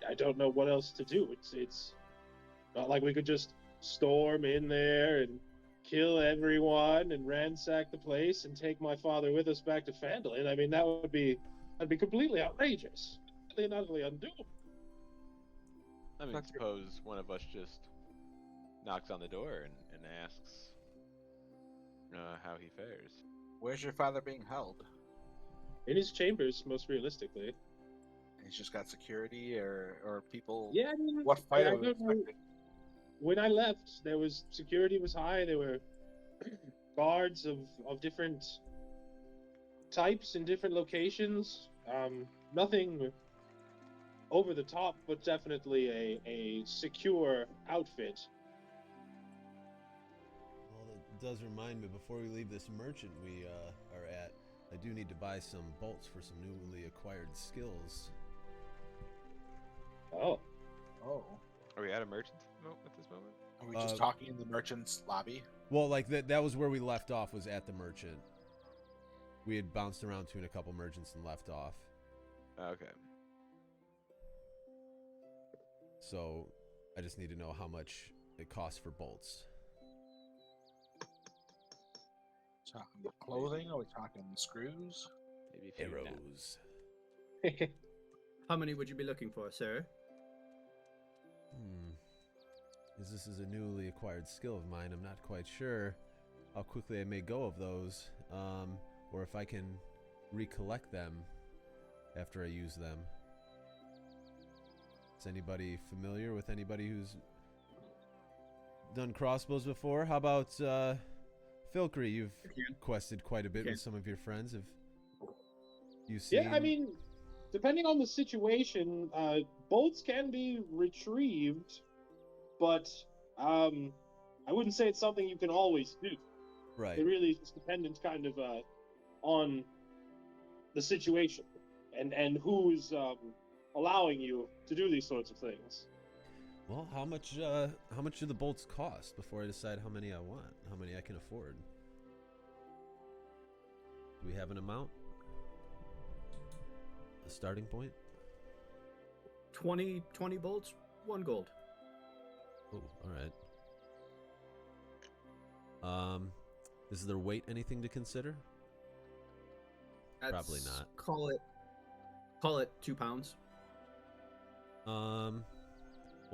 I don't know what else to do. It's not like we could just storm in there and kill everyone and ransack the place and take my father with us back to Phandalin. I mean, that'd be completely outrageous, and utterly undoable. I mean, suppose one of us just knocks on the door and asks how he fares. Where's your father being held? In his chambers, most realistically. He's just got security or people. Yeah, I mean, What fight I are we don't know. expecting? When I left, there was security was high. There were guards of different types in different locations. Nothing over the top, but definitely a secure outfit. Well, that does remind me, before we leave this merchant we are at, I do need to buy some bolts for some newly acquired skills. Oh. Are we at a merchant at this moment? Are we just talking in the merchant's lobby? Well, like that was where we left off, was at the merchant. We had bounced around to a couple merchants and left off. Okay. So I just need to know how much it costs for bolts. Talking clothing? Are we talking screws? Maybe a few Arrows. How many would you be looking for, sir? As this is a newly acquired skill of mine, I'm not quite sure how quickly I may go of those, or if I can recollect them after I use them. Is anybody familiar with anybody who's done crossbows before? How about Filkry? You've quested quite a bit with some of your friends. Have you seen? Yeah, I mean, depending on the situation, bolts can be retrieved, but I wouldn't say it's something you can always do. Right. It really is dependent kind of on the situation and who's allowing you to do these sorts of things. Well, how much do the bolts cost before I decide how many I want, how many I can afford? Do we have an amount? A starting point? 20 bolts, 1 gold. Oh, all right. Is their weight anything to consider? Probably not. Call it 2 pounds. Well,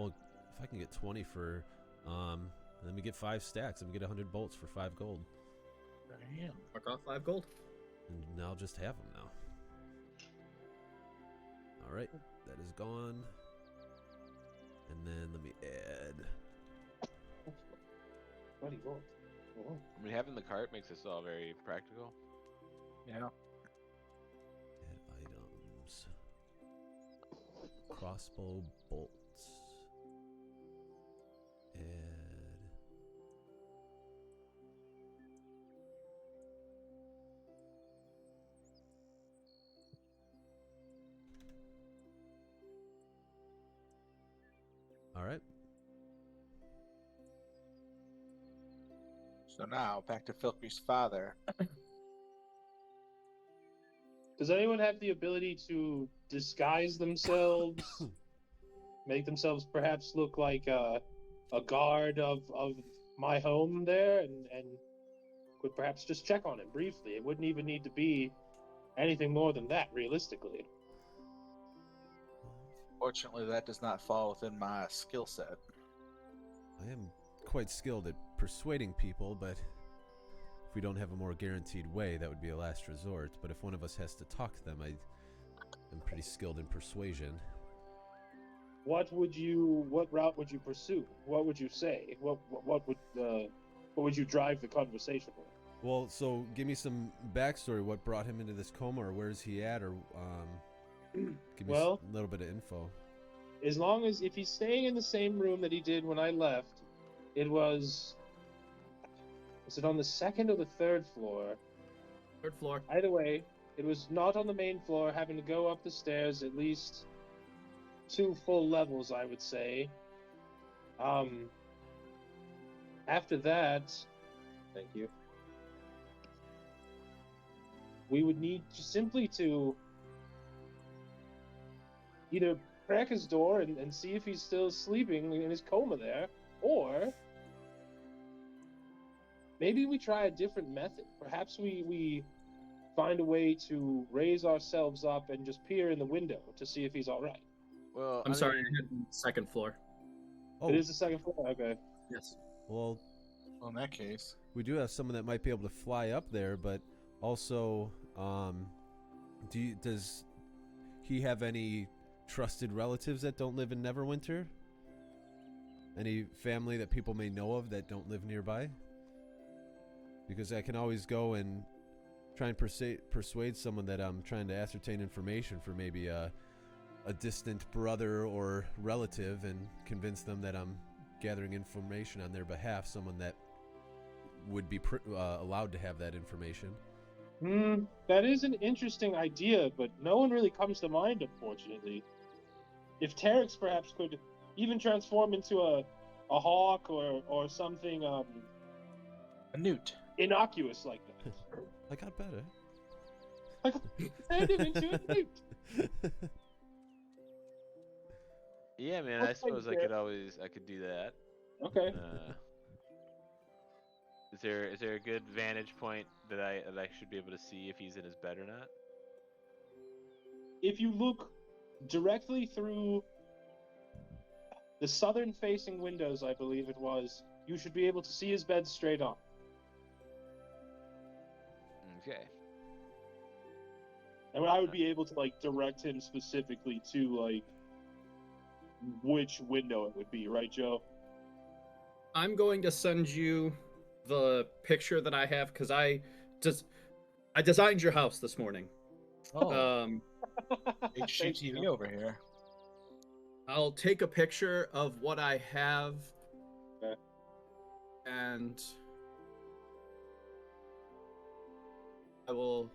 if I can get 20 for, let me get 5 stacks. Let me get 100 bolts for 5 gold. Damn. Mark off 5 gold. And I'll just have them now. All right, that is gone. And then let me add. 20 gold. Oh. I mean, having the cart makes this all very practical. Yeah. Add items. Crossbow bolts. Add. All right. So now back to Filkry's father. Does anyone have the ability to disguise themselves, make themselves perhaps look like a guard of my home there, and could perhaps just check on him briefly? It wouldn't even need to be anything more than that, realistically. Fortunately, that does not fall within my skill set. I am quite skilled at persuading people, but if we don't have a more guaranteed way, that would be a last resort. But if one of us has to talk to them, I'm pretty skilled in persuasion. What route would you pursue? What would you say? What would you drive the conversation with? Well, so give me some backstory. What brought him into this coma, or where's he at, or give me a little bit of info. As long as if he's staying in the same room that he did when I left, was it on the 2nd or the 3rd floor? 3rd floor. Either way, it was not on the main floor, having to go up the stairs at least 2 full levels, I would say. After that, thank you. We would need simply to either crack his door and see if he's still sleeping in his coma there, or maybe we try a different method. Perhaps we find a way to raise ourselves up and just peer in the window to see if he's all right. Well, I'm I sorry, mean, I hit the second floor. Oh, It is the second floor. Okay. Yes. well, Well, in that case, we do have someone that might be able to fly up there, but also, does he have any trusted relatives that don't live in Neverwinter? Any family that people may know of that don't live nearby? Because I can always go and try and persuade someone that I'm trying to ascertain information for maybe a distant brother or relative, and convince them that I'm gathering information on their behalf, someone that would be allowed to have that information. That is an interesting idea, but no one really comes to mind, unfortunately. If Terex perhaps could even transform into a hawk or something a newt. innocuous like that. I got better. Like, turn him into a newt. yeah, man. I Looks suppose like I could do that. Okay. Is there a good vantage point that I should be able to see if he's in his bed or not? If you look directly through the southern-facing windows, I believe it was, you should be able to see his bed straight on. Okay. And I would be able to direct him specifically to which window it would be, right, Joe? I'm going to send you the picture that I have because I designed your house this morning. Oh, Thanks, HGTV Joe. over here. I'll take a picture of what I have, Okay. and I will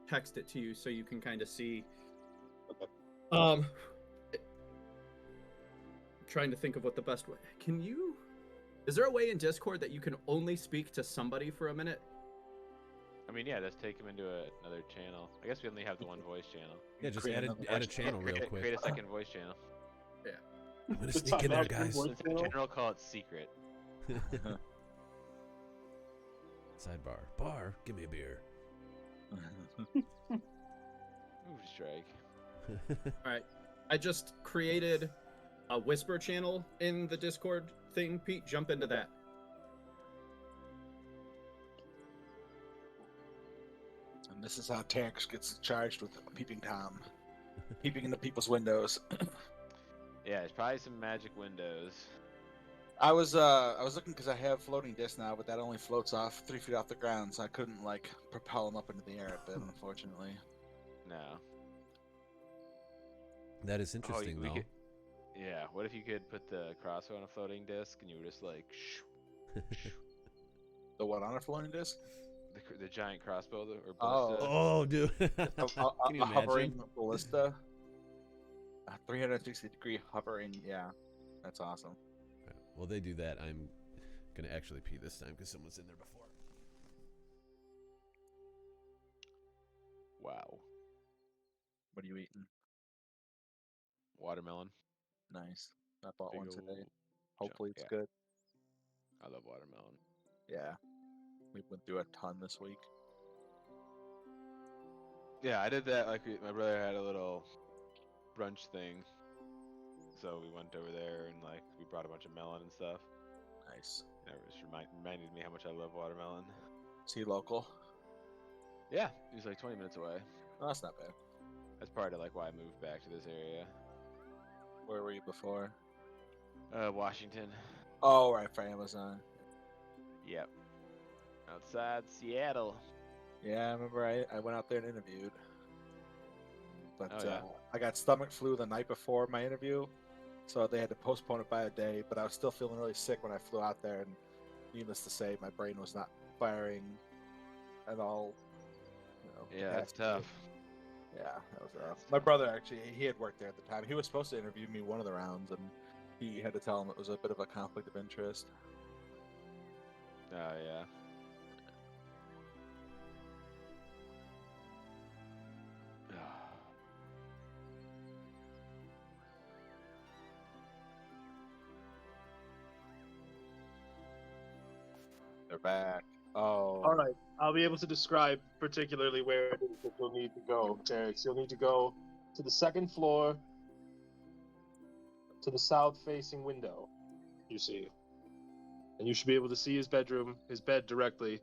text it to you so you can kind of see. Okay. Trying to think of what the best way. Is there a way in Discord that you can only speak to somebody for a minute? I mean, yeah. Let's take him into another channel. I guess we only have the one voice channel. Yeah, just Create add another a voice channel real quick. Create a second voice channel. I'm gonna The sneak in there, top guys. voice In channel? general, call it secret. Sidebar. Bar, give me a beer. Move strike. All right. I just created a whisper channel in the Discord thing. Pete, jump into that. And this is how Terex gets charged with peeping Tom. Peeping into people's windows. Yeah, it's probably some magic windows. I was looking because I have floating disc now, but that only floats off 3 feet off the ground, so I couldn't propel them up into the air a bit, unfortunately. No. That is interesting, we though. could. Yeah. What if you could put the crossbow on a floating disc and you were just like, shoo, The what on a floating disc? the giant crossbow or Oh. ballista? Oh, dude. A Can you hovering imagine? ballista. A 360-degree hovering. Yeah, that's awesome. Well, they do that. I'm gonna actually pee this time because someone's in there before. Wow. What are you eating? Watermelon. Nice. I bought Big one ol' today. chunk, Hopefully it's yeah. good. I love watermelon. Yeah. We went through a ton this week. Yeah, I did that. My brother had a little brunch thing, so we went over there and we brought a bunch of melon and stuff. Nice. And it just reminded me how much I love watermelon. Is he local? Yeah, he was 20 minutes away. Oh, that's not bad. That's part of why I moved back to this area. Where were you before? Washington. Oh, right, for Amazon. Yep. Outside Seattle. Yeah, I remember I went out there and interviewed. But Oh, yeah. I got stomach flu the night before my interview, so they had to postpone it by a day. But I was still feeling really sick when I flew out there, and needless to say, my brain was not firing at all. Yeah, that's capacity. tough. Yeah, that was rough. That's My tough. brother actually, he had worked there at the time. He was supposed to interview me one of the rounds, and he had to tell him it was a bit of a conflict of interest. Oh, yeah. They're back. Oh. All right, I'll be able to describe particularly where it is that you'll need to go, Terex. You'll need to go to the second floor, to the south-facing window, you see. And you should be able to see his bedroom, his bed directly,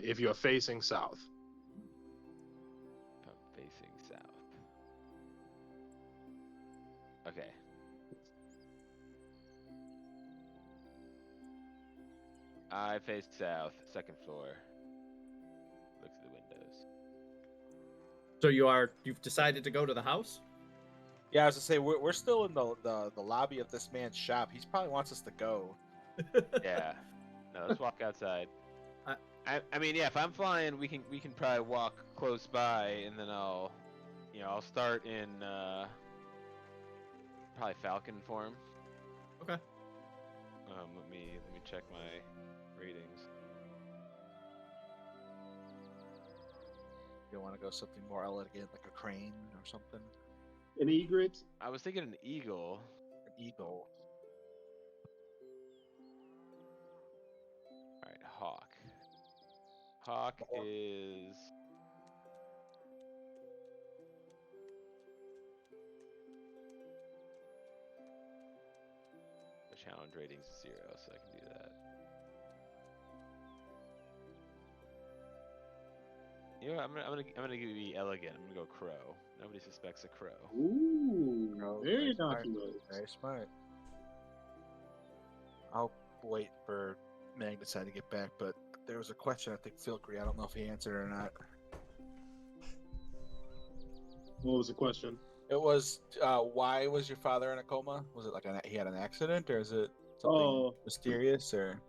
if you're facing south. I'm facing south. Okay. I face south, second floor. Look through the windows. So you've decided to go to the house? Yeah, I was gonna say we're still in the lobby of this man's shop. He probably wants us to go. Yeah. No, let's walk outside. I mean, yeah. If I'm flying, we can probably walk close by, and then I'll start in probably Falcon form. Okay. Let me check my ratings. You want to go something more elegant, like a crane or something? An egret? I was thinking an eagle. An eagle. All right, hawk. Hawk is. The challenge rating's 0, so I can do that. You know what, I'm gonna be elegant. I'm gonna go crow. Nobody suspects a crow. Ooh, Oh, very smart. innocuous. Very smart. I'll wait for Magnuside to get back, but there was a question I think Filkry. I don't know if he answered it or not. What was the question? It was why was your father in a coma? Was it like he had an accident, or is it something mysterious, or?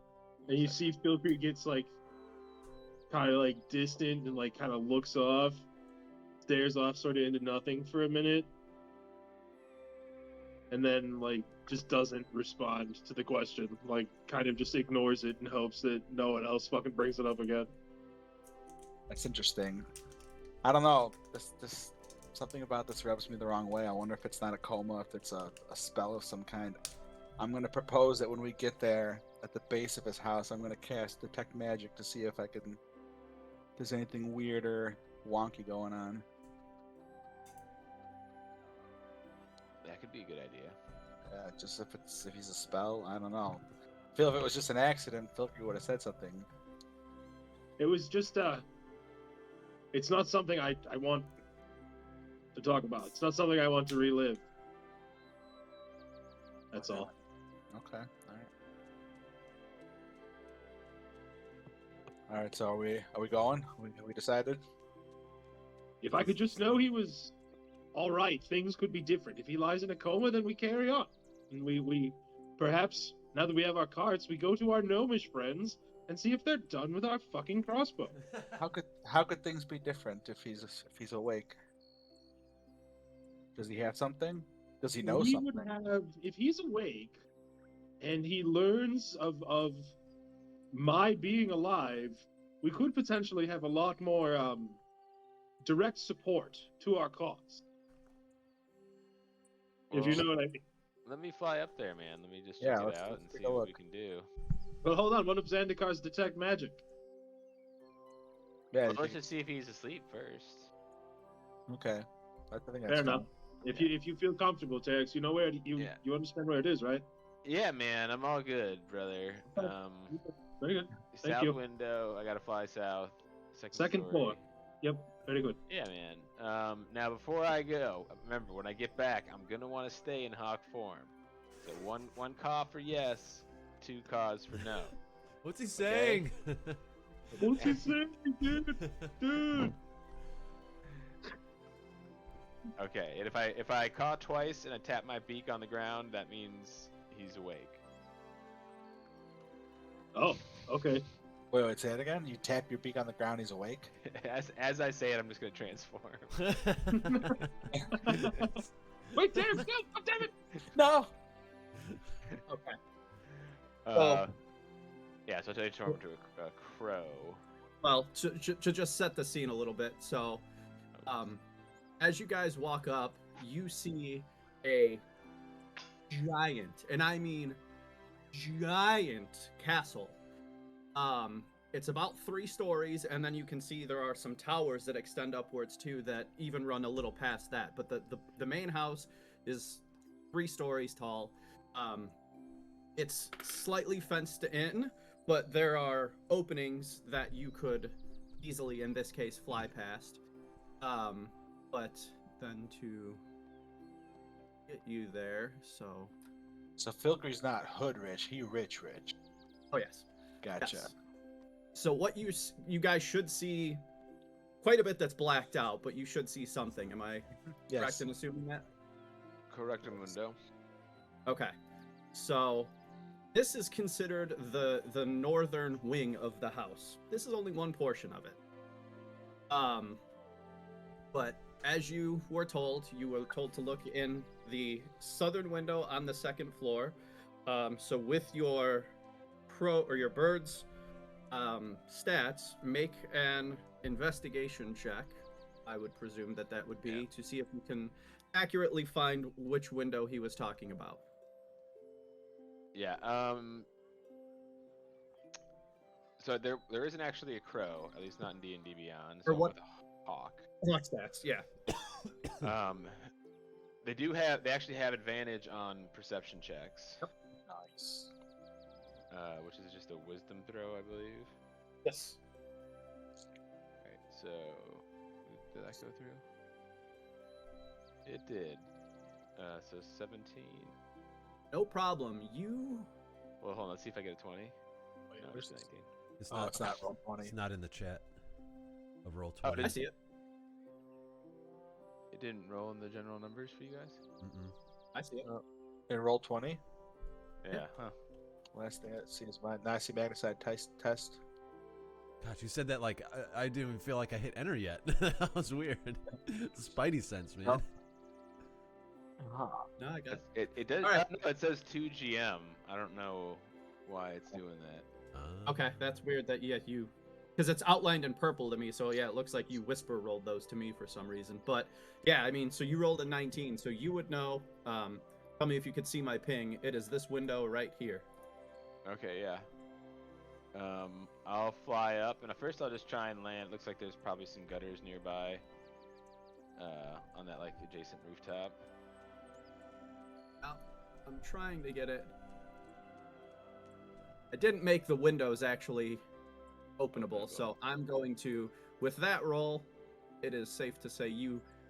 And you see Filkry gets like kind of like distant and like kind of looks off, stares off sort of into nothing for a minute, and then like just doesn't respond to the question, like kind of just ignores it and hopes that no one else fucking brings it up again. That's interesting. I don't know. This something about this rubs me the wrong way. I wonder if it's not a coma, if it's a spell of some kind. I'm gonna propose that when we get there at the base of his house, I'm gonna cast Detect Magic to see if I can. If there's anything weird or wonky going on. That could be a good idea. Just if he's a spell, I don't know. I feel if it was just an accident, Filkry would have said something. It was just it's not something I want to talk about. It's not something I want to relive. That's all. Okay. All right. So are we going? We decided. If I could just know he was all right, things could be different. If he lies in a coma, then we carry on. And we perhaps, now that we have our carts, we go to our gnomish friends and see if they're done with our fucking crossbow. How could things be different if he's awake? Does he have something? Does he know something? Would have, if he's awake and he learns of my being alive, we could potentially have a lot more direct support to our cause. If you know what I mean. Let me fly up there, man. Let me just Yeah, check it let's out and take see a what look. we can do. But hold on, one of Zandikar's detect magic. Yeah. Well, let's just see if he's asleep first. Okay. I think that's Fair enough. fine. If you feel comfortable, Terex, you know where you understand where it is, right? Yeah, man, I'm all good, brother. Very good. Thank South you. window. I gotta fly south. Second story. floor. Yep. Very good. Yeah, man. Now before I go, remember when I get back, I'm gonna want to stay in hawk form. So one caw for yes, 2 caws for no. What's he saying? What's he saying, dude? Okay, and if I caw twice and I tap my beak on the ground, that means he's awake. Oh, okay. Wait, say it again. You tap your beak on the ground, he's awake. As I say it, I'm just gonna transform. Wait, Terex, no! Oh, damn it! No. Okay. Yeah, so I transform into a crow. Well, to just set the scene a little bit, so as you guys walk up, you see a giant, and I mean giant castle It's about 3 stories, and then you can see there are some towers that extend upwards too that even run a little past that. But the main house is 3 stories tall. It's slightly fenced in, but there are openings that you could easily, in this case, fly past. But then to get you there, so Filgre's not hood rich, he rich. oh yes, Gotcha. yes. So what you guys should see quite a bit that's blacked out, but you should see something. Am I Yes. correct in assuming that? Correctamundo. Okay. So this is considered the northern wing of the house. This is only one portion of it. But as you were told to look in the southern window on the 2nd floor. So with your bird's stats, make an investigation check. I would presume that would be to see if you can accurately find which window he was talking about. Yeah. So there isn't actually a crow, at least not in D&D Beyond. So Or what? with a hawk. What stats? Yeah. They actually have advantage on perception checks. Nice. Which is just a wisdom throw, I believe. Yes. Alright, so did that go through? It did. So 17. No problem. Well, hold on. Let's see if I get a 20. Wait, No, where's it's this? 19. It's Oh, not. it's not roll 20. It's not in the chat of roll Oh, 20. I see it. It didn't roll in the general numbers for you guys. Mm-mm. I see it. In roll 20? Yeah. Huh. Last thing I see is my Nazi magnesite test. God, you said that like I didn't even feel like I hit enter yet. That was weird. Spidey sense, man. Oh. No, I got it. It does. All right. No, it says 2 GM. I don't know why it's doing that. Okay, that's weird that you because it's outlined in purple to me, so yeah, it looks like you whisper rolled those to me for some reason. But yeah, I mean, so you rolled a 19, so you would know. Tell me if you could see my ping. It is this window right here. Okay, yeah. I'll fly up, and at first I'll just try and land. It looks like there's probably some gutters nearby. On that like adjacent rooftop. I'm trying to get it. I didn't make the windows actually openable, so I'm going to, with that roll, it is safe to say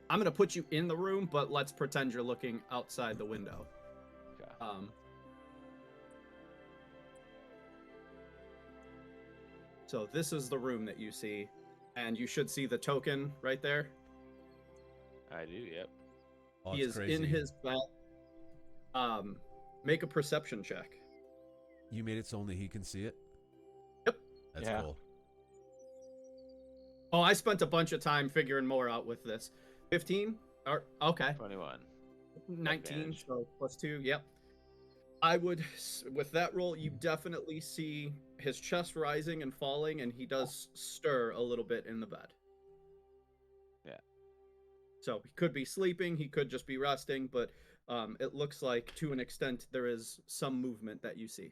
I'm going to put you in the room, but let's pretend you're looking outside the window. Okay. So this is the room that you see, and you should see the token right there. I do. Yep. Oh, He it's is crazy. in his bed. Make a perception check. You made it so only he can see it? Yep. That's Yeah. cool. Oh, I spent a bunch of time figuring more out with this. 15? Or okay. 21. 19, Advantage. so plus 2, yep. I would, with that roll, you definitely see his chest rising and falling, and he does stir a little bit in the bed. Yeah. So he could be sleeping, he could just be resting, but it looks like, to an extent, there is some movement that you see.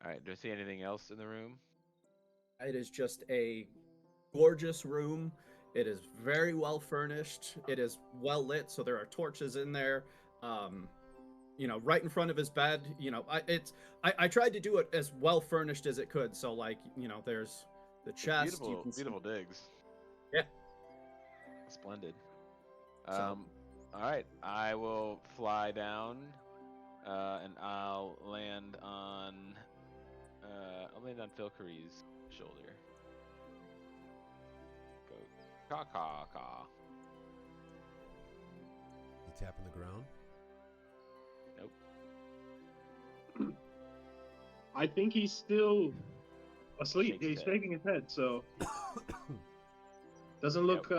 All right. Do I see anything else in the room? It is just a gorgeous room. It is very well furnished. It is well lit, so there are torches in there. Right in front of his bed. I tried to do it as well furnished as it could. So there's the It's chest. You beautiful, can see- beautiful digs. Yeah. Splendid. So- All right. I will fly down, and I'll land on Phil Curry's shoulder. Go caw caw caw. You tapping the ground? I think he's still asleep. Shakes his He's head. shaking his head, so doesn't look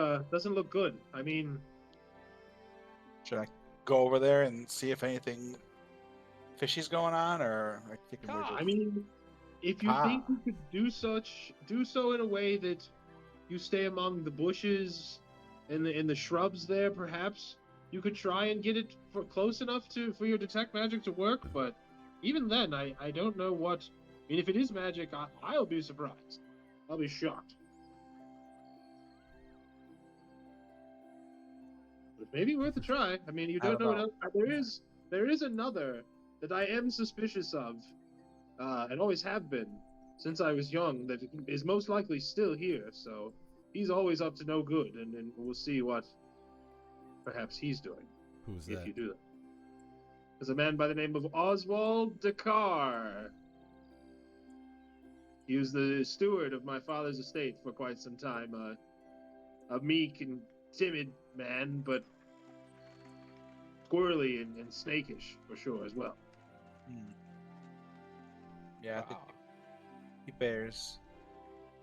good. I mean, Should I go over there and see if anything fishy's going on, or are you thinking we're Ah, just... I mean, if you think you could do so in a way that you stay among the bushes and the shrubs there, perhaps you could try and get it close enough for your detect magic to work. But even then, I don't know what mean, if it is magic, I'll be surprised. I'll be shocked. But maybe worth a try. I mean, you I don't don't know. know. There is another that I am suspicious of, and always have been since I was young. That is most likely still here. So he's always up to no good, and we'll see what perhaps he's doing. Who's if that? you do that. There's a man by the name of Oswald Dakar. He was the steward of my father's estate for quite some time. A meek and timid man, but squirrely and snakish for sure as well. Yeah, I think he bears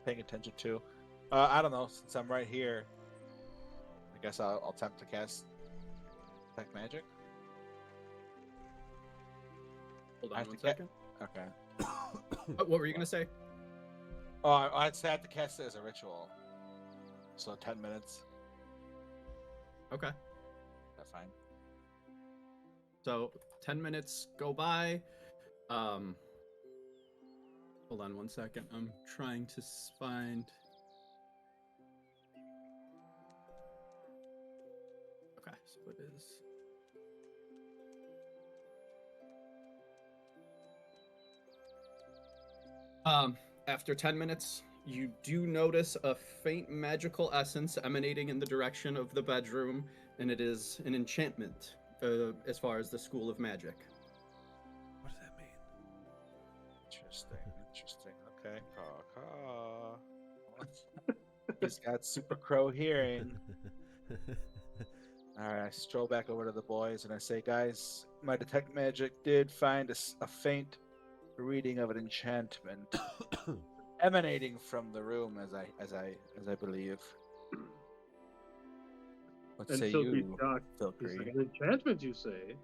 paying attention to. I don't know. Since I'm right here, I guess I'll attempt to cast Detect Magic. Hold I on have one to second. Okay. What were you gonna say? Oh, I'd say I have to cast it as a ritual. So 10 minutes. Okay. That's fine. So 10 minutes go by. Hold on one second. I'm trying to find. Okay, so it is. After 10 minutes, you do notice a faint magical essence emanating in the direction of the bedroom, and it is an enchantment, as far as the School of Magic. What does that mean? Interesting. Okay. Caw. He's got super crow hearing. Alright, I stroll back over to the boys and I say, guys, my detect magic did find a faint reading of an enchantment emanating from the room, as I believe. What And say Filthy you, Doc, he's Filcry? like, an enchantment, you say?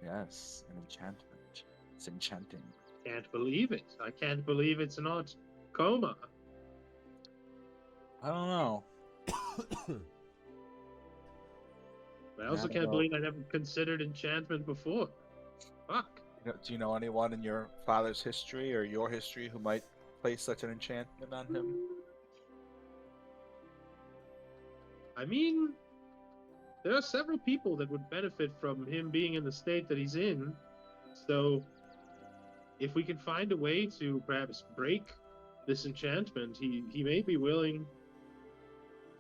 Yes, an enchantment. It's enchanting. Can't believe it. I can't believe it's not coma. I don't know. But I also don't can't know. believe I never considered enchantment before. Fuck. Do you know anyone in your father's history or your history who might place such an enchantment on him? I mean, there are several people that would benefit from him being in the state that he's in. So, if we can find a way to perhaps break this enchantment, he may be willing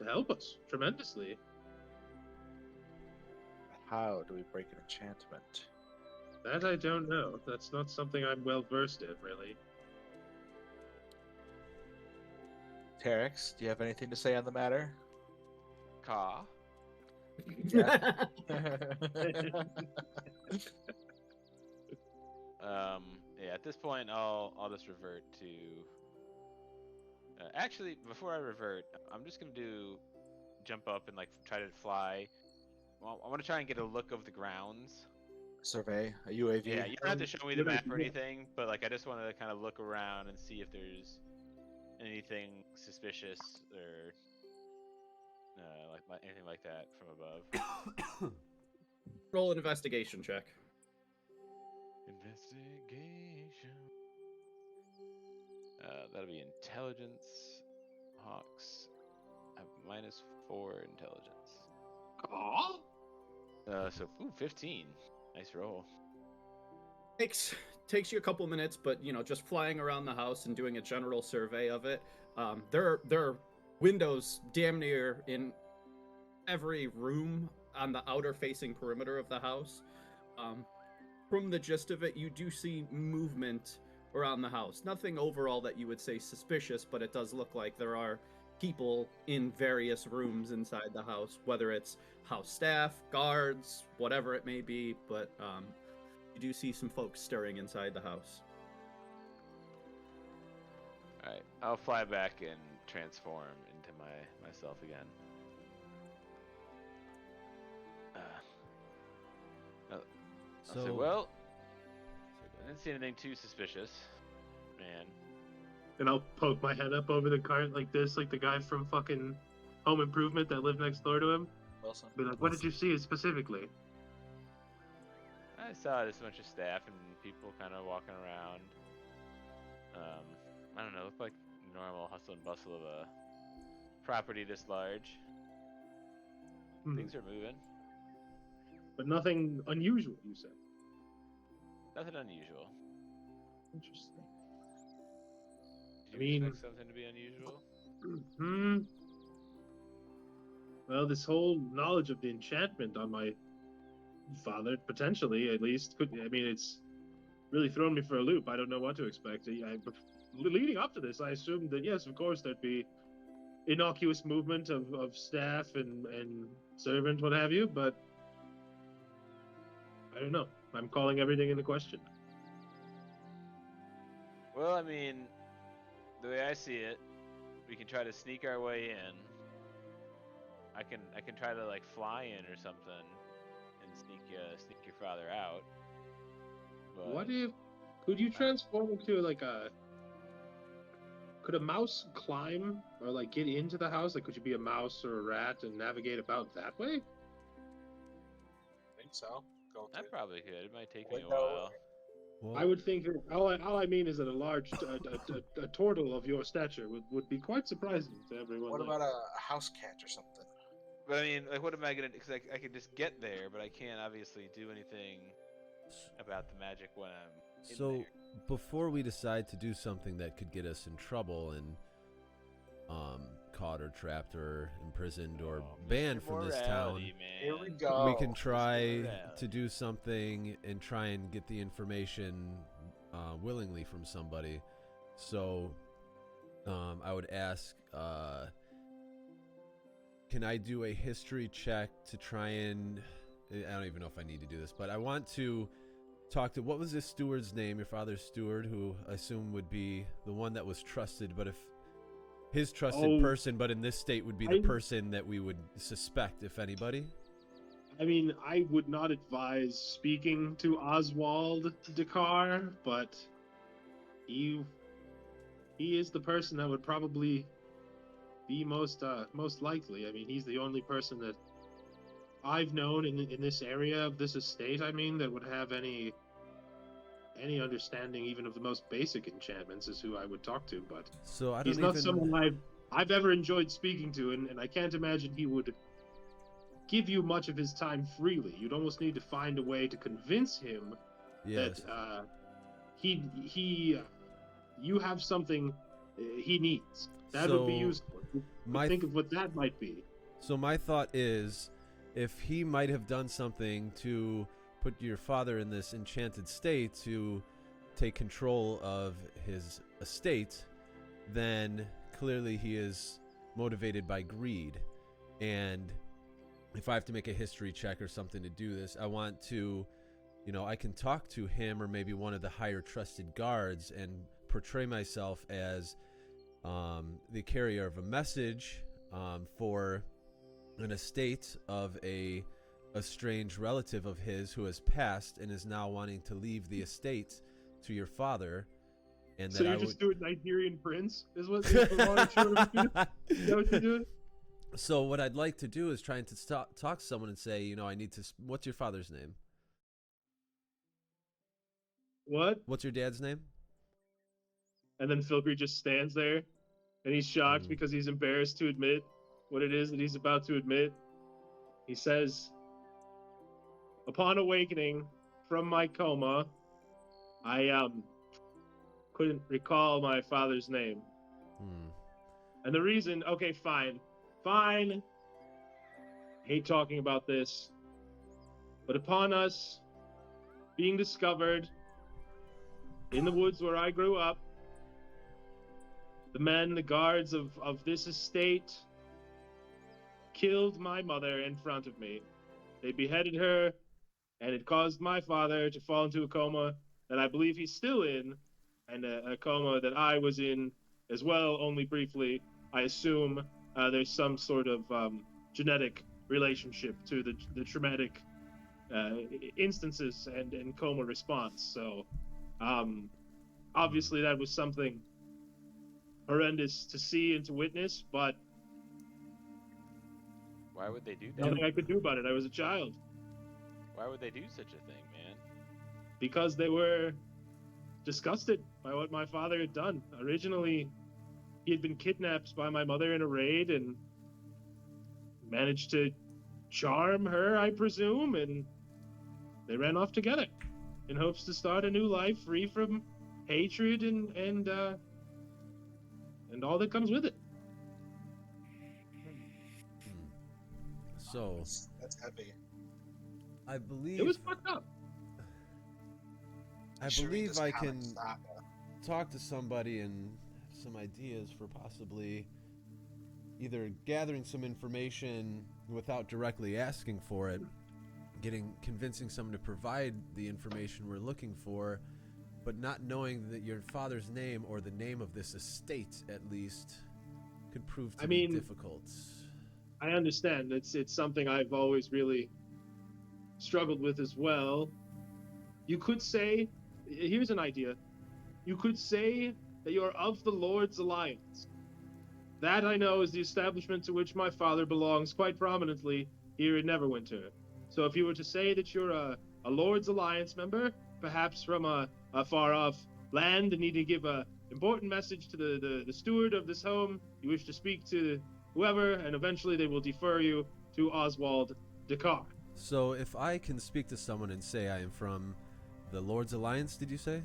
to help us tremendously. How do we break an enchantment? That I don't know. That's not something I'm well versed in, really. Terex, do you have anything to say on the matter? Caw. Yeah. Yeah, at this point, I'll just revert to. Actually, before I revert, I'm just gonna jump up and like try to fly. Well, I want to try and get a look of the grounds. Survey a UAV. Yeah, you don't have to show me the Good map or idea. anything, but like I just want to kind of look around and see if there's anything suspicious or anything like that from above. Roll an investigation check. Investigation. That'll be intelligence. Hawks have -4 intelligence. Aw? So 15. Nice roll. Takes you a couple minutes, but just flying around the house and doing a general survey of it. There are windows damn near in every room on the outer facing perimeter of the house. From the gist of it, you do see movement around the house. Nothing overall that you would say suspicious, but it does look like there are people in various rooms inside the house, whether it's house staff, guards, whatever it may be, but you do see some folks stirring inside the house. Alright, I'll fly back and transform into myself again. I'll say, well, I didn't see anything too suspicious, man. And I'll poke my head up over the cart like this, like the guy from fucking Home Improvement that lived next door to him. Wilson. Be like, what did you see specifically? I saw just a bunch of staff and people kind of walking around. I don't know, look like normal hustle and bustle of a property this large. Things are moving. But nothing unusual, you said. Nothing unusual. Interesting. Did you expect something to be unusual? Well, this whole knowledge of the enchantment on my father, potentially at least, it's really thrown me for a loop. I don't know what to expect. Leading up to this, I assumed that, yes, of course, there'd be innocuous movement of staff and servant, what have you, but I don't know. I'm calling everything into question. Well, I mean, the way I see it, we can try to sneak our way in. I can try to like fly in or something and sneak your father out. But Could you transform into like could a mouse climb or like get into the house? Like, could you be a mouse or a rat and navigate about that way? I think so. I probably could. It might take me a Window. while. Well, I would think that all I mean is that a large a turtle of your stature would be quite surprising to everyone. What there. about a house cat or something? But I mean, like, what am I gonna? Because I can just get there, but I can't obviously do anything about the magic when I'm in so there. before we decide to do something that could get us in trouble and caught or trapped or imprisoned or banned from this town, Man. Here we go. we can try Mr. to do something and try and get the information willingly from somebody. So I would ask, can I do a history check to try and, I don't even know if I need to do this, but I want to talk to, what was this steward's name, your father's steward, who I assume would be the one that was trusted, but if his trusted person, but in this state would be the person that we would suspect, if anybody. I mean, I would not advise speaking to Oswald Dakar, but he is the person that would probably be most likely. I mean, he's the only person that I've known in this area of this estate. I mean, that would have any understanding even of the most basic enchantments is who I would talk to. But So I don't he's not someone I've ever enjoyed speaking to, and I can't imagine he would give you much of his time freely. You'd almost need to find a way to convince him that you have something he needs. That would be useful. Think of what that might be. So my thought is, if he might have done something to put your father in this enchanted state to take control of his estate, then clearly he is motivated by greed. And if I have to make a history check or something to do this, I want to, I can talk to him or maybe one of the higher trusted guards and portray myself as the carrier of a message for an estate of a strange relative of his who has passed and is now wanting to leave the estate to your father. And so that you're just doing Nigerian prince? Is what you're doing? So what I'd like to do is trying to talk to someone and say, I need to. What's your father's name? What? What's your dad's name? And then Filkry just stands there, and he's shocked because he's embarrassed to admit what it is that he's about to admit. He says, upon awakening from my coma, I couldn't recall my father's name. And the reason, okay, fine. Hate talking about this. But upon us being discovered in the woods where I grew up, the guards of this estate, killed my mother in front of me. They beheaded her, and it caused my father to fall into a coma that I believe he's still in, and a coma that I was in as well, only briefly. I assume there's some sort of genetic relationship to the traumatic instances and coma response. So, obviously that was something horrendous to see and to witness, but Why would they do that? nothing I could do about it. I was a child. Why would they do such a thing, man? Because they were disgusted by what my father had done. Originally, he had been kidnapped by my mother in a raid and managed to charm her, I presume, and they ran off together in hopes to start a new life free from hatred and all that comes with it. So, That's heavy. I believe It was fucked up. I Should read believe this I comic can saga. talk to somebody and have some ideas for possibly either gathering some information without directly asking for it, convincing someone to provide the information we're looking for, but not knowing that your father's name or the name of this estate at least could prove to be difficult. I understand. It's something I've always really struggled with as well. You could say, here's an idea. You could say that you're of the Lord's Alliance. That, I know, is the establishment to which my father belongs quite prominently here in Neverwinter. So if you were to say that you're a Lord's Alliance member, perhaps from a far-off land and need to give a important message to the steward of this home, you wish to speak to whoever, and eventually they will defer you to Oswald Dakar. So if I can speak to someone and say I am from the Lord's Alliance, did you say?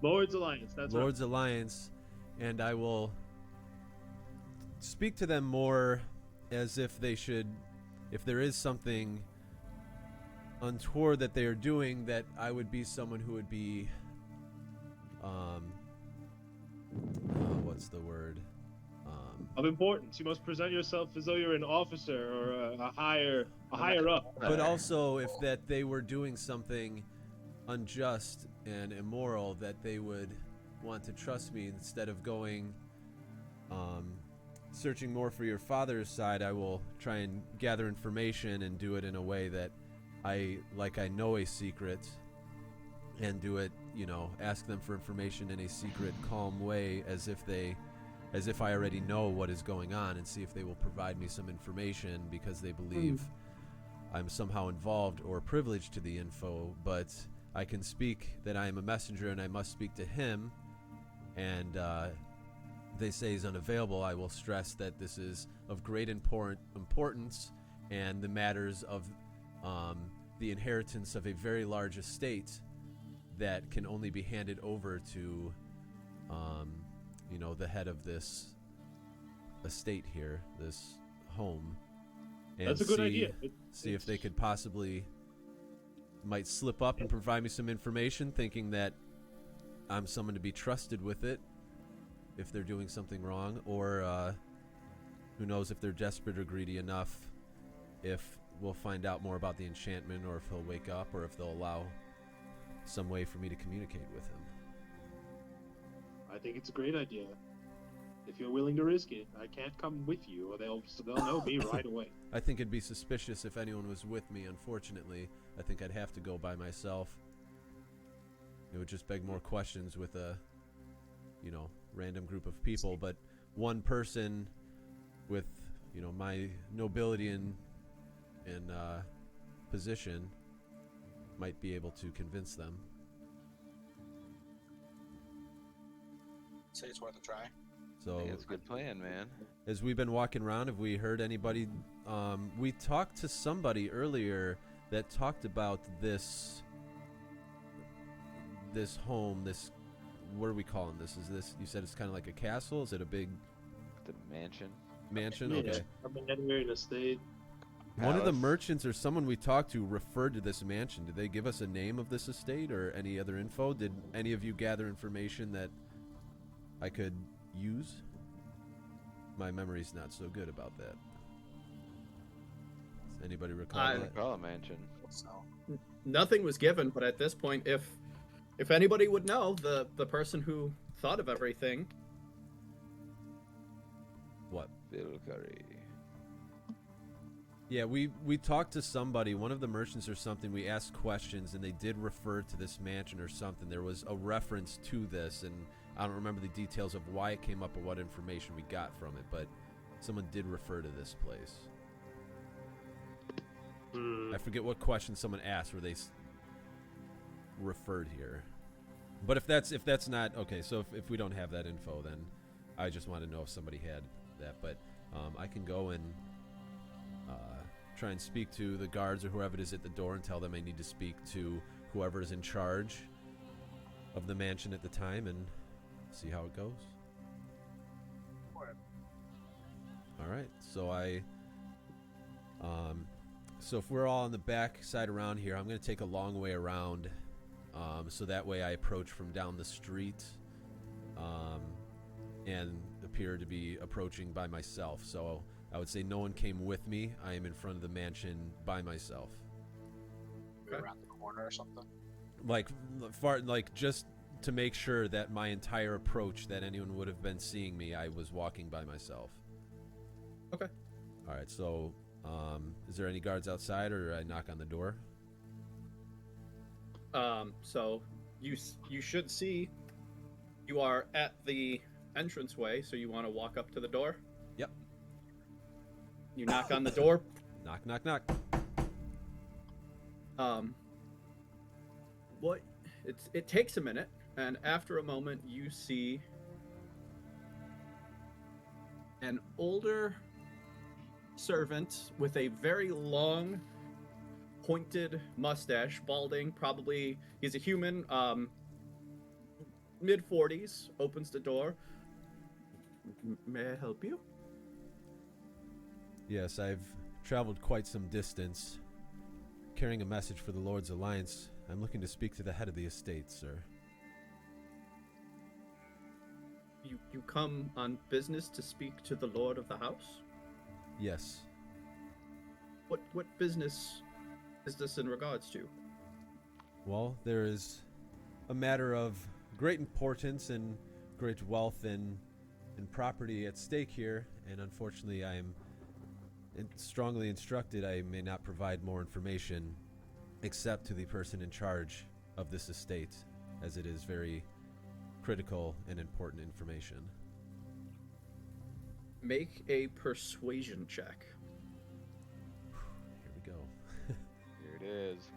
Lord's Alliance, that's Lord's Alliance, and I will speak to them more as if they should, if there is something untoward that they are doing, that I would be someone who would be, what's the word? of importance. You must present yourself as though you're an officer or a higher up. But also, if that they were doing something unjust and immoral, that they would want to trust me instead of going, searching more for your father's side. I will try and gather information and do it in a way that I know a secret, and do it, ask them for information in a secret, calm way, as if I already know what is going on, and see if they will provide me some information because they believe I'm somehow involved or privileged to the info. But I can speak that I am a messenger and I must speak to him, and they say he's unavailable. I will stress that this is of great importance, and the matters of the inheritance of a very large estate that can only be handed over to the head of this estate here, this home, and That's a good idea. See if they could possibly might slip up and provide me some information, thinking that I'm someone to be trusted with it if they're doing something wrong, or who knows if they're desperate or greedy enough, if we'll find out more about the enchantment, or if he'll wake up, or if they'll allow some way for me to communicate with him. I think it's a great idea. If you're willing to risk it, I can't come with you, or they'll know me right away. I think it'd be suspicious if anyone was with me, unfortunately. I think I'd have to go by myself. It would just beg more questions with a, random group of people. But one person with, my nobility and position might be able to convince them. Say it's worth a try. So I think it's a good plan, man. as we've been walking around, have we heard anybody? We talked to somebody earlier that talked about this home. What are we calling this? Is this, you said it's kind of like a castle? Is it a big The mansion. mansion? Yeah, Okay. I'm in an estate. One of the Palace. merchants or someone we talked to referred to this mansion. Did they give us a name of this estate or any other info? Did any of you gather information that I could use? My memory's not so good about that. Does anybody recall I- that? Call a mansion. So Nothing was given, but at this point, if anybody would know, the person who thought of everything, What? Vilgari. Yeah, we talked to somebody, one of the merchants or something. We asked questions, and they did refer to this mansion or something. There was a reference to this, and I don't remember the details of why it came up or what information we got from it, but someone did refer to this place. I forget what question someone asked where they referred here. But if that's not okay, so if we don't have that info, then I just want to know if somebody had that. But I can go and try and speak to the guards or whoever it is at the door and tell them I need to speak to whoever is in charge of the mansion at the time and see how it goes. All right, so if we're all on the back side around here, I'm going to take a long way around, so that way I approach from down the street, and appear to be approaching by myself. So I would say no one came with me. I am in front of the mansion by myself. Around the corner or something. Like just to make sure that my entire approach, that anyone would have been seeing me, I was walking by myself. Okay. All right. So, is there any guards outside, or do I knock on the door? So you should see you are at the entranceway, so you want to walk up to the door. Yep. You knock on the door. Knock, knock, knock. It takes a minute, and after a moment, you see an older servant with a very long, pointed mustache, balding. Probably he's a human. Mid-40s. Opens the door. May I help you? Yes, I've traveled quite some distance, carrying a message for the Lord's Alliance. I'm looking to speak to the head of the estate, sir. You come on business to speak to the Lord of the house? Yes. What business is this in regards to? Well, there is a matter of great importance and great wealth and property at stake here, and unfortunately I am strongly instructed I may not provide more information except to the person in charge of this estate, as it is very critical and important information. Make a persuasion check. Here we go. Here it is.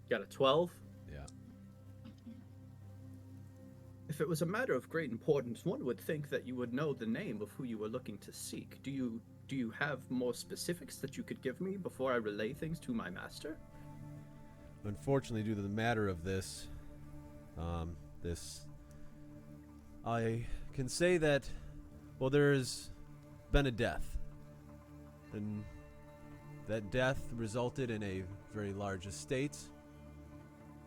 Got a 12? Yeah. If it was a matter of great importance, one would think that you would know the name of who you were looking to seek. Do you have more specifics that you could give me before I relay things to my master? Unfortunately, due to the matter of this, I can say that, well, there's been a death, and that death resulted in a very large estate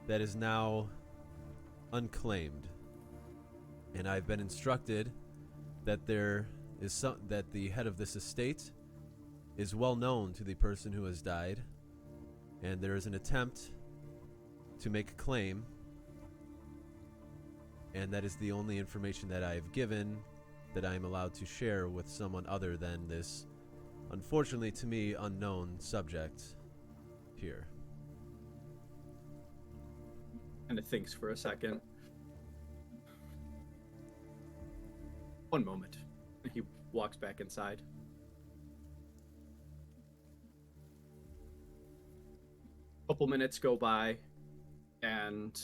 that is now unclaimed. And I've been instructed that that the head of this estate is well known to the person who has died, and there is an attempt to make a claim, and that is the only information that I have given that I am allowed to share with someone other than this, unfortunately to me, unknown subject here. And it thinks for a second. One moment. He walks back inside. Couple minutes go by, and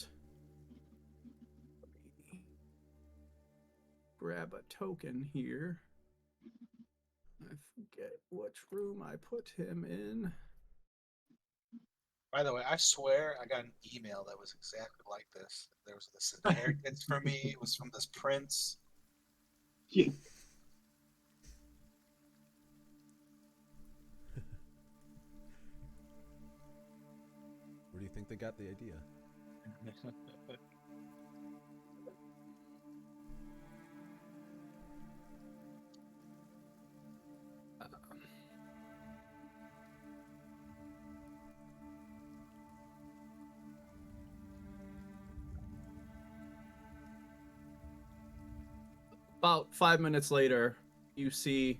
let me grab a token here. I forget which room I put him in. By the way, I swear I got an email that was exactly like this. There was this inheritance for me. It was from this prince. Yeah. Where do you think they got the idea? About 5 minutes later, you see,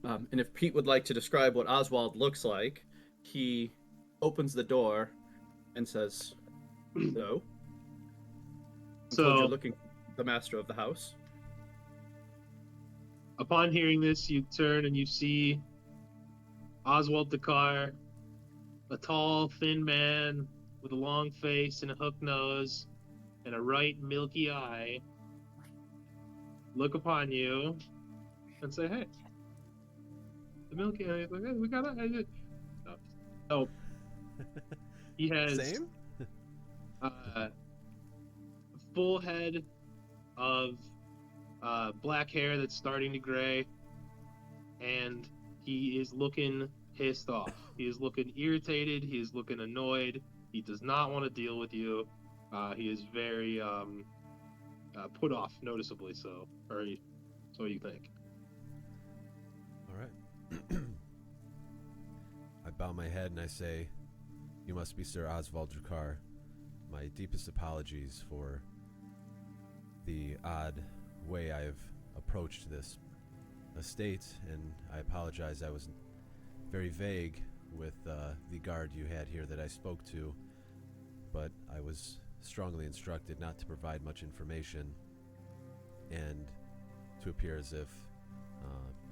and if Pete would like to describe what Oswald looks like, he opens the door and says, "Hello. I'm told you're looking for the master of the house." Upon hearing this, you turn and you see Oswald Dakar, a tall, thin man with a long face and a hook nose and a right milky eye, look upon you and say, "Hey, the milky eye." Like, "Hey, we got it." Oh, he has Same? a full head of black hair that's starting to gray, and he is looking pissed off. He is looking irritated. He is looking annoyed. He does not want to deal with you. He is very put off, noticeably so. Or so you think. All right. I bow my head and I say, "You must be Sir Oswald Drakar. My deepest apologies for the odd way I've approached this estate, and I apologize I was very vague with the guard you had here that I spoke to, but I was strongly instructed not to provide much information and to appear as if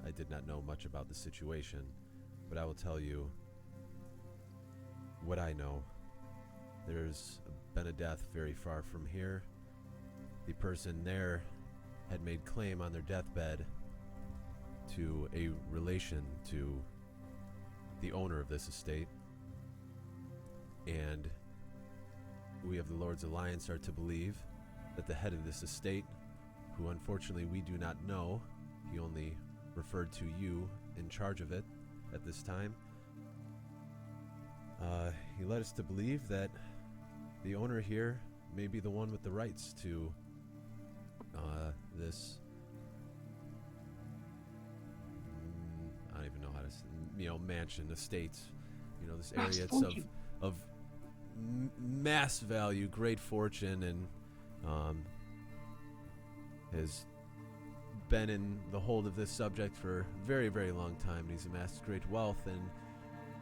I did not know much about the situation. But I will tell you what I know. There's been a death very far from here. The person there had made claim on their deathbed to a relation to the owner of this estate, and we of the Lord's Alliance are to believe that the head of this estate, who unfortunately we do not know, he only referred to you in charge of it at this time, he led us to believe that the owner here may be the one with the rights to this, I don't even know how to, mansion, estate, this area. It's of mass value, great fortune, and has been in the hold of this subject for a very, very long time. He's amassed great wealth, and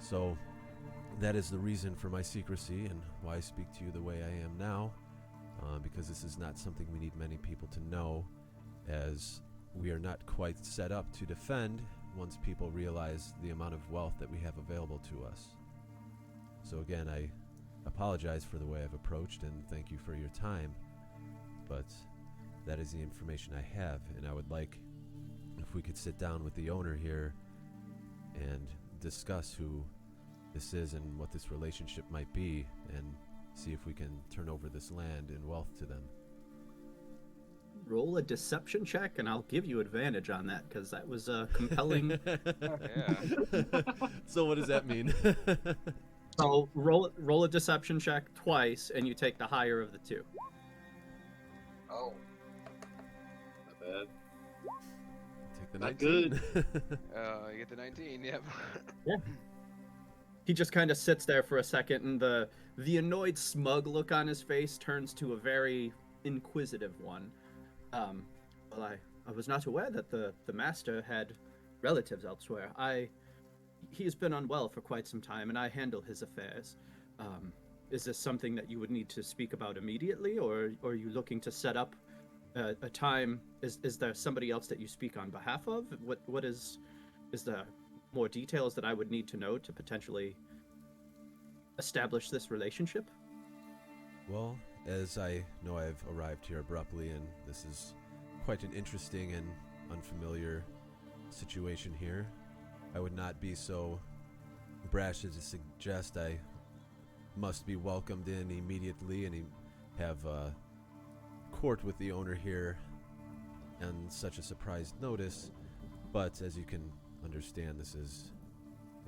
so that is the reason for my secrecy and why I speak to you the way I am now, because this is not something we need many people to know, as we are not quite set up to defend once people realize the amount of wealth that we have available to us. So again, I apologize for the way I've approached, and thank you for your time, but that is the information I have, and I would like if we could sit down with the owner here and discuss who this is and what this relationship might be, and see if we can turn over this land and wealth to them. Roll a deception check, and I'll give you advantage on that, because that was a compelling... Yeah. So what does that mean? So roll a deception check twice, and you take the higher of the two. Oh. Not bad. Take the Not 19. You get the 19, yep. He just kind of sits there for a second, and the annoyed, smug look on his face turns to a very inquisitive one. Well, I was not aware that the master had relatives elsewhere. He's been unwell for quite some time, and I handle his affairs. Is this something that you would need to speak about immediately, or are you looking to set up a time? Is there somebody else that you speak on behalf of? What is there more details that I would need to know to potentially establish this relationship? Well, as I know I've arrived here abruptly, and this is quite an interesting and unfamiliar situation here, I would not be so brash as to suggest I must be welcomed in immediately and have court with the owner here on such a surprise notice. But as you can understand, this is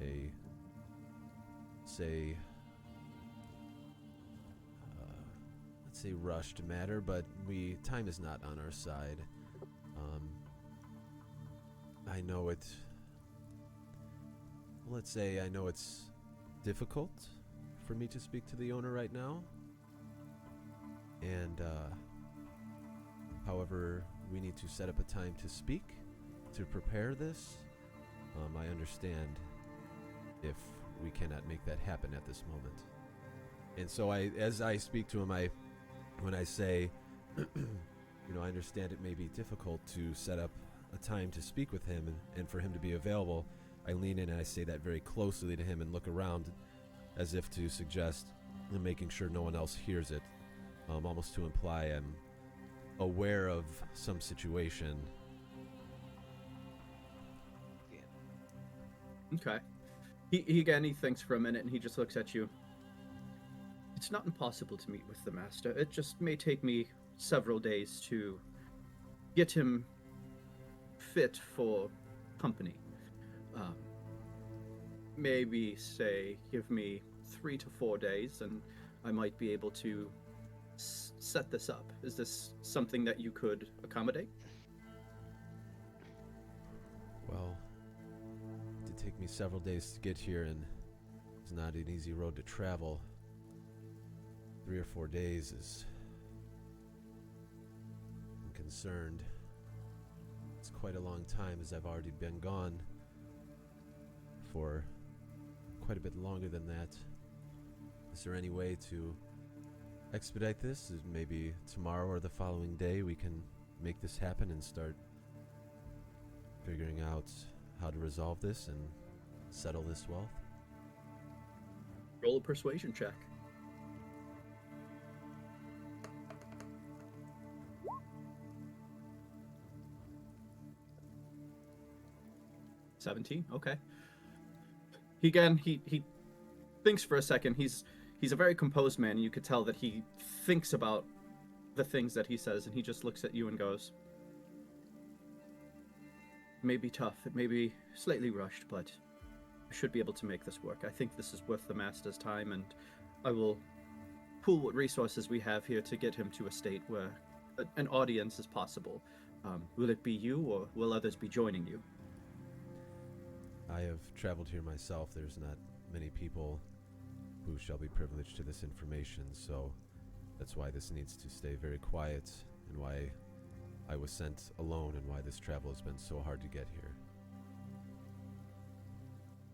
a, let's say rushed matter, but time is not on our side. I know it's difficult for me to speak to the owner right now, and however, we need to set up a time to speak, to prepare this. I understand if we cannot make that happen at this moment. And so as I speak to him, when I say, I understand it may be difficult to set up a time to speak with him and for him to be available, I lean in and I say that very closely to him and look around as if to suggest and making sure no one else hears it, almost to imply I'm aware of some situation. Okay. He thinks for a minute and he just looks at you. It's not impossible to meet with the master. It just may take me several days to get him fit for company. Maybe, say, give me 3 to 4 days and I might be able to set this up. Is this something that you could accommodate? Well, it did take me several days to get here, and it's not an easy road to travel. 3 or 4 days is... I'm concerned. It's quite a long time, as I've already been gone for quite a bit longer than that. Is there any way to expedite this? Maybe tomorrow or the following day we can make this happen and start figuring out how to resolve this and settle this wealth? Roll a persuasion check. $17. Okay. He thinks for a second. He's a very composed man. You could tell that he thinks about the things that he says, and he just looks at you and goes, "It may be tough. It may be slightly rushed, but I should be able to make this work. I think this is worth the master's time, and I will pool what resources we have here to get him to a state where an audience is possible. Will it be you, or will others be joining you?" I have traveled here myself. There's not many people who shall be privileged to this information, so that's why this needs to stay very quiet, and why I was sent alone, and why this travel has been so hard to get here.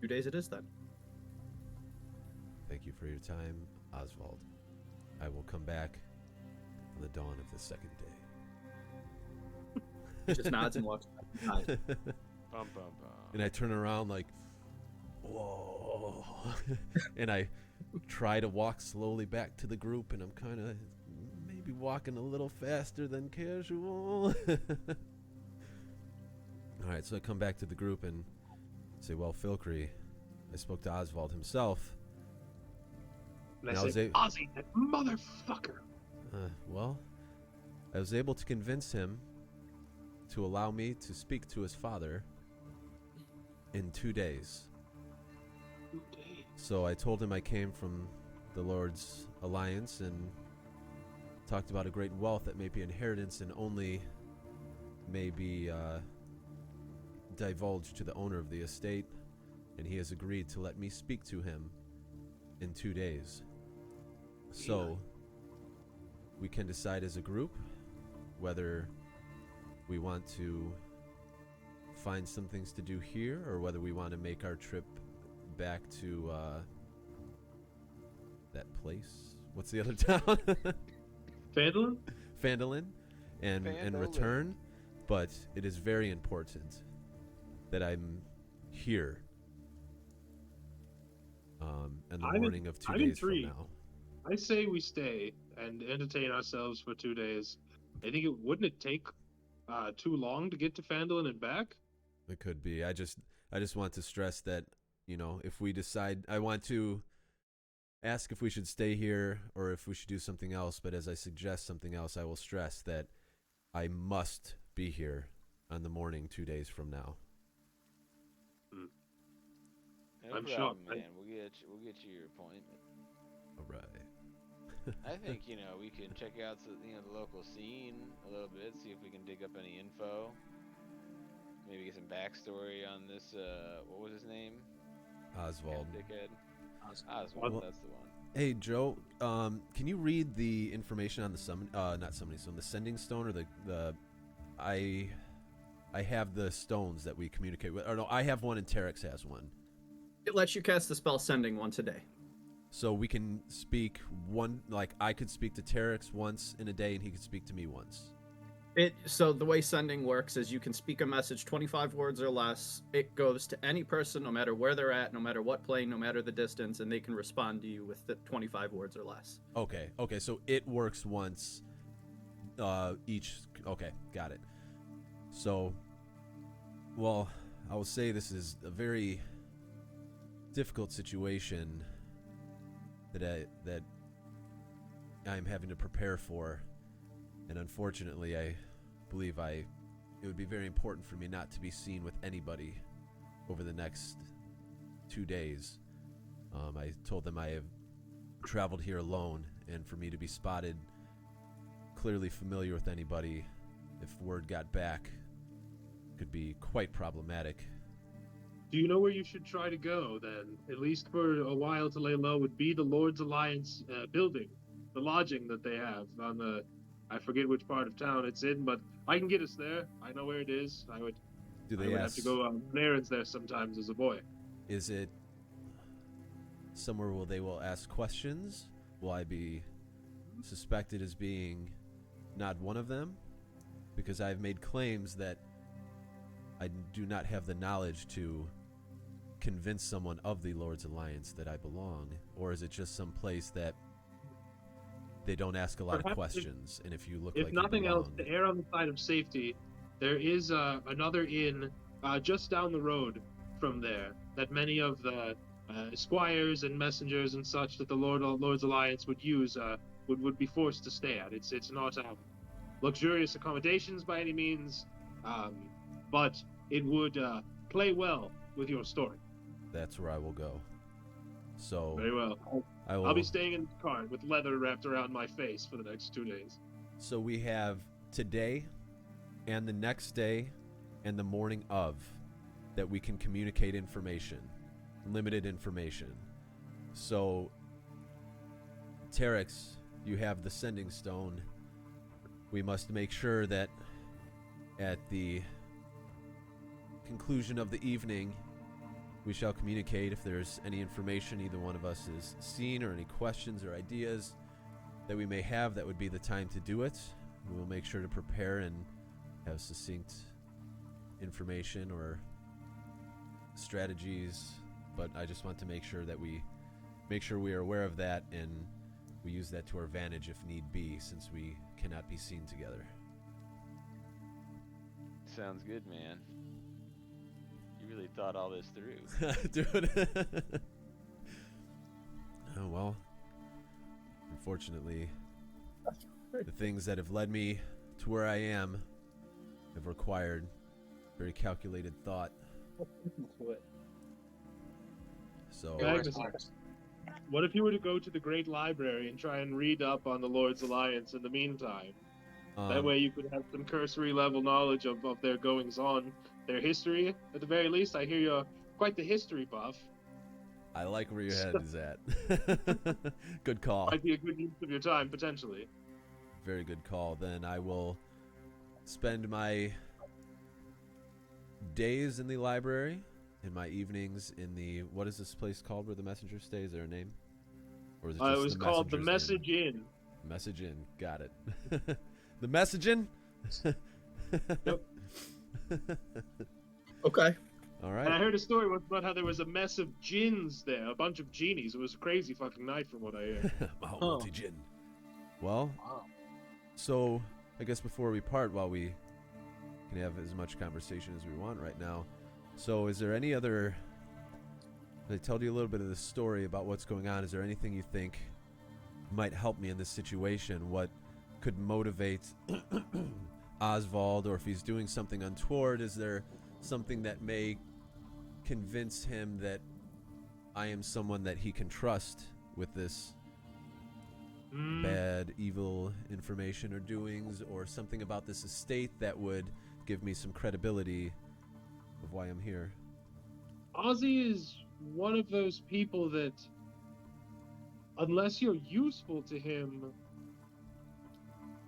2 days it is then. Thank you for your time, Oswald. I will come back on the dawn of the second day. He just nods and walks back. Bum, bum, bum. And I turn around like, whoa. And I try to walk slowly back to the group, and I'm kind of maybe walking a little faster than casual. All right, so I come back to the group and say, well, Filcree, I spoke to Oswald himself. And I say, Ozzy, that motherfucker. Well, I was able to convince him to allow me to speak to his father in 2 days. 2 days. So I told him I came from the Lord's Alliance and talked about a great wealth that may be inheritance and only may be divulged to the owner of the estate, and he has agreed to let me speak to him in 2 days. So we can decide as a group whether we want to find some things to do here, or whether we want to make our trip back to that place. What's the other town? Phandalin? Phandalin, and return. But it is very important that I'm here in the morning of 2 days from now. I say we stay and entertain ourselves for 2 days. I think wouldn't it take too long to get to Phandalin and back? It could be. I just want to stress that, you know, if we decide, I want to ask if we should stay here or if we should do something else. But as I suggest something else, I will stress that I must be here on the morning 2 days from now. No I'm problem, shocked. man. We'll get you your appointment. All right. I think we can check out the local scene a little bit, see if we can dig up any info. Maybe get some backstory on this. What was his name? Oswald. Dickhead. Oswald. Well, that's the one. Hey Joe, can you read the information on the not summoning stone, the sending stone, or the I have the stones that we communicate with. Or no, I have one and Terex has one. It lets you cast the spell sending once a day. So we can speak one, like I could speak to Terex once in a day and he could speak to me once. So the way sending works is you can speak a message 25 words or less. It goes to any person, no matter where they're at, no matter what plane, no matter the distance, and they can respond to you with the 25 words or less. Okay, so it works once each. Okay, got it. So, well, I will say this is a very difficult situation that I'm having to prepare for, and unfortunately, I believe it would be very important for me not to be seen with anybody over the next 2 days. I told them I have traveled here alone, and for me to be spotted clearly familiar with anybody, if word got back, could be quite problematic. Do you know where you should try to go, then? At least for a while to lay low would be the Lord's Alliance building, the lodging that they have on the... I forget which part of town it's in, but I can get us there. I know where it is. I would have to go on errands there sometimes as a boy. Is it somewhere where they will ask questions? Will I be suspected as being not one of them? Because I've made claims that I do not have the knowledge to convince someone of the Lord's Alliance that I belong. Or is it just some place that they don't ask a lot of questions, and if you look like you belong... If nothing else, to err on the side of safety, there is another inn just down the road from there that many of the squires and messengers and such that the Lord's Alliance would use would be forced to stay at. It's not luxurious accommodations by any means, but it would play well with your story. That's where I will go. So very well. I'll be staying in the car with leather wrapped around my face for the next 2 days. So we have today and the next day and the morning of that we can communicate information, limited information. So, Terex, you have the sending stone. We must make sure that at the conclusion of the evening, we shall communicate if there's any information either one of us has seen or any questions or ideas that we may have. That would be the time to do it. We will make sure to prepare and have succinct information or strategies, but I just want to make sure that we are aware of that and we use that to our advantage if need be, since we cannot be seen together. Sounds good, man. You really thought all this through. Dude. Oh, well. Unfortunately, the things that have led me to where I am have required very calculated thought. So, what if you were to go to the Great Library and try and read up on the Lord's Alliance in the meantime? That way you could have some cursory level knowledge of their goings-on, their history, at the very least. I hear you're quite the history buff. I like where your head is at. Good call. Might be a good use of your time, potentially. Very good call. Then I will spend my days in the library and my evenings in the... What is this place called where the messenger stays? Is there a name? Or is it just it was called the Message Inn. Message Inn. Got it. The Messaging? Yep. Okay. All right. And I heard a story once about how there was a mess of jinns there, a bunch of genies. It was a crazy fucking night from what I hear. Multi-jinn. Well, so I guess before we part, while we can have as much conversation as we want right now, so is there any other... I told you a little bit of the story about what's going on. Is there anything you think might help me in this situation? What could motivate Oswald, or if he's doing something untoward, is there something that may convince him that I am someone that he can trust with this bad, evil information or doings, or something about this estate that would give me some credibility of why I'm here? Ozzy is one of those people that, unless you're useful to him,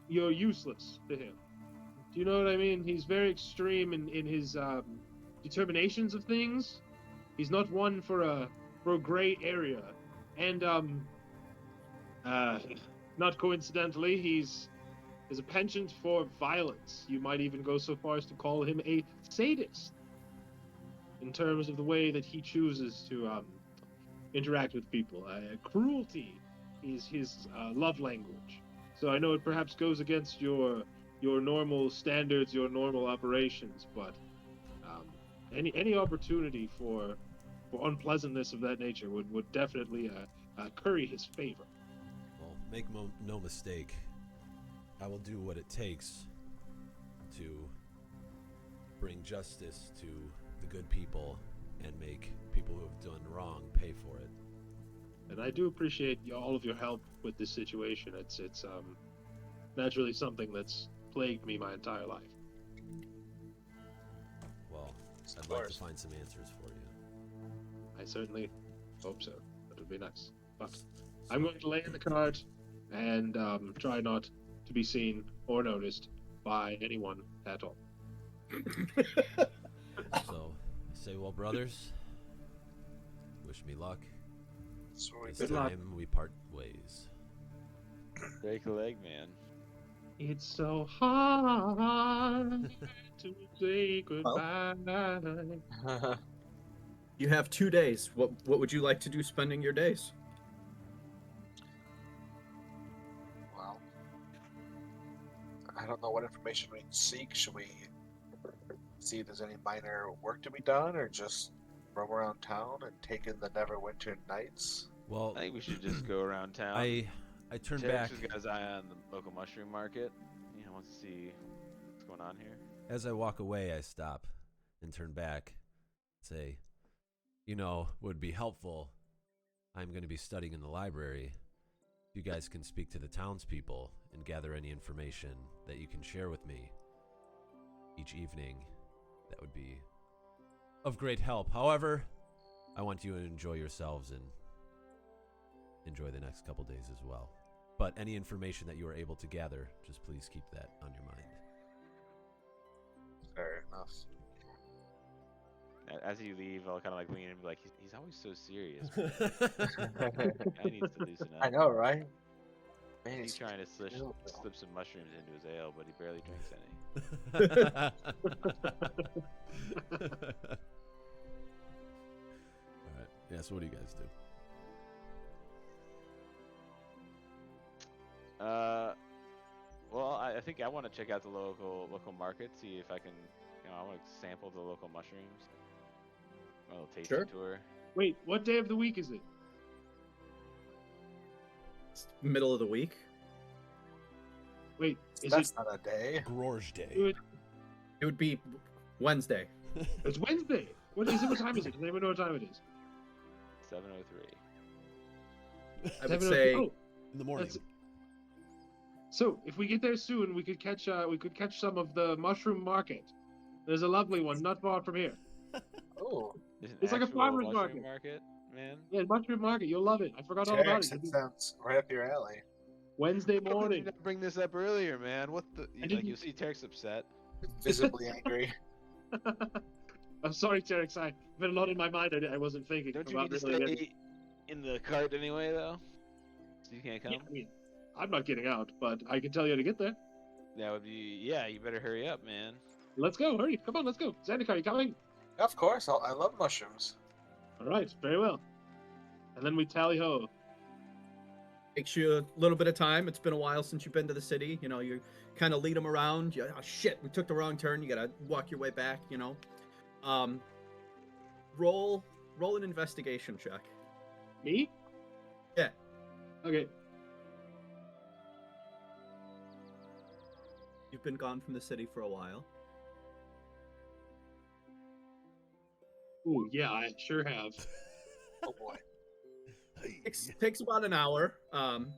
you're useless to him. Do you know what I mean? He's very extreme in his determinations of things. He's not one for a gray area. And not coincidentally, he's is a penchant for violence. You might even go so far as to call him a sadist in terms of the way that he chooses to interact with people. Cruelty is his love language. So I know it perhaps goes against your normal standards, your normal operations, but any opportunity for unpleasantness of that nature would definitely curry his favor. Well, make no mistake, I will do what it takes to bring justice to the good people and make people who have done wrong pay for it. And I do appreciate all of your help with this situation. It's naturally something that's plagued me my entire life. Well, I'd like to find some answers for you. I certainly hope so. That would be nice. But I'm going to lay in the cart and try not to be seen or noticed by anyone at all. So, say well, brothers. Wish me luck. Sweet. This Good luck. time we part ways. Break a leg, man. It's so hard to say goodbye. You have 2 days. What would you like to do spending your days? Well, I don't know what information we seek. Should we see if there's any minor work to be done, or just roam around town and take in the Neverwinter Nights? Well, I think we should just go around town. I turn Jack's back just got his eye on the local mushroom market. You know, wants to see what's going on here. as I walk away. I stop and turn back. Say, would be helpful. I'm going to be studying in the library. You guys can speak to the townspeople and gather any information that you can share with me each evening. That would be of great help. However, I want you to enjoy yourselves and enjoy the next couple days as well. But any information that you are able to gather, just please keep that on your mind. Fair enough. As you leave, I'll kind of like lean in and be like, he's always so serious. Guy needs to loosen up. I know, right? Man, He's trying to slip chill, bro. some mushrooms into his ale, but he barely drinks any. Alright. Yeah, so what do you guys do? Well, I think I want to check out the local market, see if I can, I want to sample the local mushrooms. A little tasting Sure. tour. Wait, what day of the week is it? It's middle of the week. Wait, is That's it? not a day. Gorge Day. It would be Wednesday. It's Wednesday. What is it? What time is it? Does anyone know what time it is? 7:03. I would 7:03. say Oh, In the morning. that's- so if we get there soon, we could catch some of the mushroom market. There's a lovely one not far from here. Oh, There's an It's like a actual farmer's mushroom market. man. Yeah, mushroom market. You'll love it. I forgot all about Terex, it. that sounds right up your alley. Wednesday How come you morning. didn't bring this up earlier, man? What the? Like, didn't- you'll see Terek's upset. Visibly angry. I'm sorry, Terex. I've been a lot in my mind. I wasn't thinking Don't you about need to really stay in the cart anyway, though? So you can't come? Yeah, I mean, I'm not getting out, but I can tell you how to get there. That would be. Yeah, you better hurry up, man. Let's go. Hurry. Come on, let's go. Zendikar, you coming? Of course, I love mushrooms. All right. Very well. And then we tally ho. takes you a little bit of time. It's been a while since you've been to the city. You kind of lead them around. Oh shit, we took the wrong turn. You gotta walk your way back. Roll an investigation check. Me? Yeah. Okay. You've been gone from the city for a while. Ooh, yeah, I sure have. Oh boy. Takes about an hour.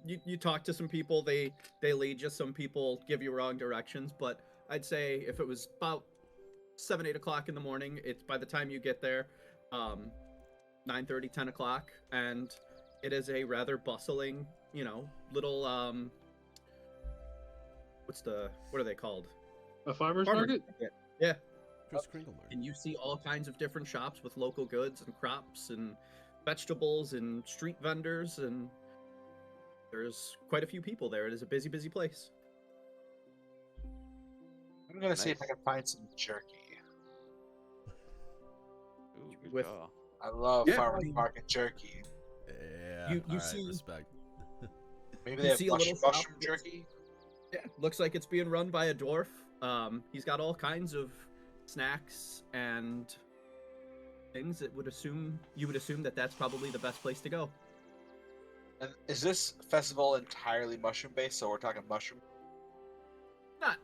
You talk to some people. They lead you. Some people give you wrong directions. But I'd say if it was about 7-8 o'clock in the morning, it's by the time you get there, 9:30, 10 o'clock, and it is a rather bustling, little what are they called? A farmer's Farmer's market? market. Yeah. Chris Kringle Mark. And you see all kinds of different shops with local goods and crops and vegetables and street vendors, and there's quite a few people there. It is a busy place. I'm gonna see if I Nice. can find some jerky. Ooh, good With- call. I love Yeah, farmers I mean- market jerky. Yeah. You all right, see- respect. Maybe You they have see a little shop mushroom that's- jerky. Yeah, looks like it's being run by a dwarf. He's got all kinds of snacks and things that you would assume that that's probably the best place to go. And is this festival entirely mushroom based? So we're talking mushroom.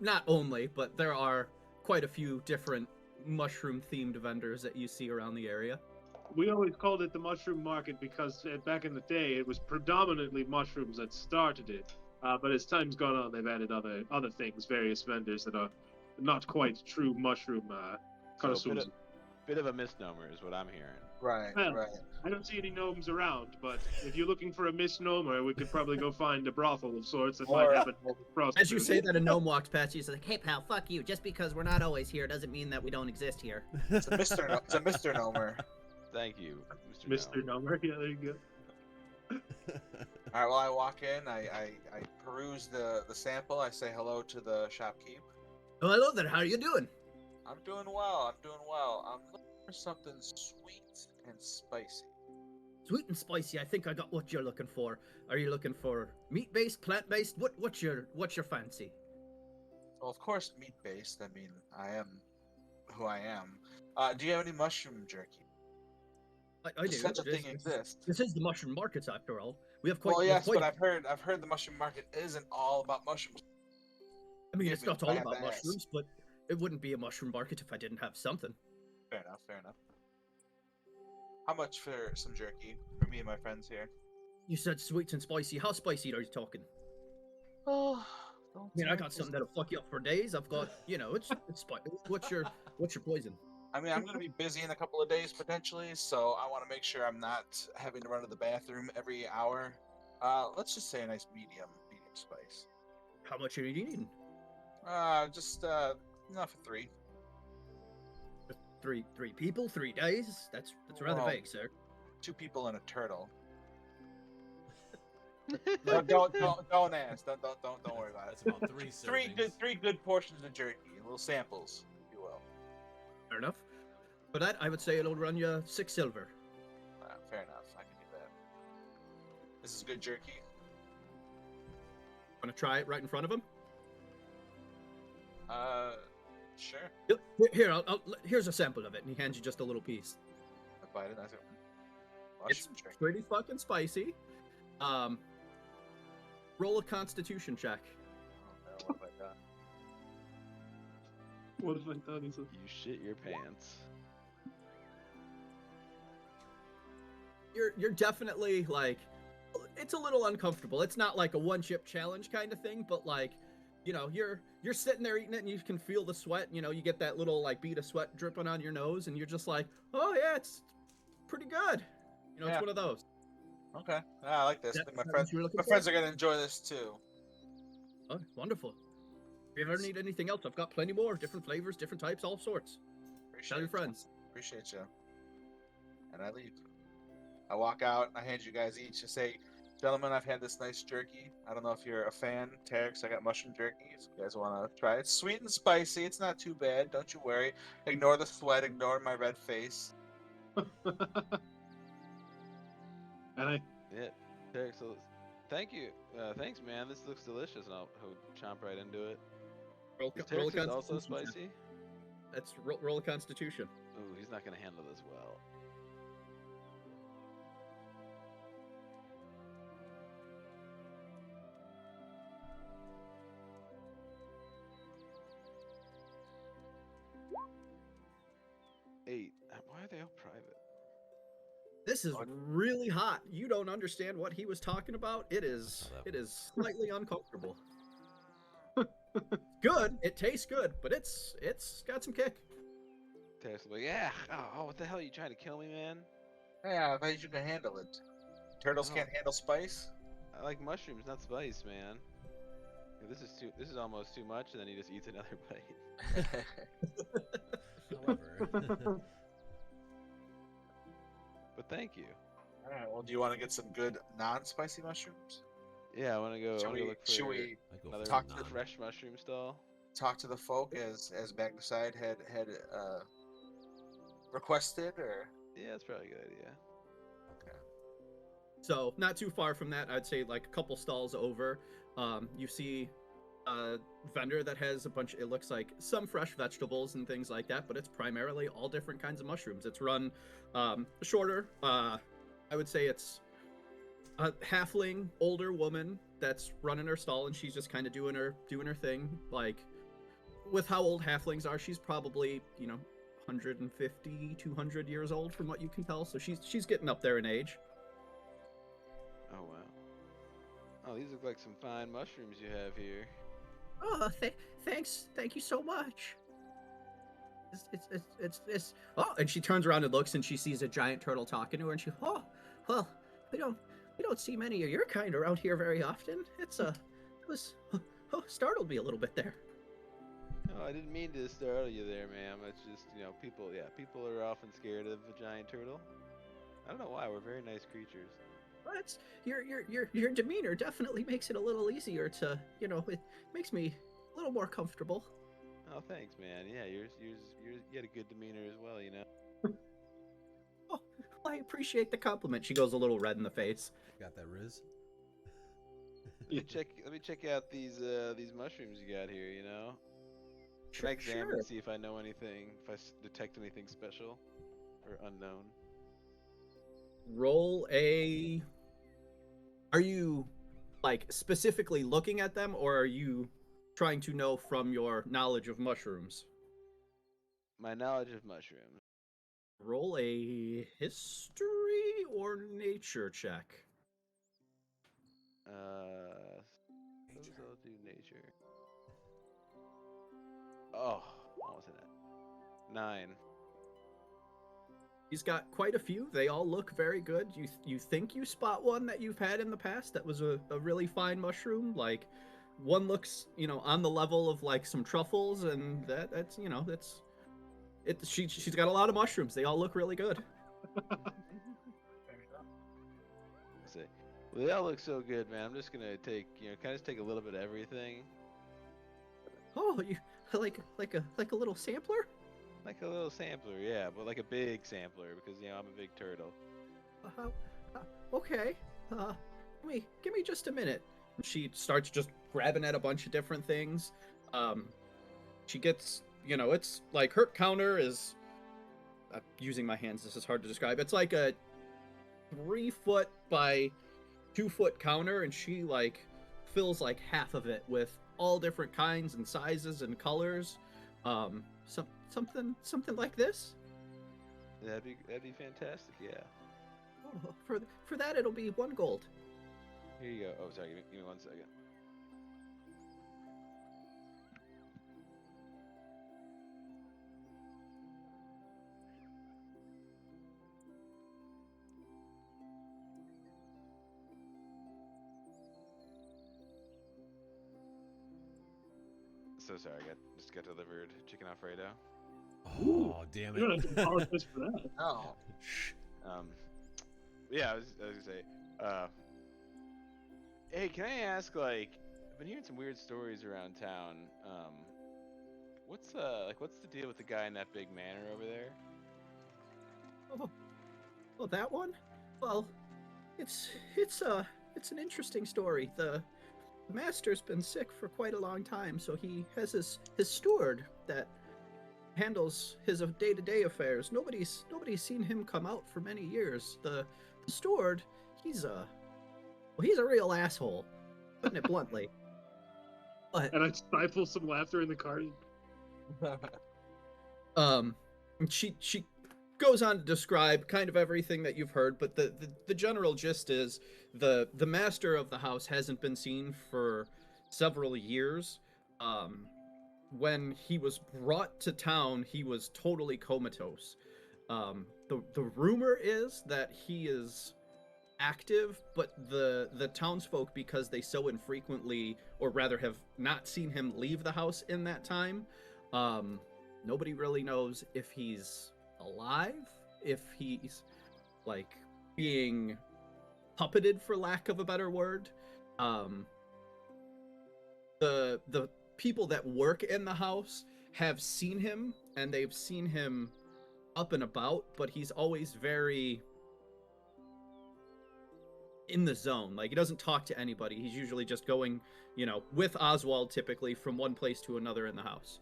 Not only, but there are quite a few different mushroom themed vendors that you see around the area. We always called it the mushroom market because back in the day it was predominantly mushrooms that started it. But as time's gone on, they've added other things, various vendors that are not quite true mushroom So a connoisseurs. bit of a misnomer is what I'm hearing. Right, Well, right. I don't see any gnomes around, but if you're looking for a misnomer, we could probably go find a brothel of sorts that might Or- have a prostitute. As you say that, a gnome walks past you. He's like, "Hey pal, fuck you. Just because we're not always here doesn't mean that we don't exist here." It's a Mr. It's a Mr. Nomer. Thank you, Mr. Mr. Gnome. Number, yeah, there you go. All right. Well, I walk in. I peruse the sample. I say hello to the shopkeep. Oh, hello there. How are you doing? I'm doing well. I'm doing well. I'm looking for something sweet and spicy. Sweet and spicy. I think I got what you're looking for. Are you looking for meat-based, plant-based? What's your fancy? Well, of course, meat based. I mean, I am who I am. Do you have any mushroom jerky? I do. Does such a This- thing exist? This is the mushroom markets, after all. We have quite. Well, we have yes, quite but I've heard the mushroom market isn't all about mushrooms. I mean, it's not all I have about to ask. mushrooms, but it wouldn't be a mushroom market if I didn't have something. Fair enough. Fair enough. How much for some jerky for me and my friends here? You said sweet and spicy. How spicy are you talking? Oh, don't I mean, I tell got me. something that'll fuck you up for days. I've got, it's spicy. What's your poison? I mean, I'm gonna be busy in a couple of days potentially, so I want to make sure I'm not having to run to the bathroom every hour. Let's just say a nice medium spice. How much are you eating? Just enough for 3. Three people, 3 days. That's rather Well, vague, sir. 2 people and a turtle. No, don't ask. Don't worry about That's it. about 3 servings. Three good portions of jerky, little samples, if you will. Fair enough. For that, I would say it'll run you 6 silver. Fair enough. I can do that. This is good jerky. Want to try it right in front of him? Sure. Yep. Here, here's a sample of it, and he hands you just a little piece. I bite it. I say, It's mushroom jerky. pretty fucking spicy. Roll a Constitution check. Oh, no, what have I done? What have I done? He said, You shit your pants. You're definitely like, it's a little uncomfortable. It's not like a one-chip challenge kind of thing, but like, you're sitting there eating it and you can feel the sweat. You get that little like bead of sweat dripping on your nose, and you're just like, oh yeah, it's pretty good. Yeah. It's one of those. Okay. I like this. That- I think my that friends, what you were looking my for? friends are gonna enjoy this too. Oh, wonderful. If you ever need anything else, I've got plenty more. Different flavors, different types, all sorts. Appreciate Tell your it. friends. Appreciate you. And I leave. I walk out. I hand you guys each. I say, gentlemen, I've had this nice jerky. I don't know if you're a fan, Terex. I got mushroom jerky. If you guys want to try it, it's sweet and spicy. It's not too bad. Don't you worry. Ignore the sweat. Ignore my red face. and I Yeah. Derek, so thank you. Thanks, man. This looks delicious, and I'll chomp right into it. Roll, Is roll a Terex also Constitution check. spicy? That's roll a Constitution. Ooh, he's not gonna handle this well. Eight. Why are they all private? This is really hot. You don't understand what he was talking about. It is That's how that slightly uncomfortable. Good. It tastes good, but it's got some kick. Terex will be like, yeah. Oh, what the hell? Are you trying to kill me, man? Yeah, I bet you can handle it. Turtles Oh. can't handle spice. I like mushrooms, not spice, man. Yeah, this is almost too much, and then he just eats another bite. However, But thank you. All right. Well, do you want to get some good non-spicy mushrooms? Yeah, I want to go. I Should want to we? look for Should we? I go another for talk to non. fresh mushroom stall. talk to the folk as Magnicide had requested, or Yeah, that's probably a good idea. okay. So not too far from that, I'd say like a couple stalls over, you see a vendor that has a bunch. It looks like some fresh vegetables and things like that, but it's primarily all different kinds of mushrooms. It's run shorter. I would say it's a halfling older woman that's running her stall, and she's just kind of doing her thing. Like with how old halflings are, she's probably 150, 200 years old from what you can tell. So she's getting up there in age. Oh wow. Oh, these look like some fine mushrooms you have here. Oh, thanks. Thank you so much. It's oh, and she turns around and looks, and she sees a giant turtle talking to her, and she, oh, well, we don't see many of your kind around here very often. It was startled me a little bit there. Oh, I didn't mean to startle you there, ma'am. It's just, people are often scared of a giant turtle. I don't know why. We're very nice creatures. Well, it's your demeanor definitely makes it a little easier to, it makes me a little more comfortable. Oh, thanks, man. Yeah, you had a good demeanor as well, Oh, well, I appreciate the compliment. She goes a little red in the face. Got that Riz? Let me check out these mushrooms you got here, Can I examine Sure. and see if I know anything, if I detect anything special or unknown? Roll a. Are you like specifically looking at them, or are you trying to know from your knowledge of mushrooms? My knowledge of mushrooms. Roll a history or nature check. Suppose I'll do nature. Oh, what was it at? 9. He's got quite a few. They all look very good. You think you spot one that you've had in the past that was a really fine mushroom. Like one looks, on the level of like some truffles, and that's it. She's got a lot of mushrooms. They all look really good. See. Well, they all look so good, man. I'm just gonna take, kind of take a little bit of everything. Oh, you like a little sampler? Like a little sampler, yeah, but like a big sampler because I'm a big turtle. Okay. Give me just a minute. And she starts just grabbing at a bunch of different things. She gets, it's like her counter is. Using my hands, this is hard to describe. It's like a 3 foot by 2 foot counter, and she like fills like half of it with all different kinds and sizes and colors. Something like this. That'd be fantastic, yeah. Oh, for that it'll be 1 gold. Here you go. Oh, sorry, give me 1 second. So sorry, just got delivered chicken Alfredo. Oh, damn You don't it. have to apologize for that. No. Yeah, I was gonna say, hey, can I ask, like, I've been hearing some weird stories around town. What's the deal with the guy in that big manor over there? Oh, that one? Well, it's an interesting story. The master's been sick for quite a long time, so he has his steward that handles his day-to-day affairs. Nobody's seen him come out for many years. The steward, he's a real asshole, putting it bluntly. But And I stifle some laughter in the car. she goes on to describe kind of everything that you've heard, but the general gist is the master of the house hasn't been seen for several years. When he was brought to town, he was totally comatose. The rumor is that he is active, but the townsfolk, because they so infrequently, or rather have not seen him leave the house in that time, nobody really knows if he's alive, if he's like being puppeted, for lack of a better word. The people that work in the house have seen him, and they've seen him up and about, but he's always very in the zone. Like, he doesn't talk to anybody. He's usually just going, with Oswald typically from one place to another in the house.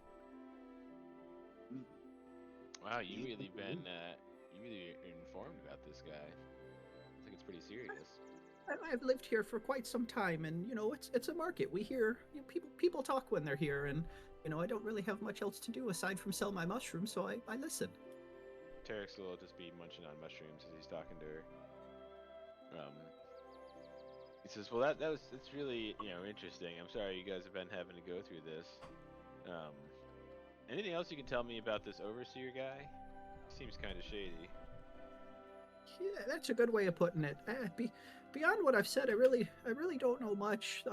Wow, you really informed about this guy. I think it's pretty serious. I've lived here for quite some time, and it's a market. We hear people talk when they're here, and I don't really have much else to do aside from sell my mushrooms, so I listen. Terex will just be munching on mushrooms as he's talking to her. He says, "Well, it's really interesting. I'm sorry you guys have been having to go through this. Anything else you can tell me about this overseer guy? Seems kind of shady." Yeah, that's a good way of putting it. Beyond what I've said, I really don't know much.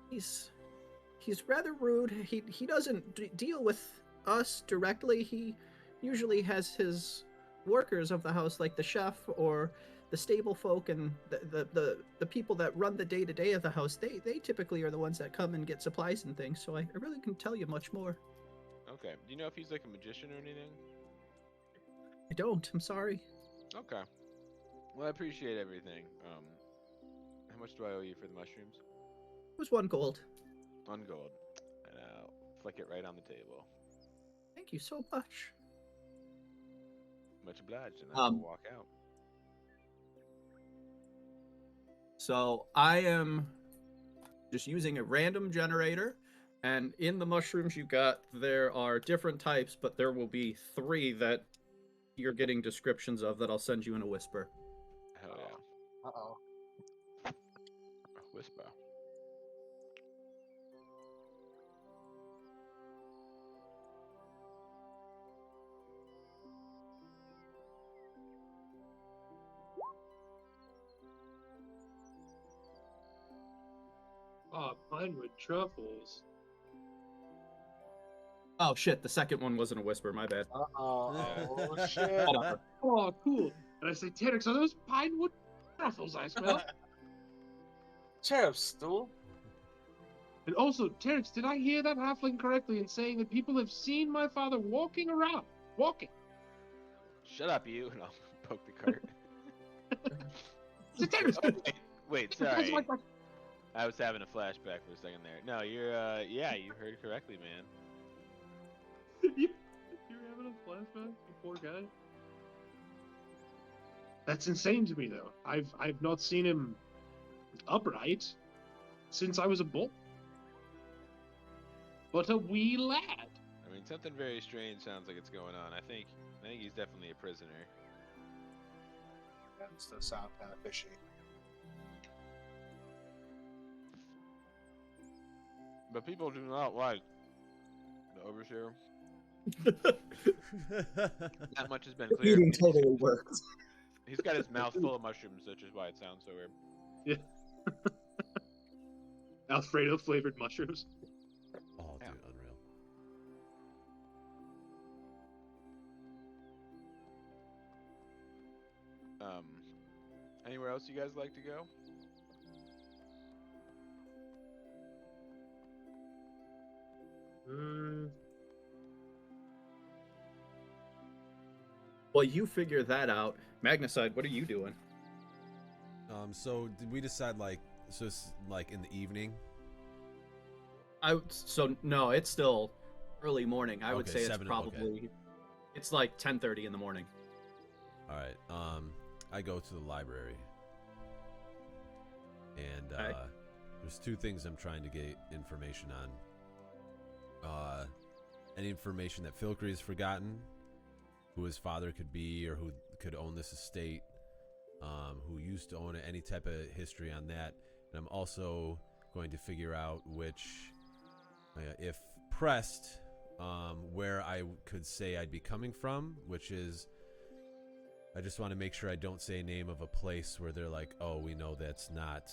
He's rather rude. He doesn't deal with us directly. He usually has his workers of the house, like the chef or the stable folk, and the people that run the day-to-day of the house. They typically are the ones that come and get supplies and things. So I really couldn't tell you much more. Okay. Do you know if he's like a magician or anything? I don't. I'm sorry. Okay. Well, I appreciate everything. How much do I owe you for the mushrooms? It was 1 gold. 1 gold. And I'll flick it right on the table. Thank you so much. Much obliged, and I will walk out. So I am just using a random generator, and in the mushrooms there are different types, but there will be 3 that you're getting descriptions of that I'll send you in a whisper. Hell yeah. Uh-oh. A whisper. Pinewood truffles. Oh shit, the second one wasn't a whisper, my bad. Oh shit. Oh, cool. And I say, Terex, are those pinewood truffles I smell? Cherub stool. And also, Terex, did I hear that halfling correctly in saying that people have seen my father walking around? Walking. Shut up, you, and I'll poke the cart. So, Terex, Wait, sorry. I was having a flashback for a second there. No, you're, you heard correctly, man. You're having a flashback, you poor guy. That's insane to me, though. I've not seen him upright since I was a boy. But a wee lad. I mean, something very strange sounds like it's going on. I think he's definitely a prisoner. That does sound kind of fishy. But people do not like the overseer. That much has been clear. Eating totally works. He's got his mouth full of mushrooms, which is why it sounds so weird. Yeah. Alfredo flavored mushrooms. Oh, dude, Yeah. unreal. Anywhere else you guys like to go? Well, you figure that out. Magnacide, what are you doing? So did we decide so it's like in the evening? No, it's still early morning. I would Okay, say it's 7, probably it's like 10:30 in the morning. All right. I go to the library, and Okay. there's 2 things I'm trying to get information on. Any information that Filcry has forgotten, who his father could be, or who could own this estate, who used to own it, any type of history on that. And I'm also going to figure out which, if pressed, where I could say I'd be coming from, which is, I just want to make sure I don't say a name of a place where they're like, oh, we know that's not,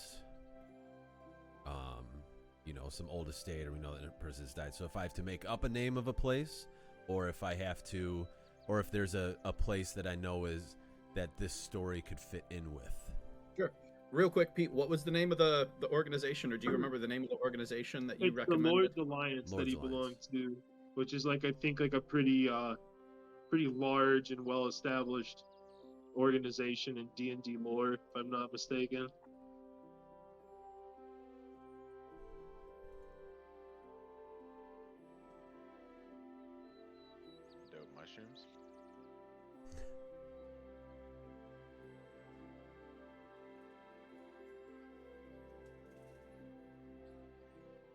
some old estate, or we know that a person's died. So if I have to make up a name of a place, or if I have to, or if there's a place that I know is that this story could fit in with. Sure. real quick, Pete, what was the name of the organization, or do you remember the name of the organization that you It's the recommended? Lord's Alliance that Lord's he Alliance. belongs to, which is like I think like a pretty large and well established organization in D&D lore, if I'm not mistaken. Dope mushrooms.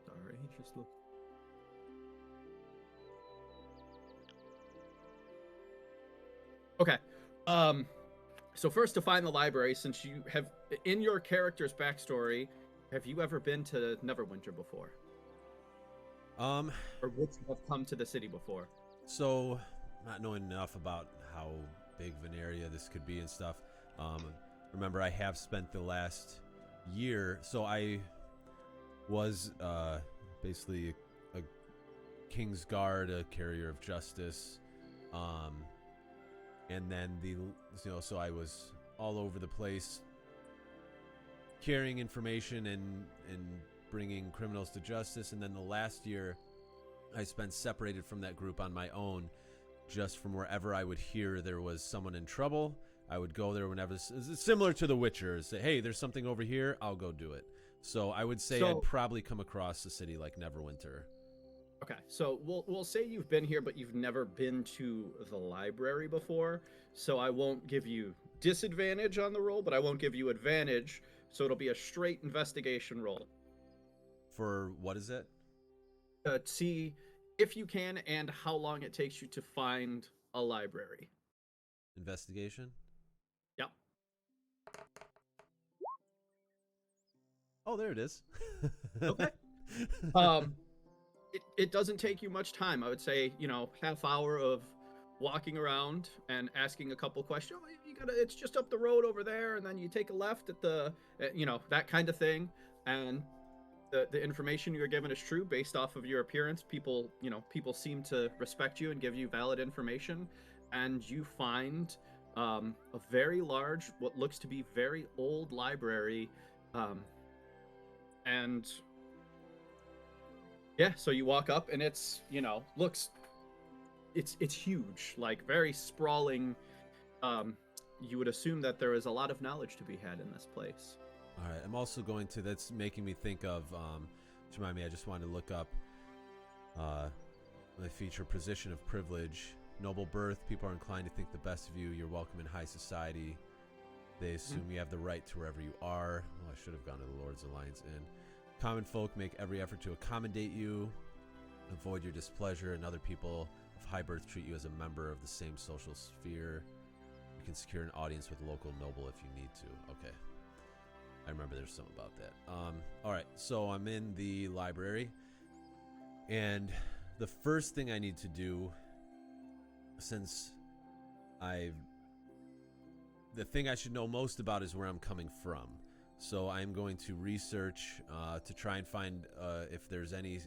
Sorry, just look. Okay. So first, to find the library, since you have in your character's backstory, have you ever been to Neverwinter before, or would you have come to the city before? So, not knowing enough about how big of an area this could be and stuff, remember I have spent the last year, so I was basically a King's Guard, a carrier of justice, and then so I was all over the place carrying information and bringing criminals to justice, and then the last year I spent separated from that group on my own, just from wherever I would hear there was someone in trouble. I would go there whenever, similar to The Witcher, say, hey, there's something over here, I'll go do it. So I would say I'd probably come across a city like Neverwinter. Okay, so we'll say you've been here, but you've never been to the library before. So I won't give you disadvantage on the roll, but I won't give you advantage. So it'll be a straight investigation roll. For what is it? See if you can and how long it takes you to find a library. Investigation? Yep. Oh, there it is. Okay. It doesn't take you much time. I would say, half hour of walking around and asking a couple questions. Oh, it's just up the road over there, and then you take a left at that kind of thing. And the information you're given is true based off of your appearance. People seem to respect you and give you valid information. And you find a very large, what looks to be very old library. And yeah, so you walk up and it's, it's huge, like very sprawling. You would assume that there is a lot of knowledge to be had in this place. All right, I'm also going to, that's making me think of, to remind me, I just wanted to look up my feature, position of privilege, noble birth. People are inclined to think the best of you. You're welcome in high society. They assume you have the right to wherever you are. Oh, I should have gone to the Lord's Alliance Inn. Common folk make every effort to accommodate you, avoid your displeasure, and other people of high birth treat you as a member of the same social sphere. You can secure an audience with a local noble if you need to. Okay. I remember there's something about that. All right, so I'm in the library, and the first thing I need to do, since the thing I should know most about is where I'm coming from. So I'm going to research to try and find if there's any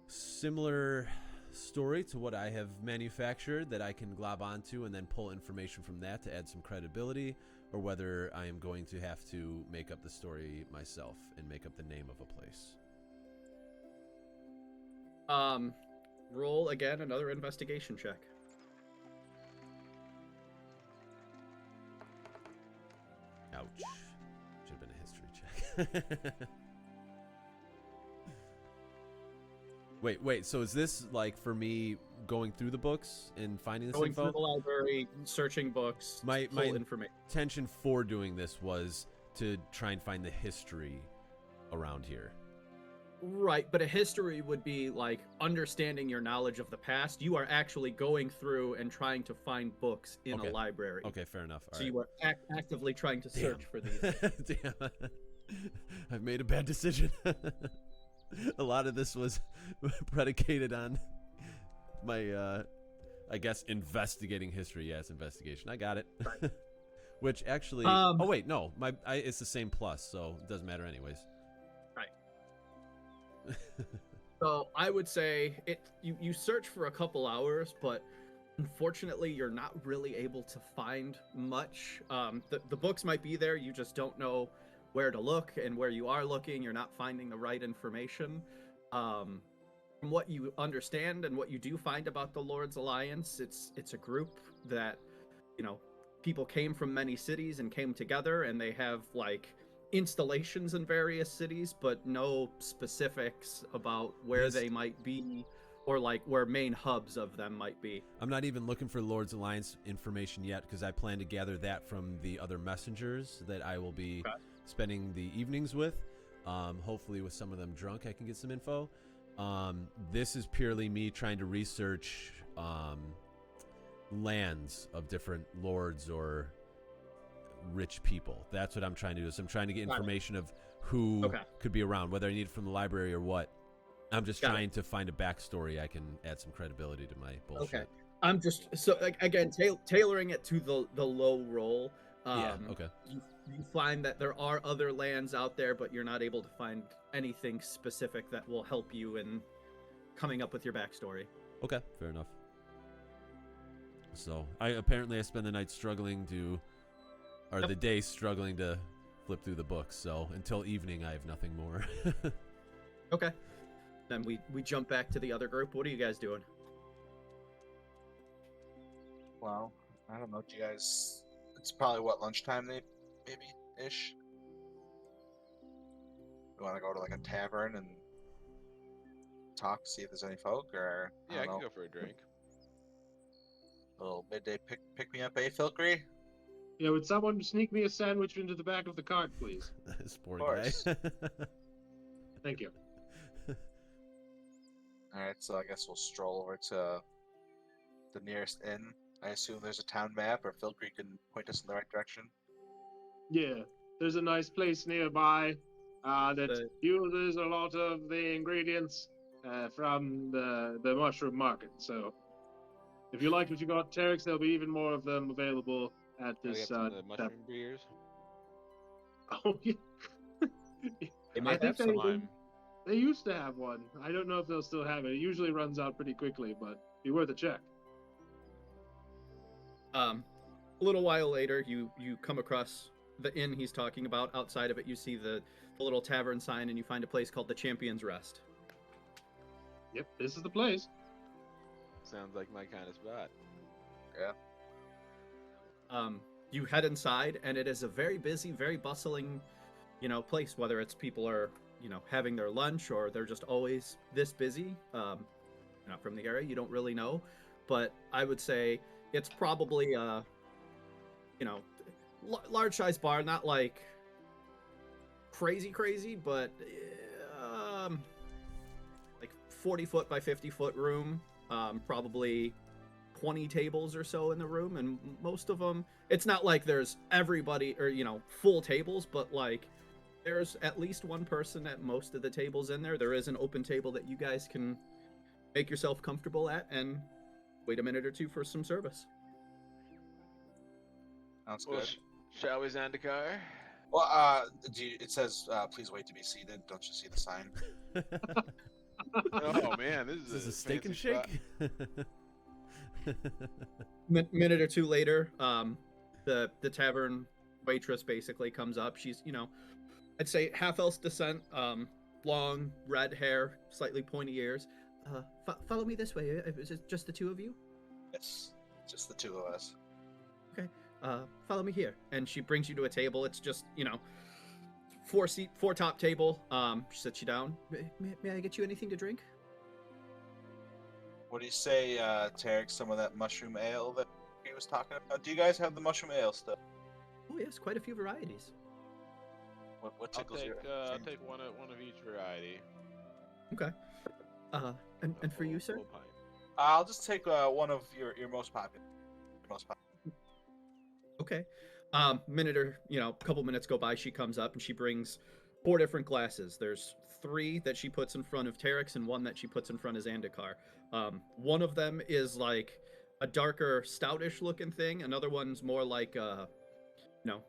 similar story to what I have manufactured that I can glob onto and then pull information from that to add some credibility, or whether I am going to have to make up the story myself and make up the name of a place. Roll again another investigation check. Ouch. Should have been a history check. Wait, so is this like for me going through the books and finding this Going info? through the library, searching books, My pull information. intention for doing this was to try and find the history around here. Right, but a history would be like understanding your knowledge of the past. You are actually going through and trying to find books in Okay. a library. Okay, fair enough. All So right. you are actively trying to search for these. Damn. I've made a bad decision. A lot of this was predicated on my, I guess, investigating history. Yes, investigation. I got it. Right. Which actually, oh wait, no, it's the same plus, so it doesn't matter anyways. Right. So I would say you search for a couple hours, but unfortunately you're not really able to find much. The books might be there, you just don't know where to look, and where you are looking, you're not finding the right information. From what you understand and what you do find about the Lord's Alliance, it's a group that, you know, people came from many cities and came together, and they have like installations in various cities, but no specifics about where Yes. they might be or like where main hubs of them might be. I'm not even looking for Lord's Alliance information yet because I plan to gather that from the other messengers that I will be spending the evenings with. Hopefully with some of them drunk, I can get some info. This is purely me trying to research lands of different lords or rich people. That's what I'm trying to do. So I'm trying to get information of who could be around, whether I need it from the library or what. I'm just trying to find a backstory I can add some credibility to my bullshit. Okay. I'm just so like, again tailoring it to the low roll. Okay. You find that there are other lands out there, but you're not able to find anything specific that will help you in coming up with your backstory. Okay, fair enough. So I spend the night struggling to, or the day struggling to flip through the books. So until evening, I have nothing more. Okay. Then we jump back to the other group. What are you guys doing? Well, I don't know. Do you guys? It's probably what, lunchtime, maybe ish. You want to go to like a tavern and talk, see if there's any folk, or Yeah, I don't can know, go for a drink. a little midday pick me up, Filkery? Yeah, would someone sneak me a sandwich into the back of the cart, please? This poor Of course. guy. Thank you. All right, so I guess we'll stroll over to the nearest inn. I assume there's a town map, or Filkery can point us in the right direction. Yeah, there's a nice place nearby that uses a lot of the ingredients from the mushroom market. So, if you like what you got, Terex, there'll be even more of them available at Can I this. get some of the mushroom beers? Oh, yeah. They I might think have some. they used to have one. I don't know if they'll still have it. It usually runs out pretty quickly, but be worth a check. A little while later, you come across the inn he's talking about. Outside of it, you see the little tavern sign, and you find a place called the Champion's Rest. Yep, this is the place. Sounds like my kind of spot. You head inside, and it is a very busy, very bustling, place. Whether it's people are, having their lunch or they're just always this busy. Not from the area, you don't really know, but I would say it's probably a, large size bar, not like crazy, but like 40-foot by 50-foot room, probably 20 tables or so in the room, and most of them, it's not like there's everybody or full tables, but like there's at least one person at most of the tables in there. There is an open table that you guys can make yourself comfortable at and wait a minute or two for some service. Sounds Well, good. shall we, Zandakar? Well, it says, please wait to be seated. Don't you see the sign? Oh man, this Is this is a steak and fancy shake? spot. Minute or two later, the tavern waitress basically comes up. She's, I'd say half-elf descent, long red hair, slightly pointy ears. Follow me this way. Is it just the two of you? It's just the two of us. Okay. Follow me here. And she brings you to a table. It's just, four top table. She sits you down. May I get you anything to drink? What do you say, Tarek, some of that mushroom ale that he was talking about? Do you guys have the mushroom ale still? Oh yes, quite a few varieties. What I'll tickles take your I'll fancy? take one of each variety. Okay. And for you, sir? Full pint. I'll just take one of your most popular. Okay. Minute or couple minutes go by. She comes up and she brings 4 different glasses. There's 3 that she puts in front of Terex and 1 that she puts in front of Zandakar. One of them is like a darker, stoutish looking thing. Another one's more like a,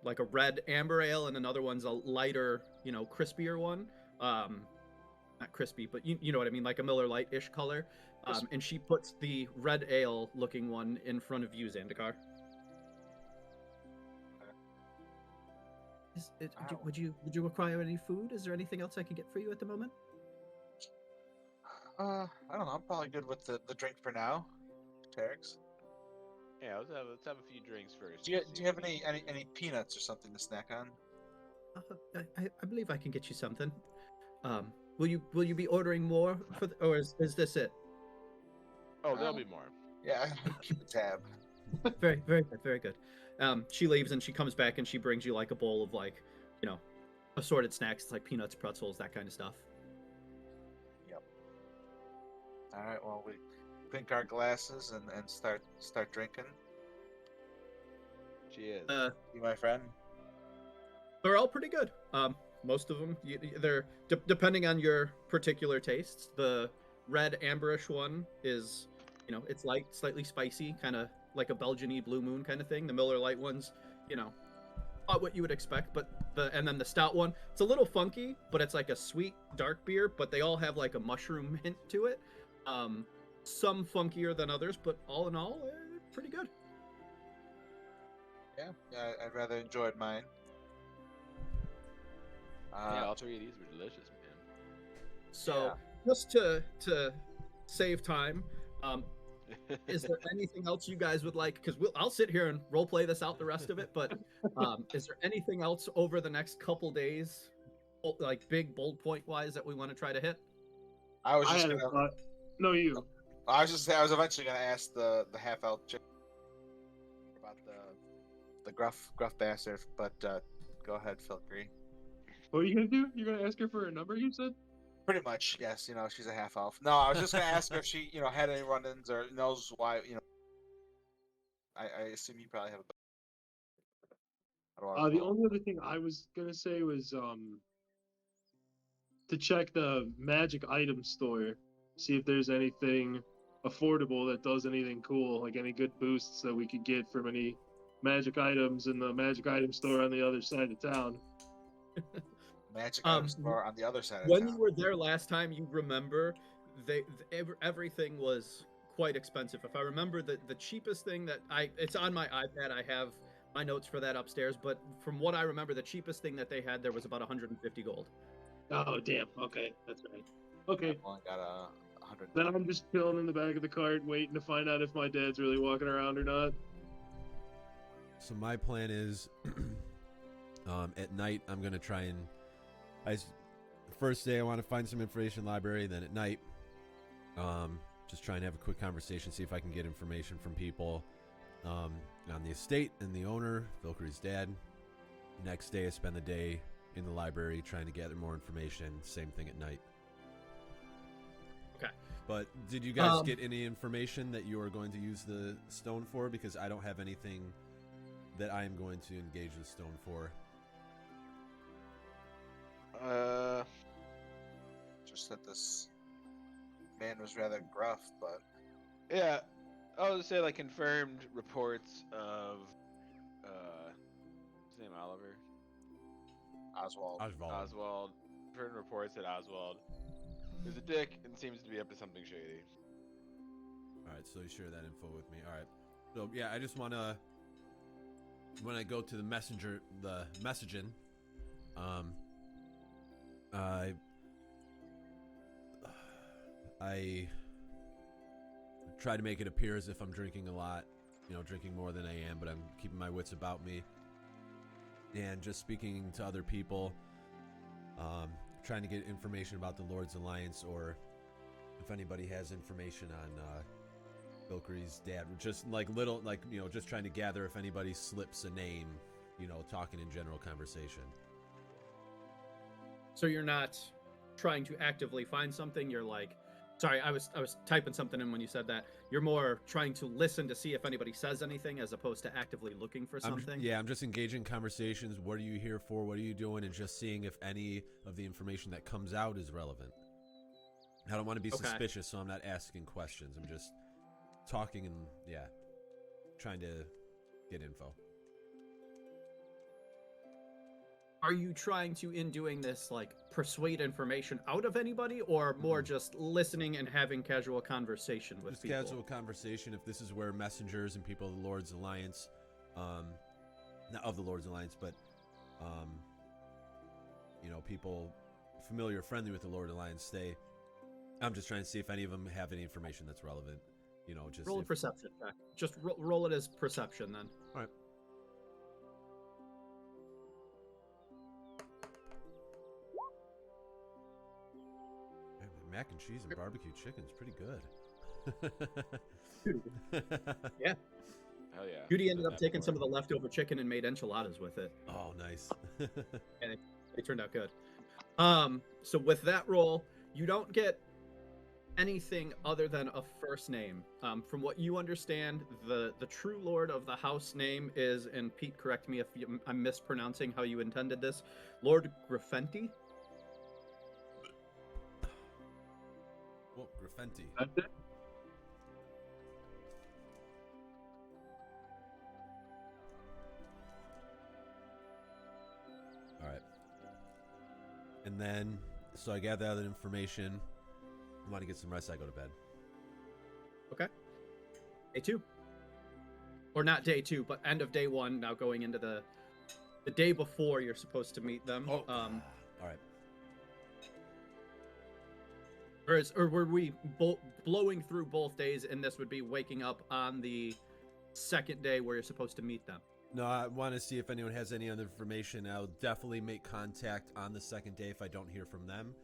like a red amber ale, and another one's a lighter, crispier one. Not crispy, but you know what I mean, like a Miller Lite-ish color. And she puts the red ale looking one in front of you, Zandakar. Ow. Would you require any food? Is there anything else I could get for you at the moment? I don't know. I'm probably good with the drink for now. Terex. Yeah, let's have a few drinks first. Do you see have if we any peanuts or something to snack on? I believe I can get you something. Will you be ordering more or is this it? Oh, there'll be more. Yeah, keep a tab. Very good, very good. She leaves and she comes back and she brings you like a bowl of like, assorted snacks like peanuts, pretzels, that kind of stuff. All right. Well, we clink our glasses and start drinking. Cheers. You, my friend. They're all pretty good. Most of them, they're depending on your particular tastes. The red amberish one is, it's light, slightly spicy, kind of like a Belgian-y Blue Moon kind of thing. The Miller Lite ones, not what you would expect. But and then the stout one, it's a little funky, but it's like a sweet dark beer. But they all have like a mushroom hint to it. Some funkier than others, but all in all, pretty good. Yeah, I'd rather enjoyed mine. Yeah, all three of these were delicious, man. So just to save time, is there anything else you guys would like? Because I'll sit here and role play this out the rest of it. But is there anything else over the next couple days, like big bold point wise, that we want to try to hit? I was just had a gonna. thought. No, you. I was eventually gonna ask the half elf chick about the gruff bastard, but go ahead, Filkry. What are you gonna do? You're gonna ask her for a number? You said. Pretty much, yes. She's a half elf. No, I was just gonna ask her if she, had any run-ins or knows why. I assume you probably have a. The only other thing I was gonna say was to check the magic item store, see if there's anything affordable that does anything cool, like any good boosts that we could get from any magic items in the magic item store on the other side of town. Magic item store on the other side of When town. you were there last time, you remember everything was quite expensive. If I remember, the cheapest thing that it's on my iPad. I have my notes for that upstairs. But from what I remember, the cheapest thing that they had there was about 150 gold. Oh damn! Okay, that's right. Okay, I've only got 100. then I'm just chilling in the back of the cart, waiting to find out if my dad's really walking around or not. So my plan is, at night I'm gonna try and, first day I want to find some information in the library. Then at night, just try and have a quick conversation, see if I can get information from people on the estate and the owner, Vilkery's dad. Next day I spend the day in the library trying to gather more information. Same thing at night. Okay. But did you guys get any information that you are going to use the stone for? Because I don't have anything that I am going to engage the stone for. Just that this man was rather gruff, but Yeah, I would say like confirmed reports of his name Oliver? Oswald. Oswald. Confirmed reports that Oswald is a dick and seems to be up to something shady. Alright, so you share that info with me. Alright. So yeah, I just wanna, when I go to the messaging, I try to make it appear as if I'm drinking a lot, drinking more than I am, but I'm keeping my wits about me. And just speaking to other people, trying to get information about the Lord's Alliance, or if anybody has information on Vilkery's dad. Just just trying to gather if anybody slips a name, talking in general conversation. So you're not trying to actively find something. You're like, sorry, I was typing something in when you said that. You're more trying to listen to see if anybody says anything, as opposed to actively looking for something. I'm just engaging conversations. What are you here for? What are you doing? And just seeing if any of the information that comes out is relevant. I don't want to be suspicious, so I'm not asking questions. I'm just talking and trying to get info. Are you trying to, in doing this, like, persuade information out of anybody, or more just listening and having casual conversation with just people? Casual conversation. If this is where messengers and people of the Lord's Alliance, not of the Lord's Alliance, but people familiar, friendly with the Lord of the Lions stay. I'm just trying to see if any of them have any information that's relevant. Just Roll a perception check. Just roll it as perception then. All right. Man, mac and cheese and barbecue chicken is pretty good. Yeah. Hell yeah. Judy ended up Done that taking some of before. the leftover chicken and made enchiladas with it. Oh, nice. And they turned out good. So with that roll, you don't get anything other than a first name. From what you understand, the true lord of the house name is, and Pete, correct me if I'm mispronouncing how you intended this, Lord Griffenti. Well, Griffenti. That's it. All right. And then, so I gather that information. I want to get some rest. I go to bed. Day 2. Or not day 2, but end of day 1, now going into the day before you're supposed to meet them. Oh, all right. Or were we blowing through both days, and this would be waking up on the second day where you're supposed to meet them? No, I want to see if anyone has any other information. I'll definitely make contact on the second day if I don't hear from them,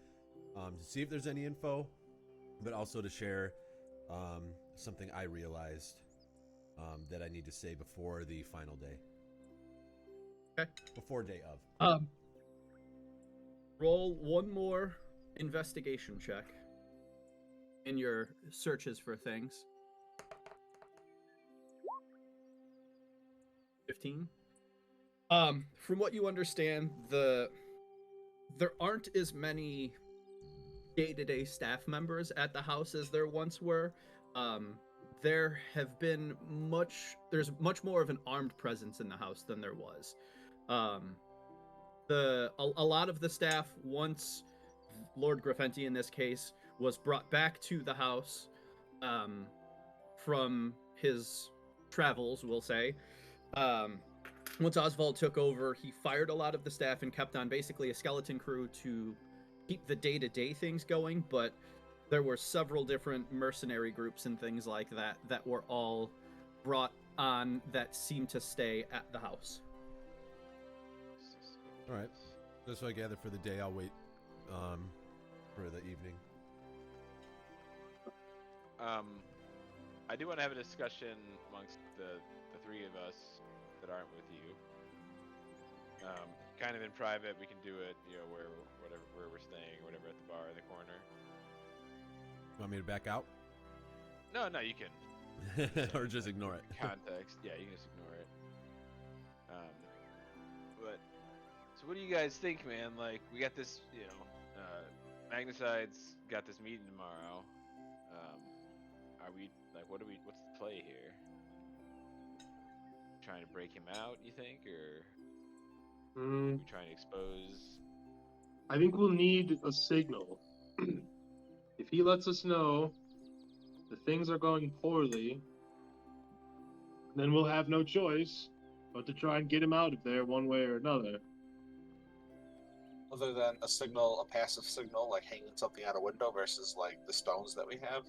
to see if there's any info, but also to share something I realized that I need to say before the final day. Okay. Before day of. Roll one more investigation check in your searches for things. 15. From what you understand, there aren't as many day-to-day staff members at the house as there once were. There's much more of an armed presence in the house than there was. A lot of the staff, once Lord Griffenti in this case was brought back to the house from his travels, we'll say, once Oswald took over, he fired a lot of the staff and kept on basically a skeleton crew to keep the day-to-day things going, but there were several different mercenary groups and things like that that were all brought on that seemed to stay at the house. All right. That's what I gather for the day. I'll wait for the evening. I do want to have a discussion amongst the three of us that aren't with you. Kind of in private, we can do it, where we're staying, or whatever, at the bar in the corner. Want me to back out? No, you can. Or just ignore it. Context, yeah, you can just ignore it. But so, what do you guys think, man? Like, we got this, Magnicide's got this meeting tomorrow. Are we like, what's the play here? Trying to break him out, you think, or are we trying to expose? I think we'll need a signal. If he lets us know that things are going poorly, then we'll have no choice but to try and get him out of there one way or another. Other than a signal, a passive signal, like hanging something out a window versus like the stones that we have.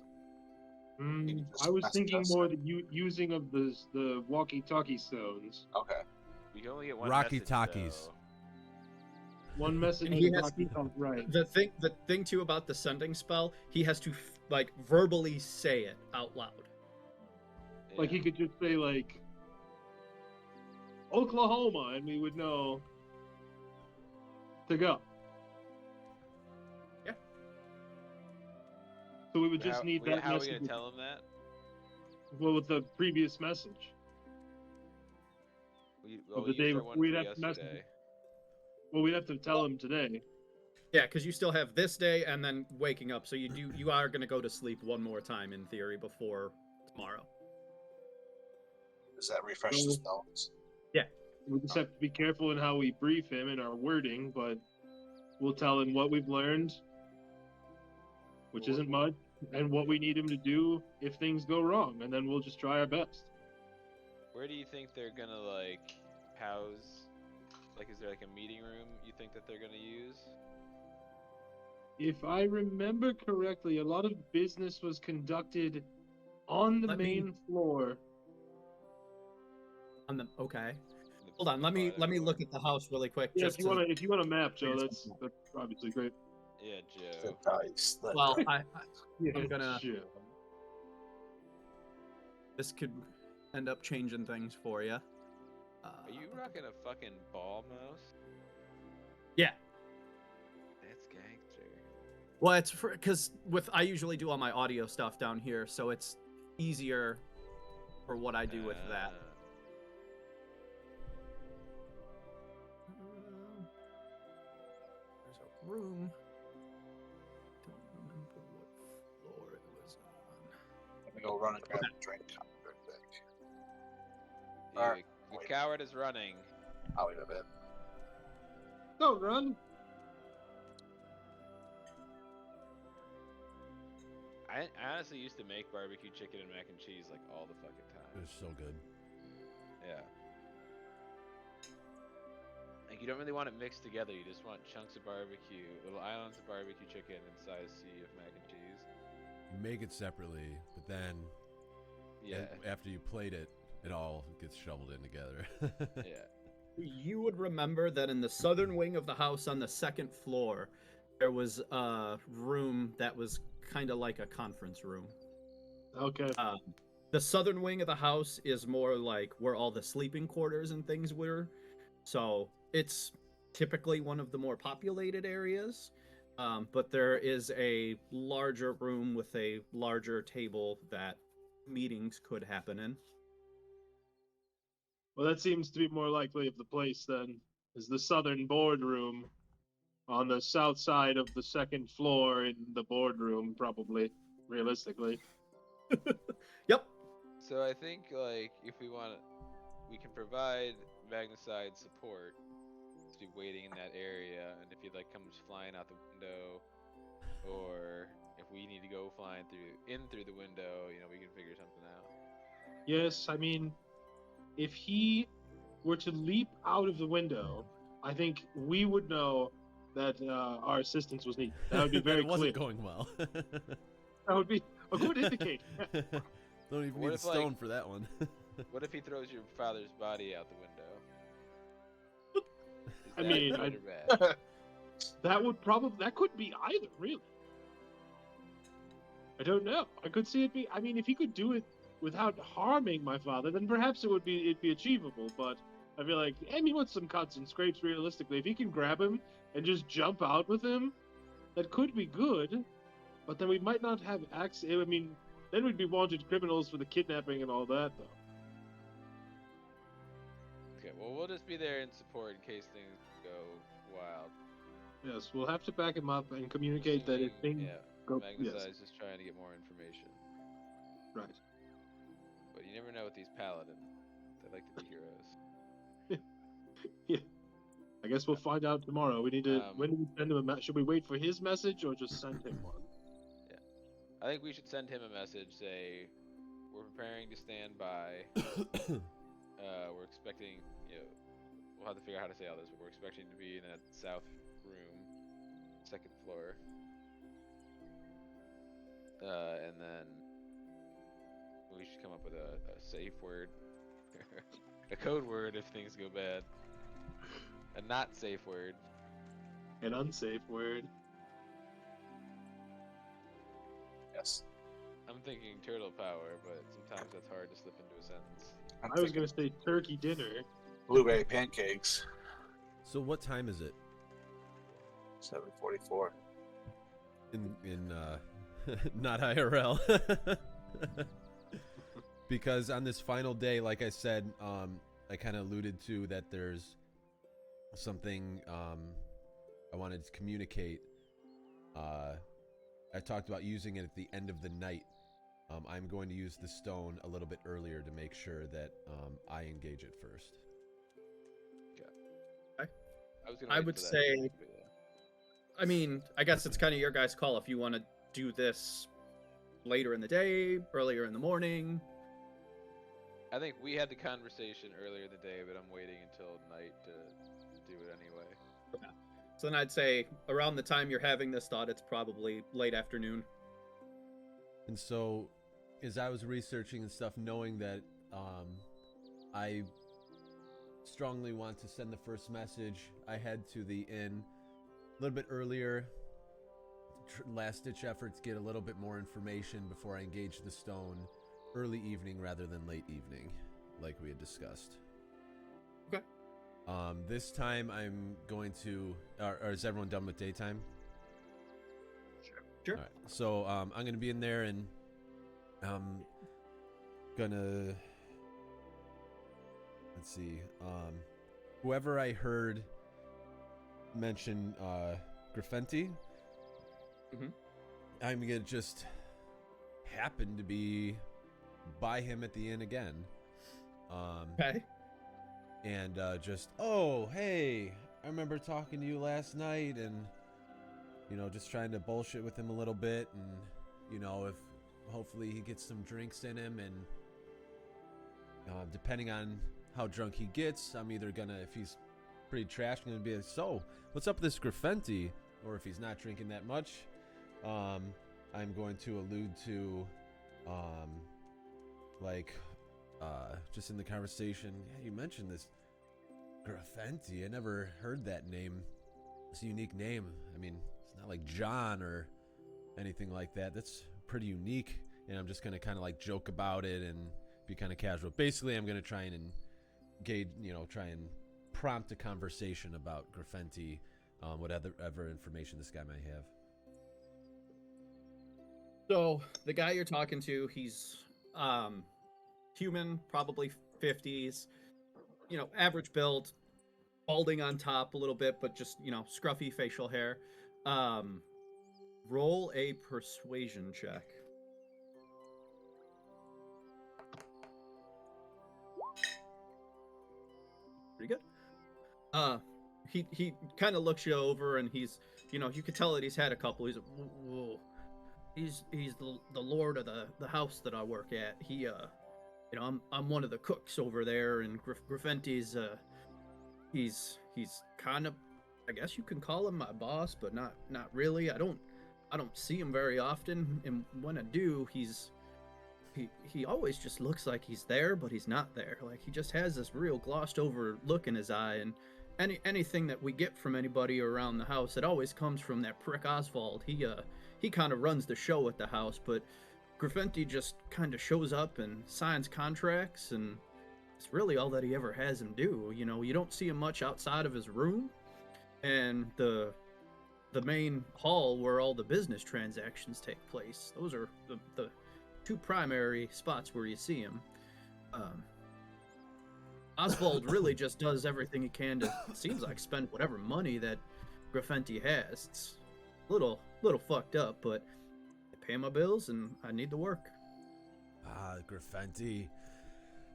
I was thinking more the using of the walkie-talkie stones. Okay. We can only get one Rocky message, Talkies. though. One message. And he to has walkie-talkie, right. The thing too about the sending spell, he has to verbally say it out loud. Like he could just say like Oklahoma, and we would know to go. Yeah. So we would just need that How are we message. gonna tell him that? Well, with the previous message. Well, the we day used our before, one we'd for have to message yesterday. Well, we'd have to tell him today. Yeah, because you still have this day and then waking up, so you are gonna go to sleep one more time in theory before tomorrow. Does that refresh the stones? We just have to be careful in how we brief him and our wording, but we'll tell him what we've learned, which isn't much, and what we need him to do if things go wrong, and then we'll just try our best. Where do you think they're gonna house Like, is there like a meeting room you think that they're gonna use? If I remember correctly, a lot of business was conducted on the Let me- main floor. Okay. The Hold on. Let me product look floor? at the house really quick. Yeah, just if you want a map, Joe, Yes. that's obviously great. Yeah, The Joe. dice. The Well, dice. Yeah, I'm gonna- sure. this could end up changing things for you. Are you rocking a fucking ball mouse? Yeah. That's gangster. Well, it's because I usually do all my audio stuff down here, so it's easier for what I do with that. There's a room. Don't remember what floor it was on. Let me go run and grab a drink. I'll be right back. You, Alright, the wait. coward is running. I'll leave a bit. Don't run. I honestly used to make barbecue chicken and mac and cheese like all the fucking It time. was so good. Yeah. Like you don't really want it mixed together. You just want chunks of barbecue, little islands of barbecue chicken inside a sea of mac and cheese. You make it separately, but then Yeah. after you plate it, it all gets shoveled in together. Yeah. You would remember that in the southern wing of the house on the second floor, there was a room that was kind of like a conference room. Okay. The southern wing of the house is more like where all the sleeping quarters and things were. So it's typically one of the more populated areas. But there is a larger room with a larger table that meetings could happen in. Well, that seems to be more likely of the place then. Is the southern boardroom on the south side of the second floor in the boardroom, probably, realistically. Yep. So I think like if we want, we can provide magnicide support to be waiting in that area, and if he like comes flying out the window, or if we need to go flying through the window, you know, we can figure something out. Yes, I mean, if he were to leap out of the window, I think we would know that our assistance was needed. That would be That very it wasn't clear. going well. That would be a good indicator. Don't even What need a if, like- stone for that one. What if he throws your father's body out the window? Is I that mean, good I- or bad? That could be either, really. I don't know. I could see it be. I mean, if he could do it without harming my father, then perhaps it'd be achievable. But I feel like, I mean, with some cuts and scrapes, realistically, if he can grab him and just jump out with him, that could be good. But then we might not have access. I mean, then we'd be wanted criminals for the kidnapping and all that, though. Okay, well we'll just be there in support in case things go wild. Yes, we'll have to back him up and communicate that if Assuming- things yeah, go. Magnicide's just trying to get more information. Right. But you never know with these paladins. They like to be heroes. I guess we'll find out tomorrow. We need to. Um, When do we send him a message? Should we wait for his message or just send him one? I think we should send him a message, say, we're preparing to stand by. We're expecting, you know, we'll have to figure out how to say all this, but we're expecting to be in that south room, second floor. And then we should come up with a safe word, a code word if things go bad, a not safe word. An unsafe word. Yes. I'm thinking turtle power, but sometimes that's hard to slip into a sentence. I'm I was thinking gonna say turkey dinner. blueberry pancakes. So what time is it 7:44. in not IRL? Because on this final day, like I said, I kind of alluded to that there's something I wanted to communicate. I talked about using it at the end of the night. I'm going to use the stone a little bit earlier to make sure that I engage it first. I wait would for that, say- but yeah. I mean, I guess it's kind of your guys' call if you want to do this later in the day, earlier in the morning. I think we had the conversation earlier in the day, but I'm waiting until night to do it anyway. So then I'd say around the time you're having this thought, it's probably late afternoon. And so, as I was researching and stuff, knowing that I strongly want to send the first message, I head to the inn a little bit earlier. Last-ditch effort to get a little bit more information before I engage the stone. Early evening rather than late evening, like we had discussed. Okay. This time I'm going to... Or is everyone done with daytime? Sure. All right. So I'm going to be in there and I'm going to... Let's see. Whoever I heard mention Graffenti, I'm going to just happen to be by him at the inn again. Okay. And just, oh, hey, I remember talking to you last night, and, you know, just trying to bullshit with him a little bit, and, you know, if hopefully he gets some drinks in him, and depending on how drunk he gets, I'm either gonna, if he's pretty trash, I'm gonna be like, so, what's up with this Graffenti? Or if he's not drinking that much, I'm going to allude to, just in the conversation, yeah, you mentioned this Graffenti. I never heard that name. It's a unique name. I mean, it's not like John or anything like that. That's pretty unique. And I'm just going to kind of like joke about it and be kind of casual. Basically, I'm going to try and engage, try and prompt a conversation about Graffenti, whatever information this guy might have. So the guy you're talking to, he's human, probably 50s, average build, balding on top a little bit, but just, scruffy facial hair. Roll a persuasion check. Pretty good. He kind of looks you over, and he's, you could tell that he's had a couple. He's whoa. He's the lord of the house that I work at. He I'm one of the cooks over there, and Graffenti's he's kind of, I guess you can call him my boss, but not really. I don't see him very often, and when I do, he always just looks like he's there, but he's not there. Like, he just has this real glossed over look in his eye, and anything that we get from anybody around the house, it always comes from that prick Oswald. He kind of runs the show at the house, but Graffenti just kind of shows up and signs contracts, and it's really all that he ever has him do. You don't see him much outside of his room, and the main hall where all the business transactions take place. Those are the two primary spots where you see him. Oswald really just does everything he can to, it seems like, spend whatever money that Graffenti has. It's a little fucked up, but I pay my bills and I need to work. Graffenti.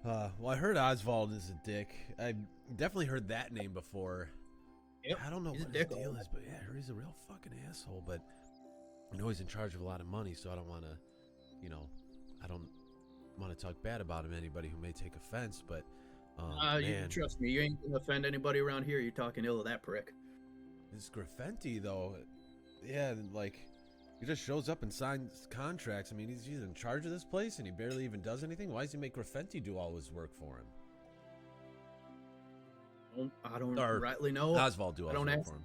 Well, I heard Oswald is a dick. I definitely heard that name before. Yep, I don't know he's what a his dick. deal is, but yeah, I heard he's a real fucking asshole. But I know he's in charge of a lot of money, so I don't want to, I don't want to talk bad about him to anybody who may take offense. But You can trust me, you ain't gonna offend anybody around here. You're talking ill of that prick. this Graffenti though, yeah, like he just shows up and signs contracts. I mean, he's in charge of this place, and he barely even does anything. Why does he make Graffenti do all his work for him? I don't Or rightly know. Oswald do all his work for him.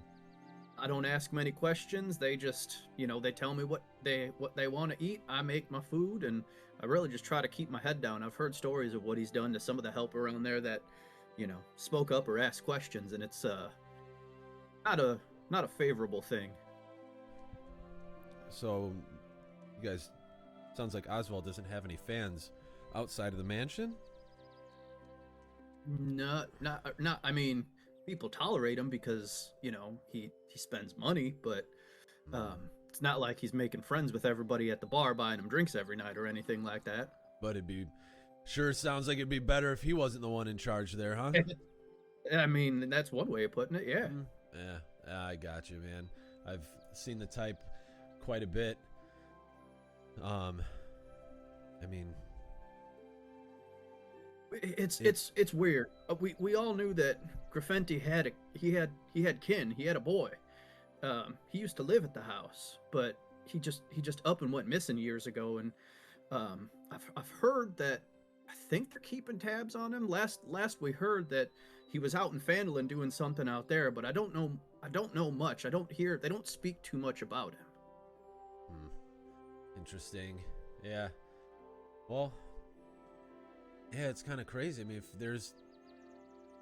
I don't ask many questions. They just, they tell me what they want to eat. I make my food, and I really just try to keep my head down. I've heard stories of what he's done to some of the help around there that, spoke up or asked questions, and it's not a favorable thing. So, you guys, sounds like Oswald doesn't have any fans outside of the mansion. Not. I mean, people tolerate him because he spends money, but it's not like he's making friends with everybody at the bar, buying them drinks every night or anything like that. But sure sounds like it'd be better if he wasn't the one in charge there, huh? I mean, that's one way of putting it. Yeah. Yeah, I got you, man. I've seen the type quite a bit. I mean, It's weird. We all knew that Graffenti had kin. He had a boy. He used to live at the house, but he just up and went missing years ago. And I've heard that I think they're keeping tabs on him. Last we heard that he was out in Fandolin doing something out there, but I don't know much. They don't speak too much about him. Interesting. Yeah. Well, yeah, it's kind of crazy. I mean, if there's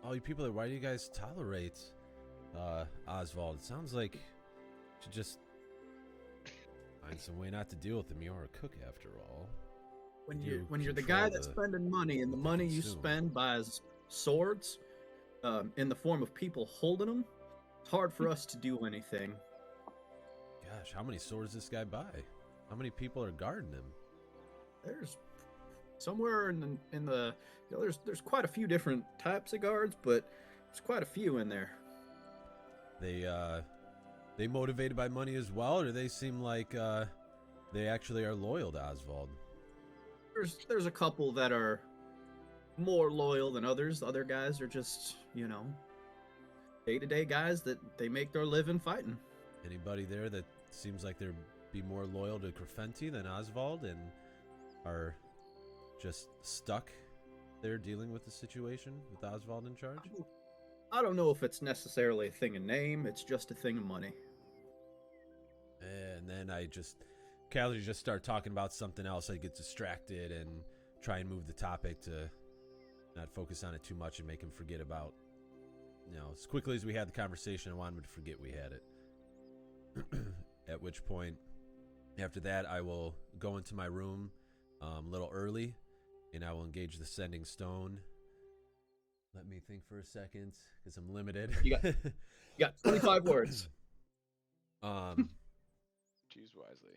all you people there, why do you guys tolerate Oswald? It sounds like you should just find some way not to deal with him. You are a cook after all. When you're the guy that's spending money, and the money you spend buys swords in the form of people holding them, it's hard for us to do anything. Gosh, how many swords does this guy buy? How many people are guarding him? There's somewhere in the there's quite a few different types of guards, but there's quite a few in there. They motivated by money as well, or they seem like they actually are loyal to Oswald? There's a couple that are more loyal than others. Other guys are just, day-to-day guys that they make their living fighting. Anybody there that seems like they're be more loyal to Graffenti than Oswald and are just stuck there dealing with the situation with Oswald in charge? I don't know if it's necessarily a thing of name. It's just a thing of money. And then I just casually just start talking about something else. I get distracted and try and move the topic to not focus on it too much and make him forget about, as quickly as we had the conversation, I want him to forget we had it. At which point, after that, I will go into my room a little early, and I will engage the sending stone. Let me think for a second, because I'm limited. You got 25 words. Choose wisely.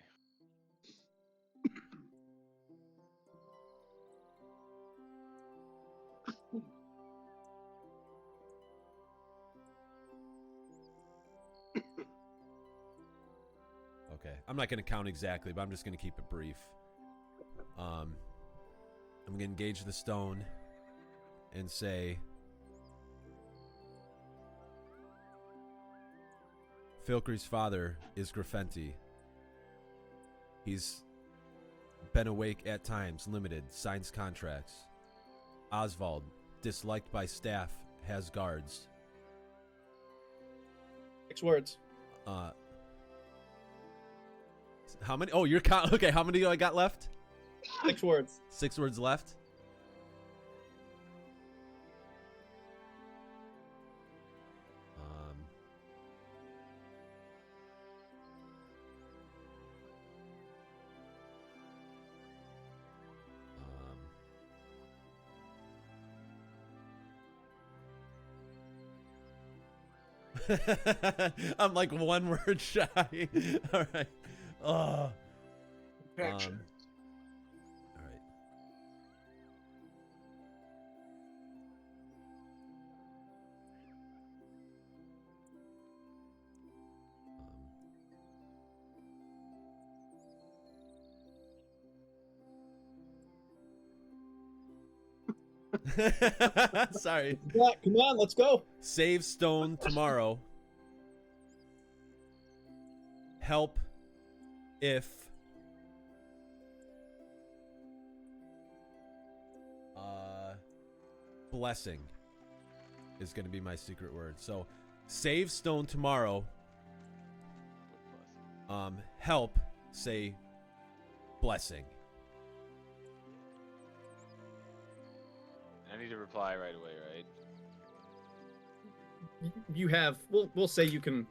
Okay, I'm not going to count exactly, but I'm just going to keep it brief. I'm going to engage the stone and say, Filkry's father is Graffenti. He's been awake at times, limited, signs contracts. Oswald, disliked by staff, has guards. 6 words. How many? Oh, you're okay. How many do I got left? 6 words. 6 words left. I'm like 1 word shy. All right. Oh. Perfection. All right. Sorry. Yeah, come on, let's go. Save stone tomorrow. Help if blessing is going to be my secret word. So save stone tomorrow. Help say blessing. I need to reply right away, right? You have. We'll say you can.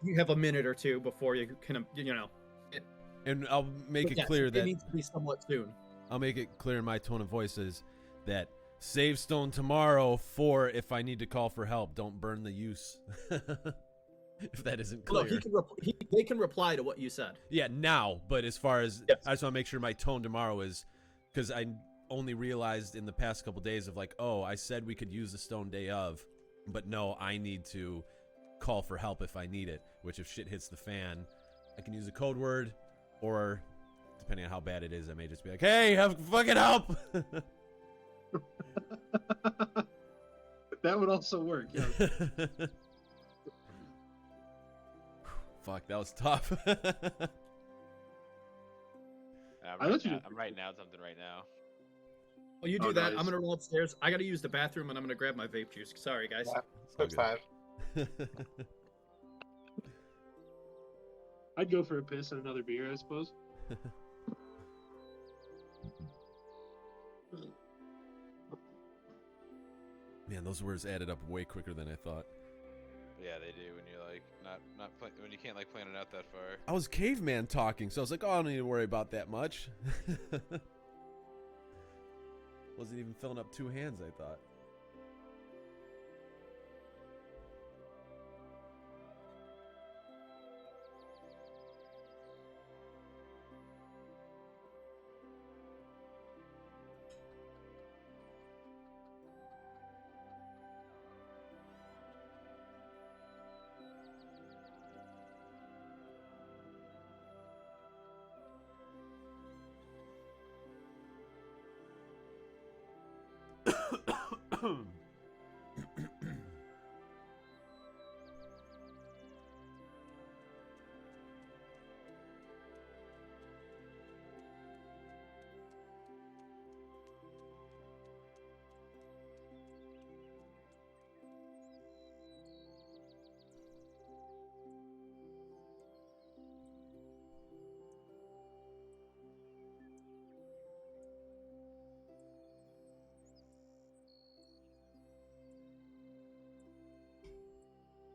You have a minute or two before you can. And I'll make it clear that it needs to be somewhat soon. I'll make it clear in my tone of voice is that save stone tomorrow for if I need to call for help. Don't burn the use. If that isn't clear. Look, they can reply to what you said. Yeah, now. But as far as yes. I just want to make sure my tone tomorrow is, because I only realized in the past couple days of like, oh, I said we could use the stone day of, but no, I need to call for help if I need it. Which if shit hits the fan, I can use a code word, or depending on how bad it is, I may just be like, hey, have fucking help. That would also work. Yeah. Fuck, that was tough. I'm writing out something right now. Well, you do Oh, that. nice. I'm gonna roll upstairs. I gotta use the bathroom, and I'm gonna grab my vape juice. Sorry, guys. Yeah. It's all Took 5. good. I'd go for a piss and another beer, I suppose. Man, those words added up way quicker than I thought. Yeah, they do when you're like when you can't like plan it out that far. I was caveman talking, so I was like, oh, I don't need to worry about that much. Wasn't even filling up 2 hands, I thought.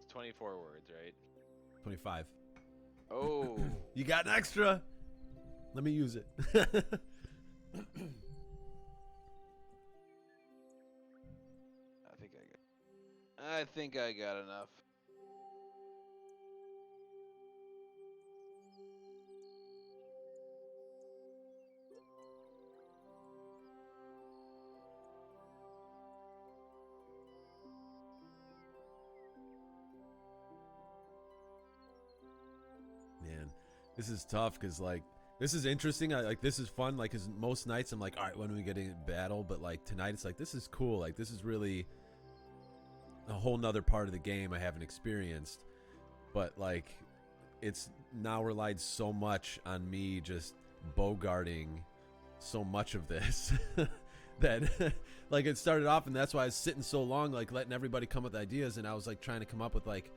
It's 24 words, right? 25. Oh, You got an extra? Let me use it. I think I got enough. Man, this is tough because, like, this is interesting. This is fun. Like, because most nights I'm like, all right, when are we getting battle? But, like, tonight it's like, this is cool. Like, this is really a whole nother part of the game I haven't experienced. But, like, it's now relied so much on me just bogarting so much of this that, like, it started off, and that's why I was sitting so long, like, letting everybody come with ideas, and I was, like, trying to come up with, like,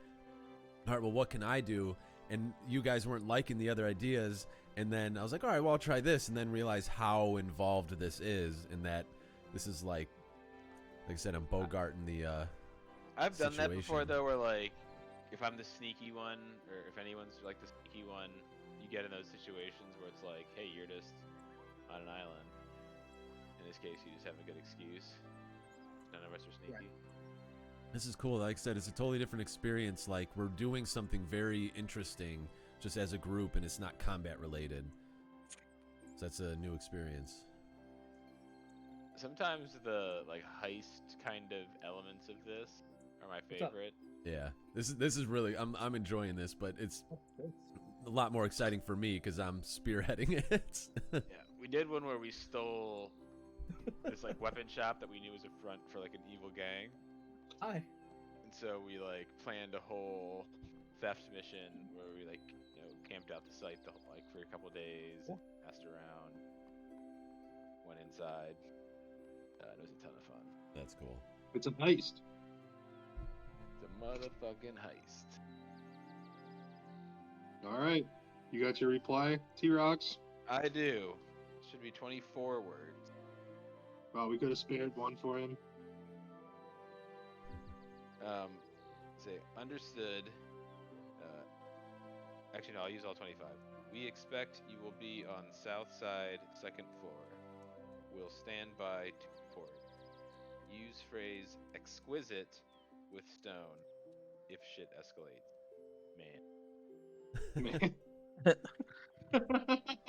all right, well, what can I do? And you guys weren't liking the other ideas, and then I was like, all right, well, I'll try this, and then realize how involved this is, and that this is like I said, I'm bogarting the I've done that before situation. though, where like if I'm the sneaky one, or if anyone's like the sneaky one, you get in those situations where it's like, hey, you're just on an island. In this case, you just have a good excuse. None of us are sneaky. This is cool. Like I said, it's a totally different experience. Like, we're doing something very interesting just as a group, and it's not combat related. So that's a new experience. Sometimes the like heist kind of elements of this are my What's up? favorite. Yeah, this is really I'm enjoying this, but it's a lot more exciting for me because I'm spearheading it. Yeah, we did one where we stole this like weapon shop that we knew was a front for like an evil gang. Hi. And so we like planned a whole theft mission where we like camped out the site like for a couple days, Cool. passed around, went inside. It was a ton of fun. That's cool. It's a heist. It's a motherfucking heist. All right. You got your reply, T-Rox? I do. Should be 24 words. Well, we could have spared one for him. Say understood. Actually, no, I'll use all 25. We expect you will be on south side, second floor. We'll stand by to report. Use phrase exquisite with stone if shit escalates. Man.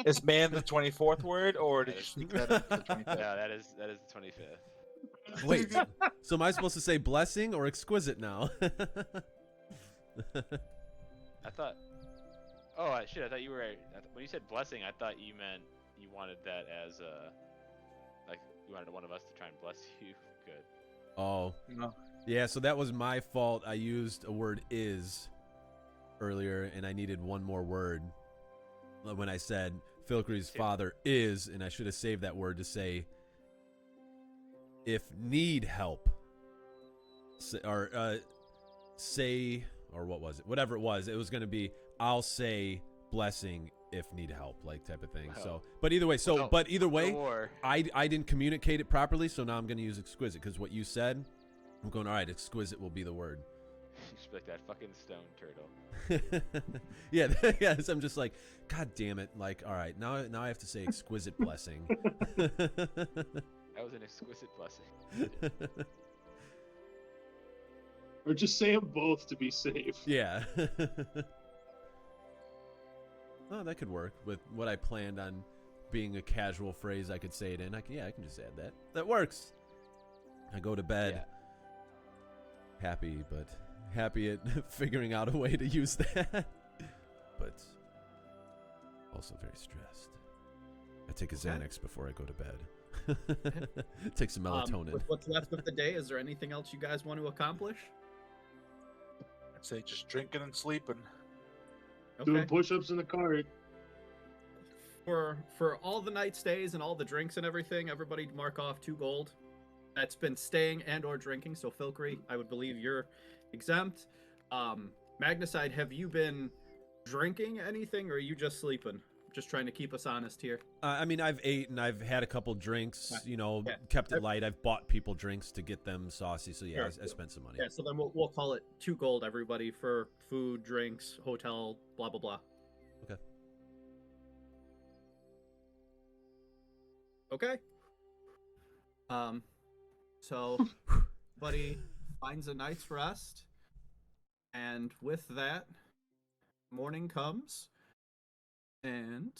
Is man the 24th word, or did you sneak that into the 25th? No, that is the 25th. Wait, so am I supposed to say blessing or exquisite now? I thought. Oh shit! I thought you were. When you said blessing, I thought you meant you wanted that as like you wanted one of us to try and bless you. Good. Oh, No. Yeah, so that was my fault. I used a word is earlier, and I needed one more word when I said Filkry's father is, and I should have saved that word to say if need help. Say, or what was it? Whatever it was going to be, I'll say blessing if need help, like type of thing. Wow. So, but either way, War. I didn't communicate it properly, so now I'm going to use exquisite because what you said, I'm going, all right, exquisite will be the word. You should be like that fucking stone turtle. Yeah, yes, I'm just like, God damn it. Like, all right, now I have to say exquisite blessing. That was an exquisite blessing. Or just say them both to be safe. Yeah. Oh, that could work with what I planned on being a casual phrase I could say it in. I can just add that. That works. I go to bed happy at figuring out a way to use that. But also very stressed. I take a Xanax before I go to bed. Take some melatonin. With what's left of the day, is there anything else you guys want to accomplish? I'd say just drinking and sleeping. Doing push-ups in the cart. For all the night stays and all the drinks and everything, everybody mark off 2 gold. That's been staying and or drinking. So Filkry, I would believe you're exempt. Magnicide, have you been drinking anything, or are you just sleeping? Just trying to keep us honest here. I mean, I've ate and I've had a couple drinks, Yeah. kept it light. I've bought people drinks to get them saucy. So yeah, Sure. I spent some money. Yeah, so then we'll call it 2 gold, everybody, for food, drinks, hotel, blah, blah, blah. Okay. Okay. So, buddy finds a night's rest, and with that, morning comes, and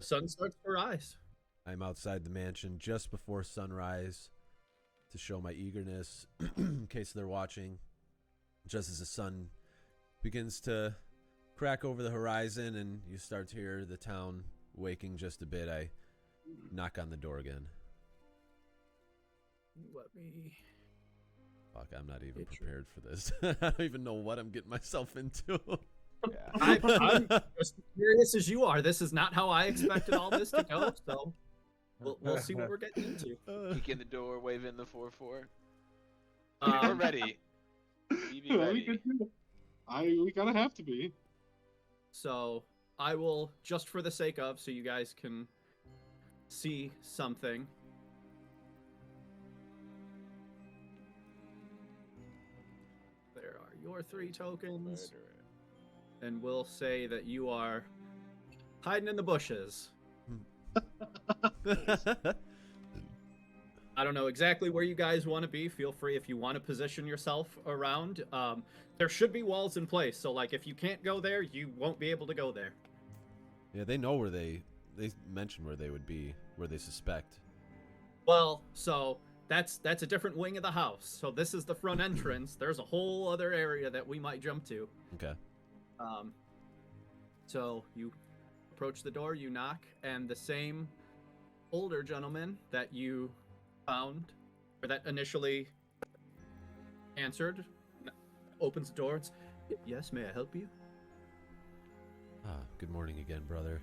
sun starts to rise. I'm outside the mansion just before sunrise to show my eagerness in case they're watching. Just as the sun begins to crack over the horizon and you start to hear the town waking just a bit, I knock on the door again. Let me... Fuck, I'm not even prepared for this. I don't even know what I'm getting myself into. Yeah. I'm just as curious as you are. This is not how I expected all this to go, so we'll see what we're getting into. Kick in the door, wave in the 4-4. Um, We're ready. We be ready. We gotta have to be. So I will, just for the sake of, so you guys can see something. There are your 3 tokens. And we'll say that you are hiding in the bushes. I don't know exactly where you guys want to be. Feel free if you want to position yourself around. There should be walls in place, so like if you can't go there, you won't be able to go there. Yeah, they know where they mentioned where they would be, where they suspect. Well, so that's a different wing of the house. So this is the front entrance. There's a whole other area that we might jump to. Okay. So you approach the door, you knock, and the same older gentleman that you found, or that initially answered, opens the door. It's, yes, may I help you? Good morning again, brother.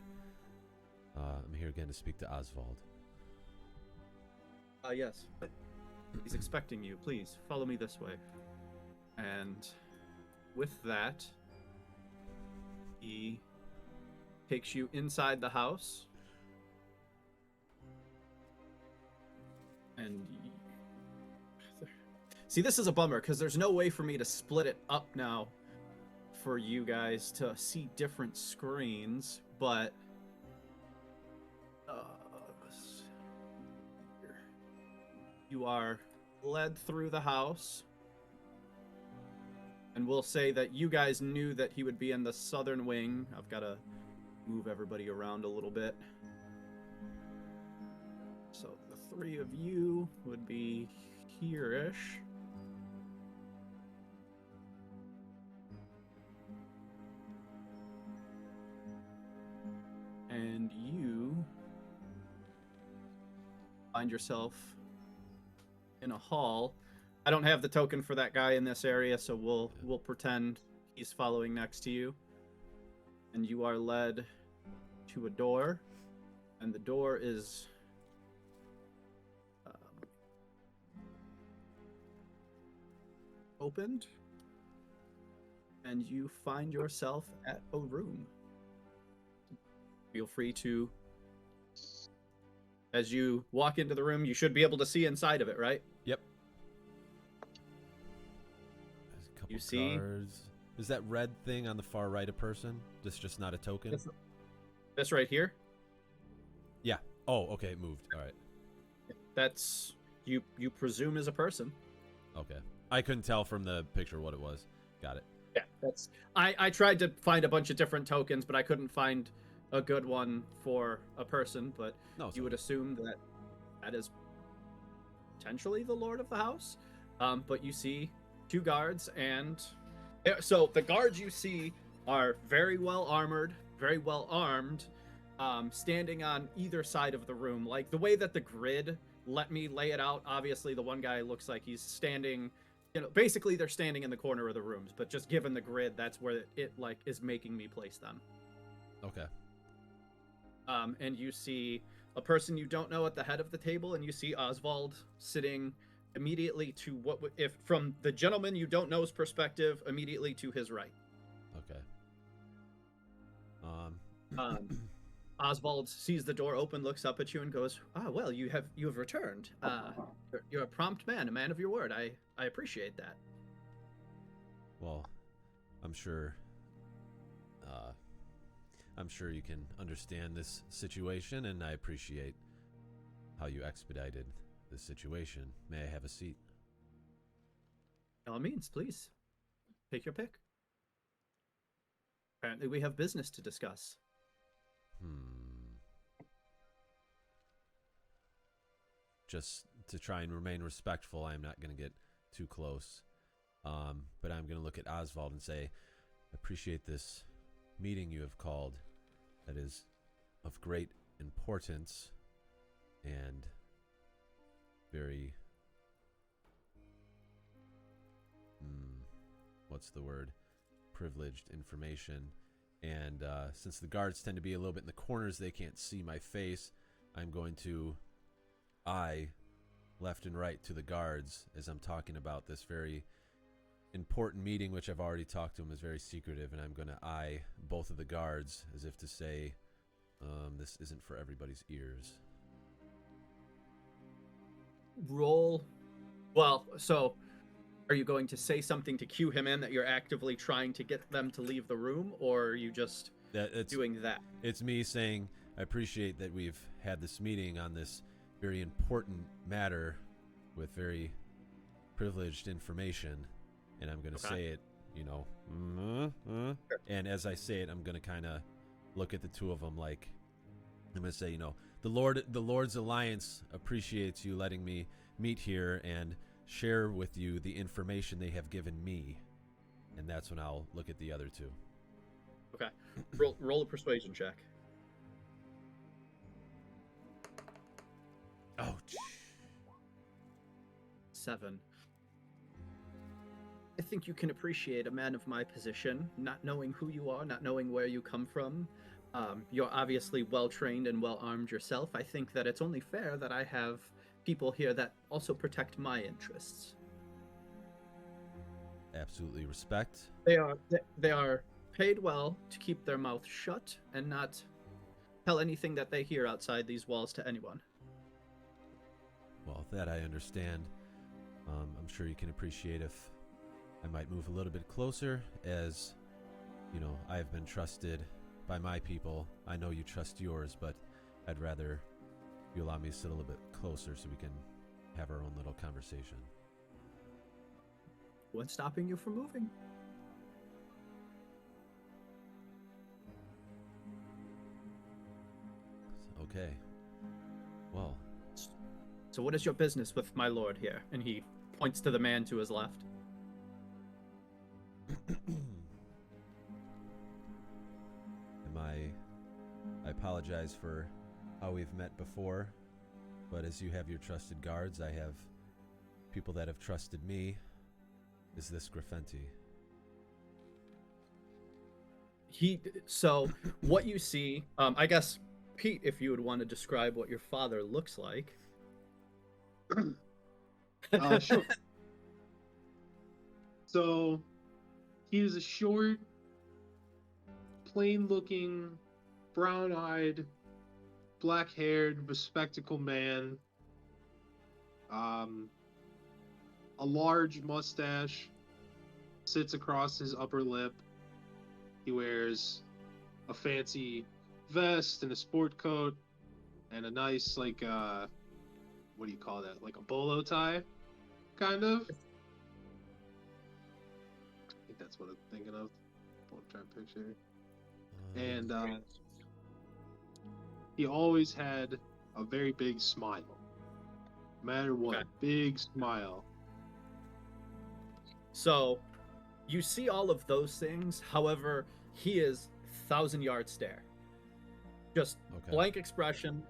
I'm here again to speak to Oswald. Yes. He's expecting you. Please, follow me this way. And with that, he takes you inside the house. And see, this is a bummer because there's no way for me to split it up now for you guys to see different screens, but you are led through the house, and we'll say that you guys knew that he would be in the southern wing. I've got to move everybody around a little bit. So the 3 of you would be here-ish. And you find yourself in a hall. I don't have the token for that guy in this area, so we'll pretend he's following next to you. And you are led to a door, and the door is opened, and you find yourself at a room. Feel free to, as you walk into the room, you should be able to see inside of it, right? Yep. There's a couple You see- cards. Is that red thing on the far right a person? This just not a token? This right here, Yeah. Oh, okay, it moved. All right. that's you presume is a person. Okay. I couldn't tell from the picture what it was. Got it. Yeah, that's. I tried to find a bunch of different tokens, but I couldn't find a good one for a person. But No, it's you would assume that that is potentially the lord of the house. But you see two guards, and so the guards you see are very well armored, very well armed, standing on either side of the room. Like the way that the grid let me lay it out. Obviously, the one guy looks like he's standing. You know, basically they're standing in the corner of the rooms, but just given the grid, that's where it like is making me place them. Okay. And you see a person you don't know at the head of the table, and you see Oswald sitting immediately to what if from the gentleman you don't know's perspective, immediately to his right. Okay. Oswald sees the door open, looks up at you, and goes, "Ah, well, you have returned. You're a prompt man, a man of your word. I appreciate that." Well, I'm sure you can understand this situation, and I appreciate how you expedited this situation. May I have a seat? By all means, please. Take your pick. Apparently we have business to discuss. Just to try and remain respectful, I'm not going to get too close. But I'm going to look at Oswald and say, appreciate this meeting you have called. That is of great importance and very, what's the word? Privileged information. And since the guards tend to be a little bit in the corners, they can't see my face. I'm going to eye left and right to the guards as I'm talking about this very important meeting, which I've already talked to them is very secretive, and I'm going to eye both of the guards as if to say, this isn't for everybody's ears. Roll. Well, so are you going to say something to cue him in that you're actively trying to get them to leave the room, or are you just doing that? It's me saying, I appreciate that we've had this meeting on this very important matter with very privileged information, and I'm going to say it, and as I say it, I'm going to kind of look at the two of them like, I'm going to say, the Lord's Alliance appreciates you letting me meet here and share with you the information they have given me, and that's when I'll look at the other two. Okay. Roll a persuasion check. Ouch. 7. I think you can appreciate a man of my position, not knowing who you are, not knowing where you come from. You're obviously well-trained and well-armed yourself. I think that it's only fair that I have people here that also protect my interests. Absolutely respect. They are paid well to keep their mouth shut and not tell anything that they hear outside these walls to anyone. Well, that I understand. I'm sure you can appreciate if I might move a little bit closer, as, I've been trusted by my people. I know you trust yours, but I'd rather you allow me to sit a little bit closer so we can have our own little conversation. What's stopping you from moving? Okay. Well. So what is your business with my lord here? And he points to the man to his left. I apologize for how we've met before. But as you have your trusted guards, I have people that have trusted me. Is this Graffenti? So what you see, I guess, Pete, if you would want to describe what your father looks like. Sure. So, he is a short, plain-looking, brown-eyed, black-haired, bespectacled man. A large mustache sits across his upper lip. He wears a fancy vest and a sport coat and a nice, like, what do you call that? Like a bolo tie, kind of. I think that's what I'm thinking of. What I'm trying to picture. And he always had a very big smile. No matter what, Okay. big smile. So you see all of those things. However, he is 1,000-yard stare. Just Okay. blank expression,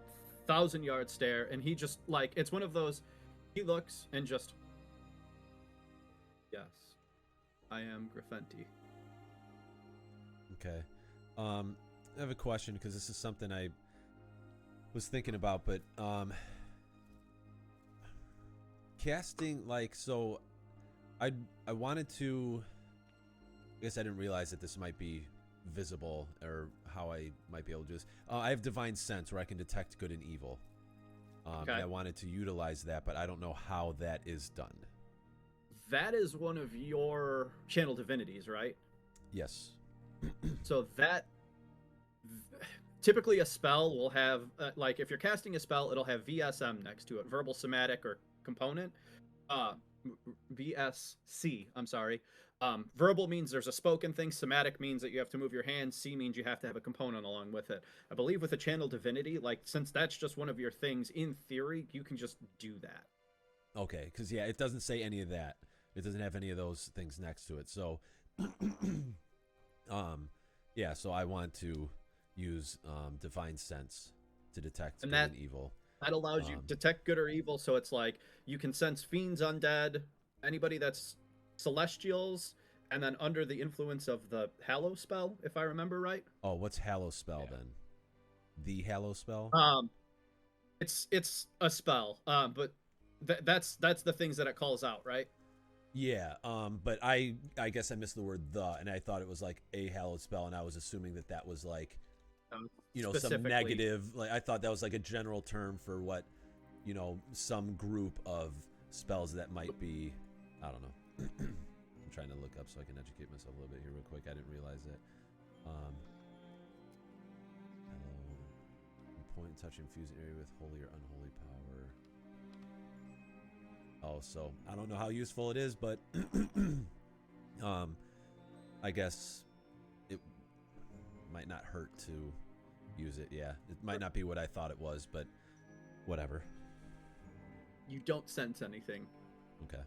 1,000-yard stare, and he just like it's one of those. He looks and just, yes, I am Graffenti. Okay. I have a question because this is something I was thinking about, but casting, like, so I wanted to, I guess I didn't realize that this might be visible or how I might be able to do this. I have divine sense where I can detect good and evil. Okay. And I wanted to utilize that, but I don't know how that is done. That is one of your channel divinities, right? Yes. So that typically a spell will have like if you're casting a spell, it'll have VSM next to it, verbal, somatic, or component. VSC. I'm sorry. Verbal means there's a spoken thing. Somatic means that you have to move your hands. C means you have to have a component along with it. I believe with a channel divinity, like since that's just one of your things, in theory, you can just do that. Okay, because yeah, it doesn't say any of that. It doesn't have any of those things next to it. So, yeah. So I want to use divine sense to detect And good that- and evil. That allows you to detect good or evil. So it's like you can sense fiends, undead, anybody that's celestials, and then under the influence of the Hallow spell, if I remember right. Oh, what's Hallow spell then? The Hallow spell? It's a spell. But that's the things that it calls out, right? Yeah. But I guess I missed the word the, and I thought it was like a hallowed spell, and I was assuming that that was like, you know, some Specifically. negative. Like I thought that was like a general term for what, you know, some group of spells that might be. I don't know. I'm trying to look up so I can educate myself a little bit here real quick. I didn't realize that. Hello. Point and touch infused area with holy or unholy power. Oh, so I don't know how useful it is, but I guess it might not hurt to use it. Yeah, it might not be what I thought it was, but whatever. You don't sense anything. Okay.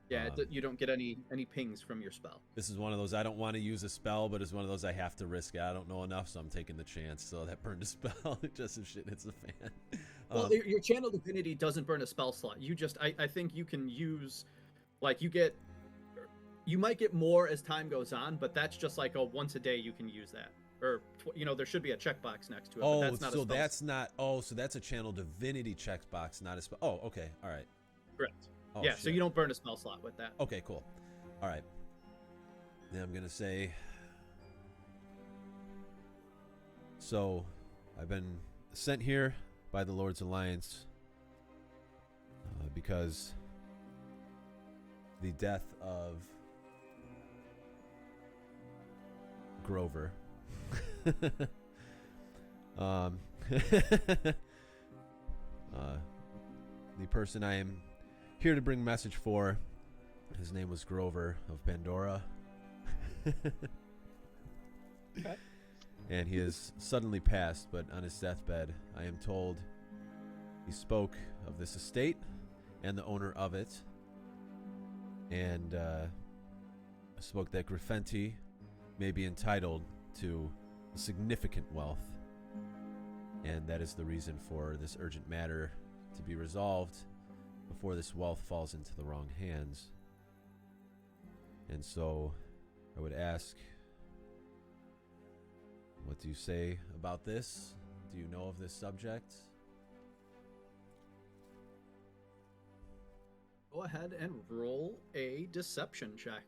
Yeah, you don't get any pings from your spell. This is one of those I don't want to use a spell, but it's one of those I have to risk it. I don't know enough, so I'm taking the chance. So that burned a spell just if shit hits the fan. Well, your channel divinity doesn't burn a spell slot. You just, I think you can use, like you might get more as time goes on, but that's just like a once a day you can use that. Or, you know, there should be a checkbox next to it. Oh, but that's not so a spell that's not. Oh, so that's a channel divinity checkbox, not a spell. Oh, okay, all right. Correct. Oh, yeah, so shit. you don't burn a spell slot with that. Okay, cool. All right. Then I'm gonna say. So, I've been sent here by the Lord's Alliance because the death of Grover. The person I am here to bring a message for, his name was Grover of Pandora. Okay. And he has suddenly passed, but on his deathbed, I am told he spoke of this estate and the owner of it, and spoke that Graffenti may be entitled to significant wealth, and that is the reason for this urgent matter to be resolved before this wealth falls into the wrong hands. And so I would ask, what do you say about this? Do you know of this subject? Go ahead and roll a deception check.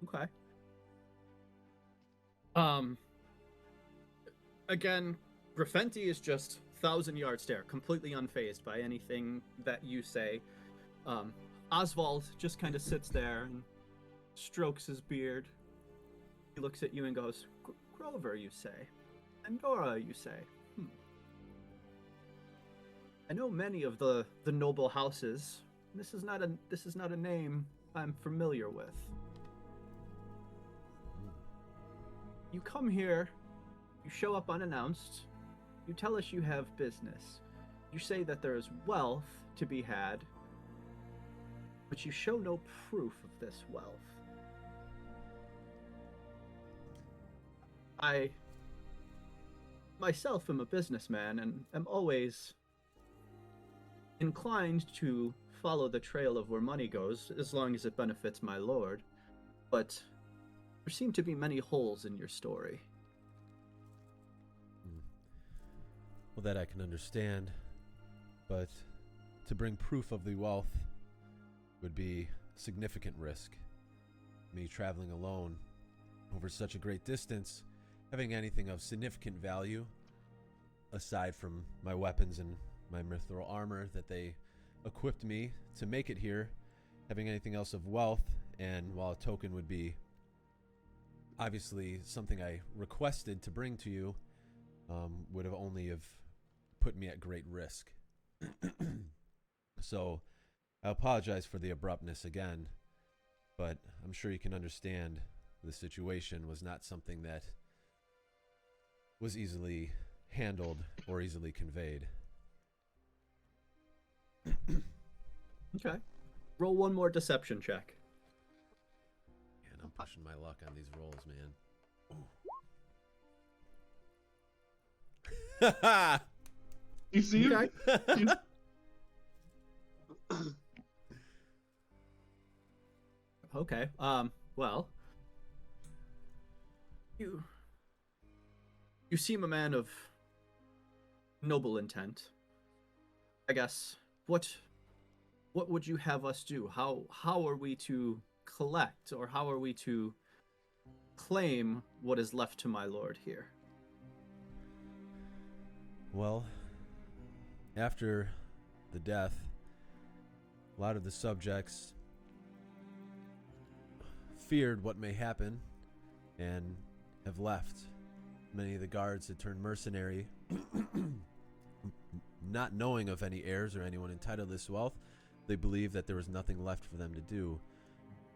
Okay. Again, Graffenti is just 1,000-yard stare, completely unfazed by anything that you say. Oswald just kind of sits there and strokes his beard. He looks at you and goes, Grover, you say? Andorra, you say? I know many of the noble houses. This is not a name I'm familiar with. You come here, you show up unannounced, you tell us you have business. You say that there is wealth to be had, but you show no proof of this wealth. I myself am a businessman and am always inclined to follow the trail of where money goes, as long as it benefits my lord. But there seem to be many holes in your story. Well, that I can understand, but to bring proof of the wealth would be significant risk. Me traveling alone over such a great distance, having anything of significant value, aside from my weapons and my mithril armor that they equipped me to make it here, having anything else of wealth, and while a token would be obviously something I requested to bring to you, would have only have put me at great risk. So I apologize for the abruptness again, but I'm sure you can understand the situation was not something that was easily handled or easily conveyed. Okay. Roll one more deception check. Man, I'm pushing my luck on these rolls, man. You see? Okay. Okay. Well, you seem a man of noble intent. I guess. What would you have us do? How are we to collect, or how are we to claim what is left to my lord here? Well, after the death, a lot of the subjects feared what may happen and have left. Many of the guards had turned mercenary, not knowing of any heirs or anyone entitled to this wealth. They believed that there was nothing left for them to do.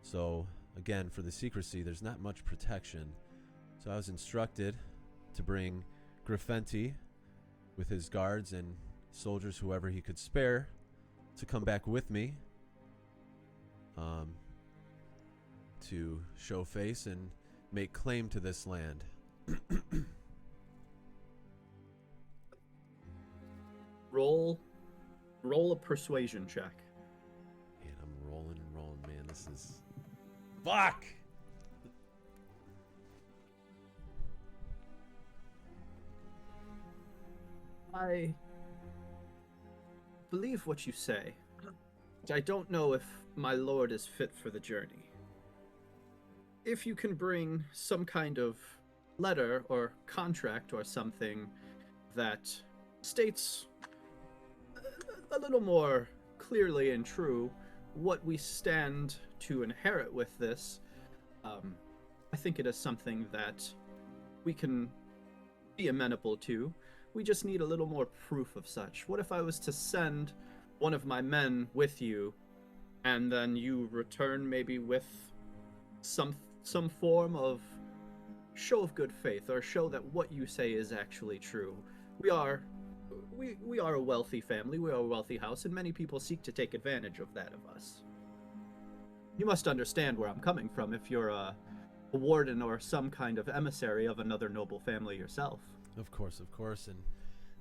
So, again, for the secrecy, there's not much protection. So I was instructed to bring Graffenti with his guards and soldiers, whoever he could spare, to come back with me, to show face and make claim to this land. Roll a persuasion check. Man, I'm rolling and rolling, man. This is... Fuck! I believe what you say. I don't know if my lord is fit for the journey. If you can bring some kind of letter or contract or something that states a little more clearly and true what we stand to inherit with this, I think it is something that we can be amenable to. We just need a little more proof of such. What if I was to send one of my men with you, and then you return maybe with some form of show of good faith, or show that what you say is actually true? We are a wealthy family, we are a wealthy house, and many people seek to take advantage of that of us. You must understand where I'm coming from if you're a warden or some kind of emissary of another noble family yourself. Of course, and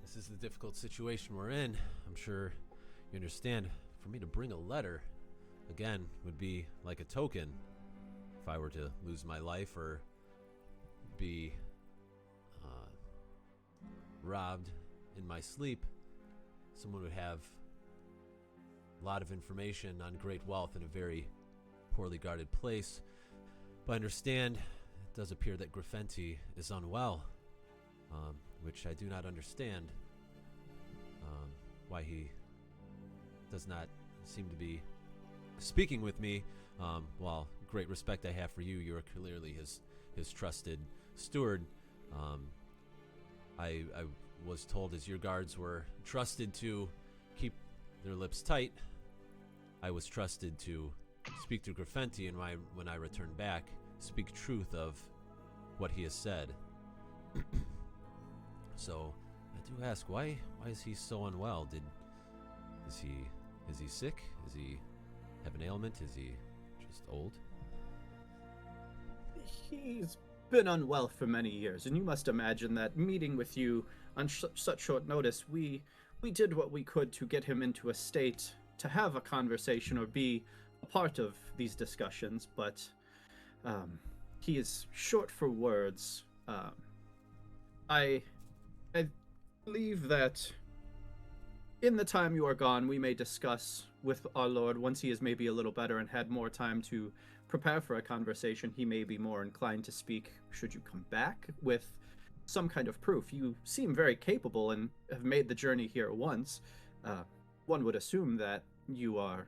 this is the difficult situation we're in. I'm sure you understand. For me to bring a letter, again, would be like a token. If I were to lose my life or be robbed in my sleep, someone would have a lot of information on great wealth in a very poorly guarded place. But understand, it does appear that Griffenti is unwell, which I do not understand why he does not seem to be speaking with me. While great respect I have for you, you're clearly his trusted steward. I was told as your guards were trusted to keep their lips tight, I was trusted to speak to Griffenti, and when I return back, speak truth of what he has said. So I do ask, why is he so unwell? Is he sick? Is he have an ailment? Is he just old? He's been unwell for many years, and you must imagine that meeting with you on such short notice, we did what we could to get him into a state to have a conversation or be a part of these discussions, but he is short for words. I believe that in the time you are gone, we may discuss with our Lord, once he is maybe a little better and had more time to prepare for a conversation, he may be more inclined to speak should you come back with some kind of proof. You seem very capable and have made the journey here once. One would assume that you are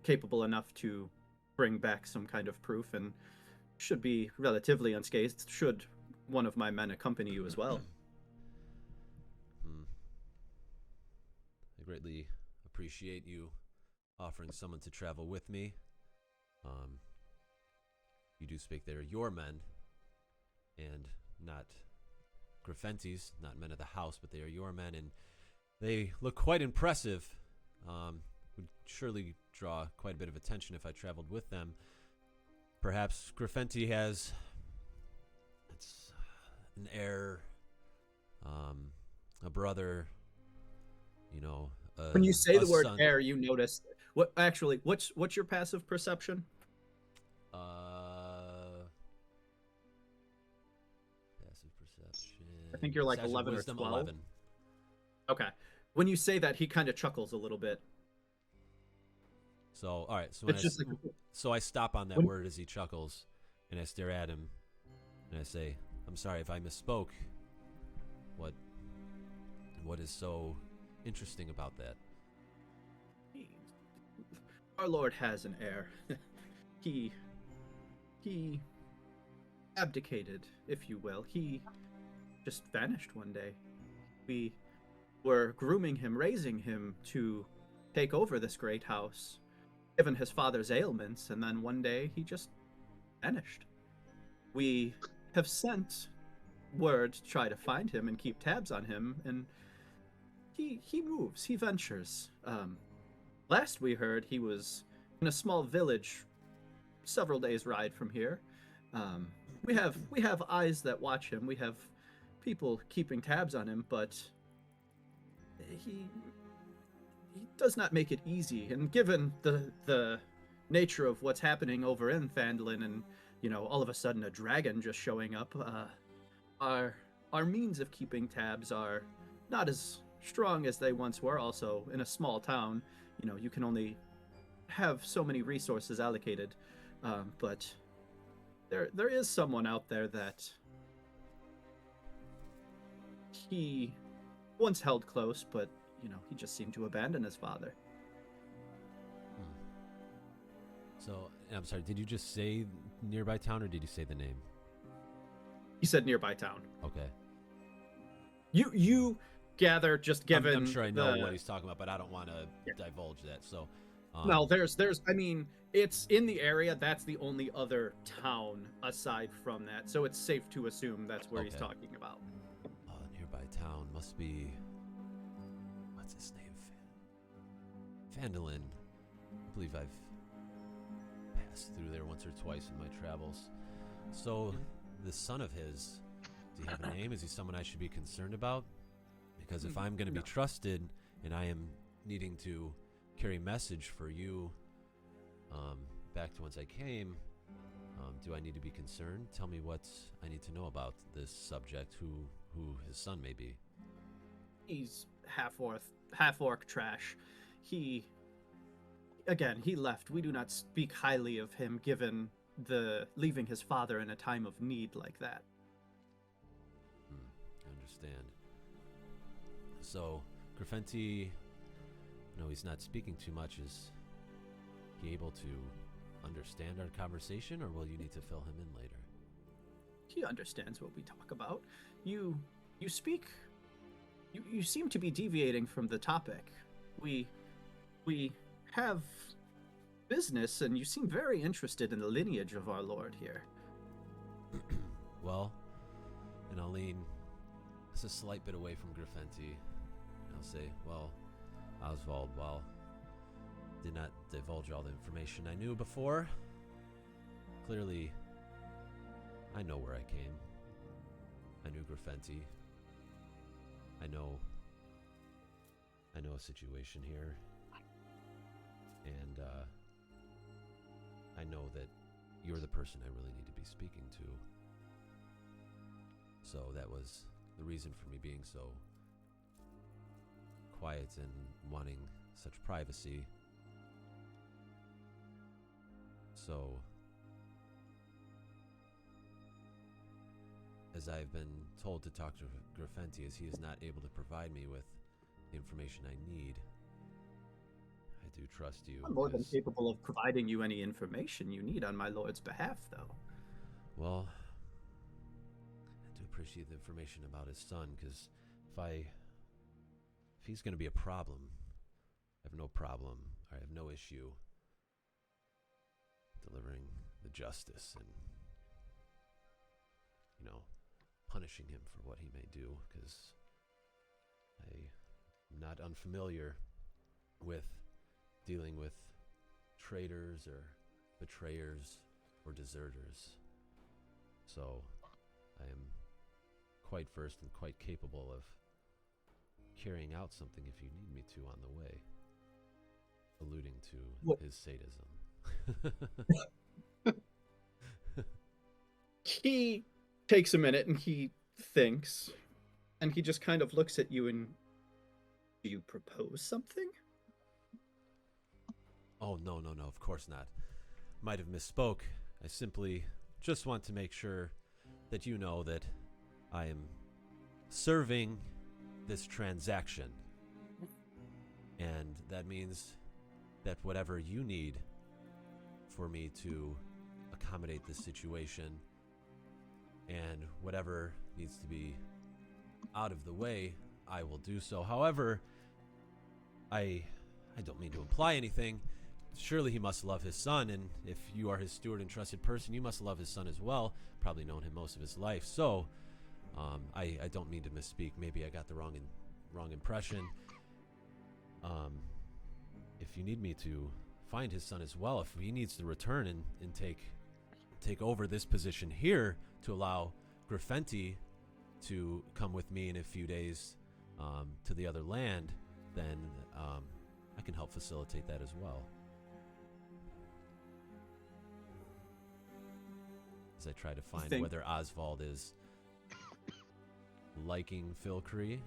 capable enough to bring back some kind of proof and should be relatively unscathed should one of my men accompany you as well. I greatly appreciate you offering someone to travel with me. You do speak they're your men and not Griffenti's, not men of the house, but they are your men, and they look quite impressive. Would surely draw quite a bit of attention if I traveled with them. Perhaps Griffenti has an heir, a brother, when you say the word son. heir, you notice what's your passive perception? Passive perception. I think you're like Perception, 11 or wisdom, 12. 11. Okay. When you say that, he kind of chuckles a little bit. So, all right. So, It's I stop on that word as he chuckles, and I stare at him, and I say, "I'm sorry if I misspoke. What is so interesting about that?" Our Lord has an heir. He abdicated, if you will. He just vanished one day. We were grooming him, raising him to take over this great house, given his father's ailments, and then one day he just vanished. We have sent word to try to find him and keep tabs on him, and he moves, he ventures. Last we heard, he was in a small village several days' ride from here. We have eyes that watch him. We have people keeping tabs on him, but he does not make it easy. And given the nature of what's happening over in Phandalin, and all of a sudden a dragon just showing up, our means of keeping tabs are not as strong as they once were. Also, in a small town, you can only have so many resources allocated, but there is someone out there that he once held close, but he just seemed to abandon his father. So, I'm sorry, did you just say nearby town, or did you say the name? He said nearby town. Okay. You gather, just given I'm sure I know what he's talking about, but I don't want to divulge that. So, no, there's. I mean, it's in the area. That's the only other town aside from that, so it's safe to assume that's where he's talking about. Nearby town must be. What's his name? Phandalin. I believe I've passed through there once or twice in my travels. So, this son of his, does he have a name? Is he someone I should be concerned about? Because if I'm going to be trusted and I am needing to carry message for you back to whence I came, do I need to be concerned? Tell me what I need to know about this subject, who his son may be. He's half orc trash. He left. We do not speak highly of him, given the leaving his father in a time of need like that. I understand. So, Grafenti, no, he's not speaking too much. Is he able to understand our conversation, or will you need to fill him in later? He understands what we talk about. You speak. You seem to be deviating from the topic. We have business, and you seem very interested in the lineage of our lord here. Well, and I'll lean just a slight bit away from Grafenti. I'll say, well, Oswald, while did not divulge all the information I knew before, clearly I know where I came. I knew Grafenti. I know a situation here, and I know that you're the person I really need to be speaking to. So that was the reason for me being so quiet and wanting such privacy. So, as I've been told to talk to Grafenti, as he is not able to provide me with the information I need, I do trust you. I'm more than capable of providing you any information you need on my lord's behalf, though. Well, I do appreciate the information about his son, because if he's going to be a problem, I have no problem. I have no issue delivering the justice and, punishing him for what he may do, because I'm not unfamiliar with dealing with traitors or betrayers or deserters. So I am quite versed and quite capable of carrying out something if you need me to on the way, alluding to his sadism. He takes a minute and he thinks, and he just kind of looks at you and, do you propose something? Oh, no, of course not. Might have misspoke. I simply just want to make sure that you know that I am serving this transaction. And that means that whatever you need for me to accommodate this situation, and whatever needs to be out of the way, I will do so. However, I don't mean to imply anything. Surely he must love his son, and if you are his steward and trusted person, you must love his son as well. Probably known him most of his life. So, I don't mean to misspeak. Maybe I got the wrong impression. If you need me to find his son as well, if he needs to return and take over this position here to allow Grafenti to come with me in a few days to the other land, then I can help facilitate that as well. As I try to find whether Oswald is liking Filcree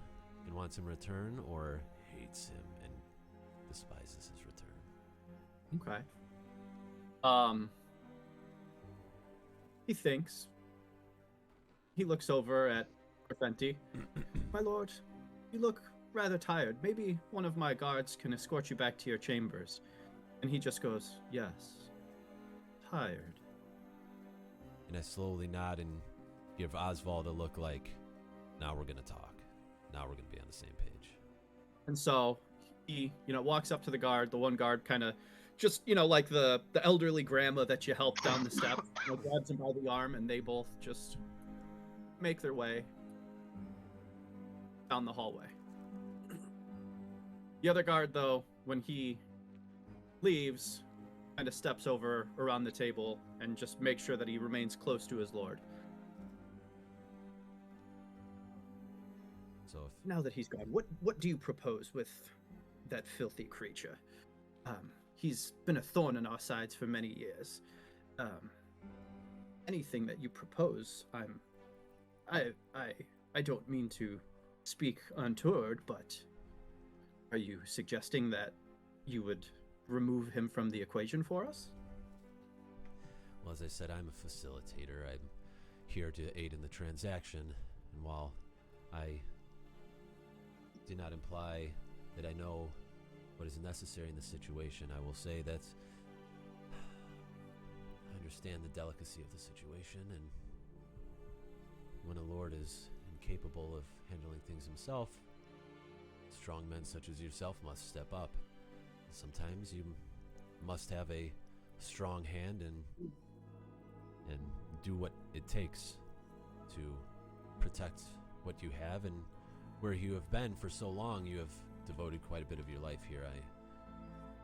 and wants him return, or hates him and despises his return. Okay. He thinks. He looks over at Grafenti. My lord, you look rather tired. Maybe one of my guards can escort you back to your chambers. And he just goes, yes. Tired. And I slowly nod and give Oswald a look like, now we're going to talk. Now we're going to be on the same page. And so he, walks up to the guard. The one guard kind of just, like the elderly grandma that you helped down the steps, grabs him by the arm, and they both just make their way down the hallway. The other guard, though, when he leaves, kind of steps over around the table and just makes sure that he remains close to his lord. So if Now that he's gone, what do you propose with that filthy creature? He's been a thorn in our sides for many years. Anything that you propose, I don't mean to speak untoward, but are you suggesting that you would remove him from the equation for us? Well, as I said, I'm a facilitator. I'm here to aid in the transaction, and while I do not imply that I know what is necessary in the situation, I will say that I understand the delicacy of the situation, and when a lord is incapable of handling things himself, strong men such as yourself must step up. Sometimes you must have a strong hand and do what it takes to protect what you have and where you have been for so long. You have devoted quite a bit of your life here, I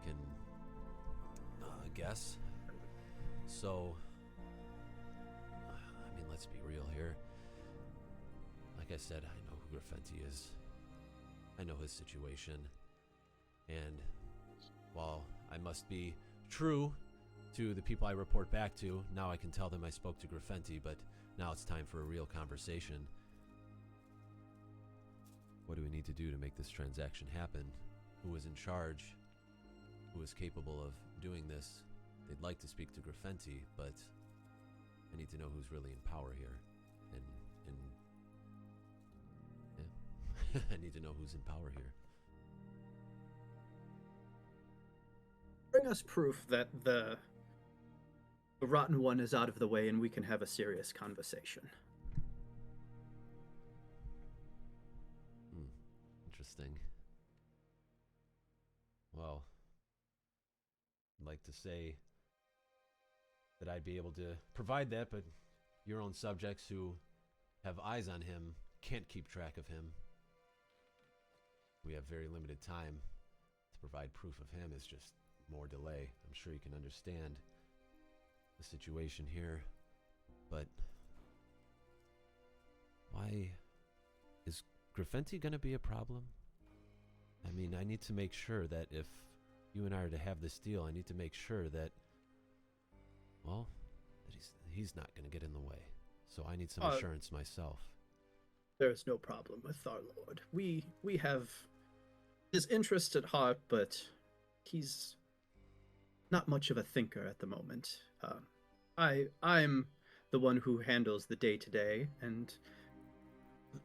can guess. So, I mean, let's be real here. Like I said, I know who Graffenti is. I know his situation. And while I must be true to the people I report back to, now I can tell them I spoke to Graffenti, but now it's time for a real conversation. What do we need to do to make this transaction happen? Who is in charge? Who is capable of doing this? They'd like to speak to Graffenti, but I need to know who's really in power here. And yeah. I need to know who's in power here. Bring us proof that the rotten one is out of the way and we can have a serious conversation. Interesting. Well, I'd like to say that I'd be able to provide that, but your own subjects who have eyes on him can't keep track of him. We have very limited time to provide proof of him. It's just more delay. I'm sure you can understand the situation here, but why is Graffenti gonna be a problem? I mean, I need to make sure that if you and I are to have this deal, I need to make sure that, well, that he's not gonna get in the way. So I need some assurance myself. There is no problem with our lord. We have his interest at heart, but he's not much of a thinker at the moment. I'm the one who handles the day-to-day, and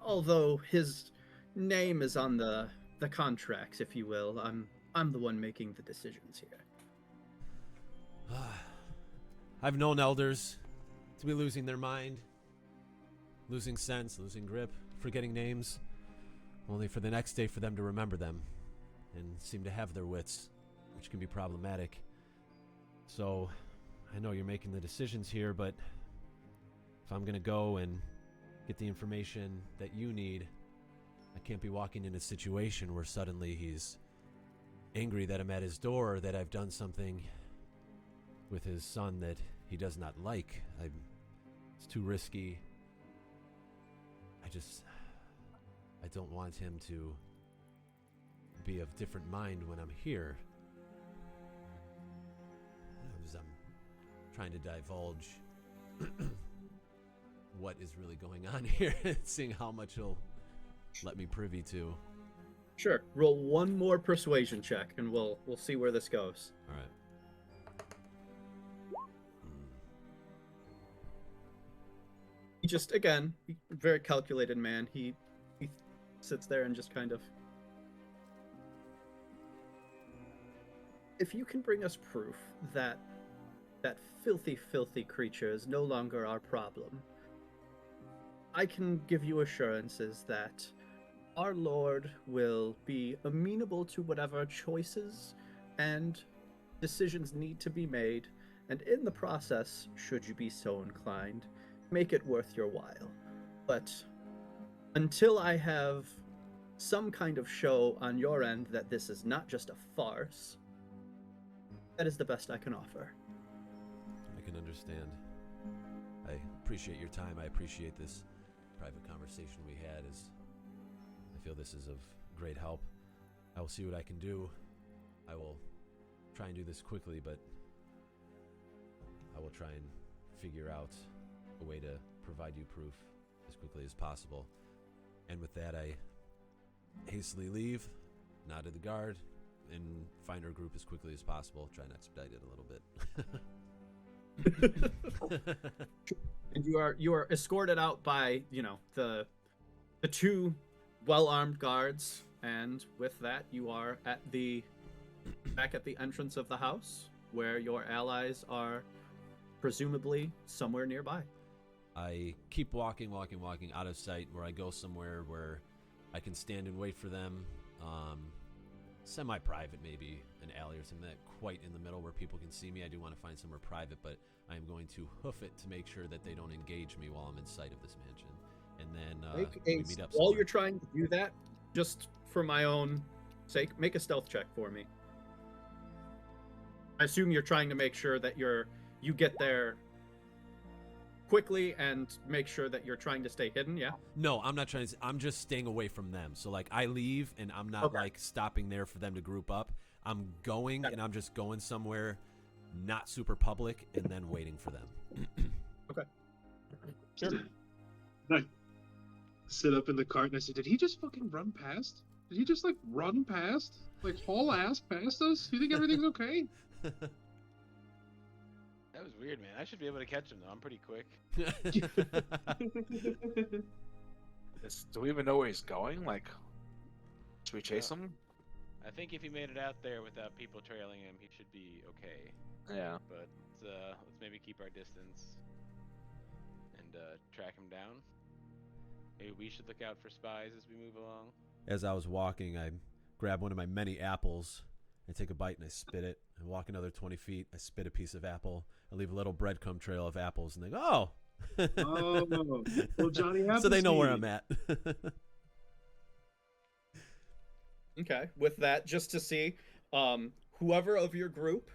although his name is on the contracts, if you will, I'm the one making the decisions here. I've known elders to be losing their mind, losing sense, losing grip, forgetting names, only for the next day for them to remember them and seem to have their wits, which can be problematic. So, I know you're making the decisions here, but if I'm gonna go and get the information that you need, I can't be walking in a situation where suddenly he's angry that I'm at his door, or that I've done something with his son that he does not like. It's too risky. I don't want him to be of different mind when I'm here. As I'm trying to divulge what is really going on here, seeing how much he'll let me privy to. Sure. Roll one more persuasion check, and we'll see where this goes. All right. He just, again, very calculated man. He sits there and just kind of... If you can bring us proof that that filthy, filthy creature is no longer our problem, I can give you assurances that our Lord will be amenable to whatever choices and decisions need to be made, and in the process, should you be so inclined, make it worth your while. But until I have some kind of show on your end that this is not just a farce, that is the best I can offer. I can understand. I appreciate your time. I appreciate this private conversation we had. I feel this is of great help. I will see what I can do. I will try and do this quickly, but I will try and figure out a way to provide you proof as quickly as possible. And with that, I hastily leave, nod to the guard, and find our group as quickly as possible. Try and expedite it a little bit. And you are escorted out by, the two well-armed guards, and with that you are back at the entrance of the house, where your allies are presumably somewhere nearby. I keep walking out of sight, where I go somewhere where I can stand and wait for them. Semi-private, maybe an alley or something, that quite in the middle where people can see me. I do want to find somewhere private, but I am going to hoof it to make sure that they don't engage me while I'm in sight of this mansion. And then we meet up while somewhere. you're trying to do that, just for my own sake, make a stealth check for me. I assume you're trying to make sure that you get there quickly and make sure that you're trying to stay hidden, yeah? No, I'm not trying to. I'm just staying away from them. So, like, I leave, and I'm not, like, stopping there for them to group up. I'm going, and I'm just going somewhere not super public, and then waiting for them. Okay. Sure. I sit up in the cart, and I said, did he just fucking run past? Did he just, like, run past? Like, haul ass past us? You think everything's okay? That was weird, man. I should be able to catch him, though. I'm pretty quick. Do we even know where he's going? Like, should we chase him? I think if he made it out there without people trailing him, he should be okay. Yeah. But let's maybe keep our distance and track him down. Maybe we should look out for spies as we move along. As I was walking, I grab one of my many apples. I take a bite and I spit it. I walk another 20 feet. I spit a piece of apple. I leave a little breadcrumb trail of apples, and they go, "Oh, Oh, well, Johnny so they know where Appleseed. I'm at." Okay, with that, just to see, whoever of your group,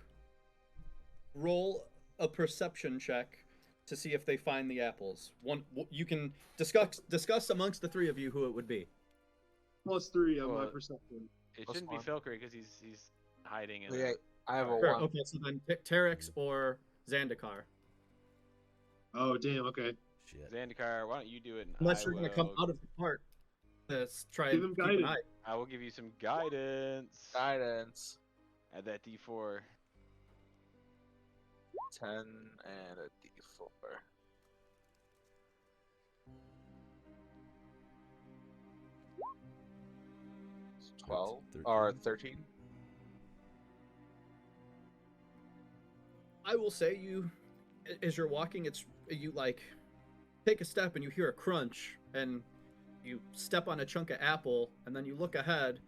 roll a perception check to see if they find the apples. You can discuss amongst the three of you who it would be. +3 on my Well, perception. It Plus shouldn't be one. Filkery because he's hiding in. Yeah, I have a Sure, 1. okay, so then pick Terex or Zandakar. Oh, damn, okay. Shit. Zandakar, why don't you do it? And Unless I you're going to come will- out of the cart. Let's try Give and him keep an guidance. eye. I will give you some guidance. Guidance. Add that D4. 10 and a D4. 12 or 13. I will say as you're walking, you like take a step and you hear a crunch and you step on a chunk of apple and then you look ahead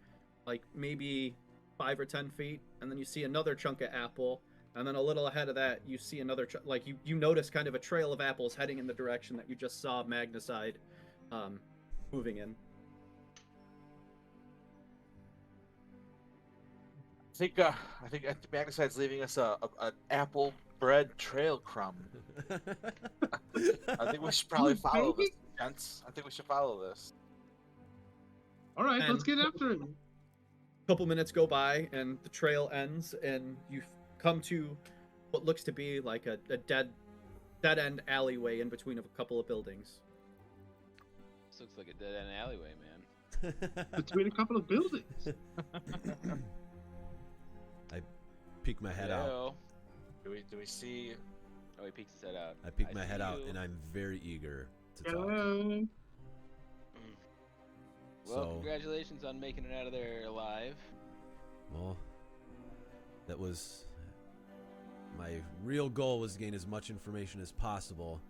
like maybe 5 or 10 feet and then you see another chunk of apple and then a little ahead of that you see another you notice kind of a trail of apples heading in the direction that you just saw Magnacide moving in. I think Magnicide's leaving us an apple bread trail crumb. I think we should probably follow this, gents. I think we should follow this. All right, And- let's get after him. Couple minutes go by and the trail ends and you come to what looks to be like a dead end alleyway in between of a couple of buildings. This looks like a dead end alleyway, man. Between a couple of buildings. I peek my head out. Hello. Do we see? Oh, he peeks his head out. I peek my see head out, you. and I'm very eager to talk. Hello. Well, So- congratulations on making it out of there alive. Well, that was my real goal, was to gain as much information as possible,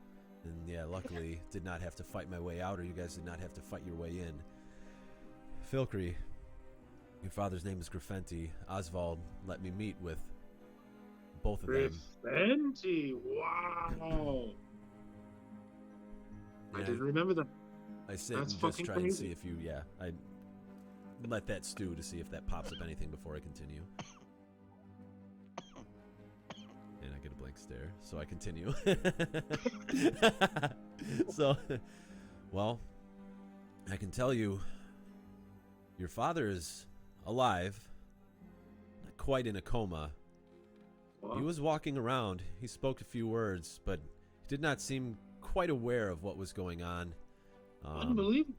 and yeah, luckily did not have to fight my way out, or you guys did not have to fight your way in. Filkry, your father's name is Griffenti. Oswald let me meet with both of them. Griffenti, wow. I Yeah, didn't remember that. I sit That's and just fucking try and crazy. see if you, I let that stew to see if that pops up anything before I continue. stare, so I continue. So, well, I can tell you, your father is alive, not quite in a coma. He was walking around. He spoke a few words, but he did not seem quite aware of what was going on. Unbelievable.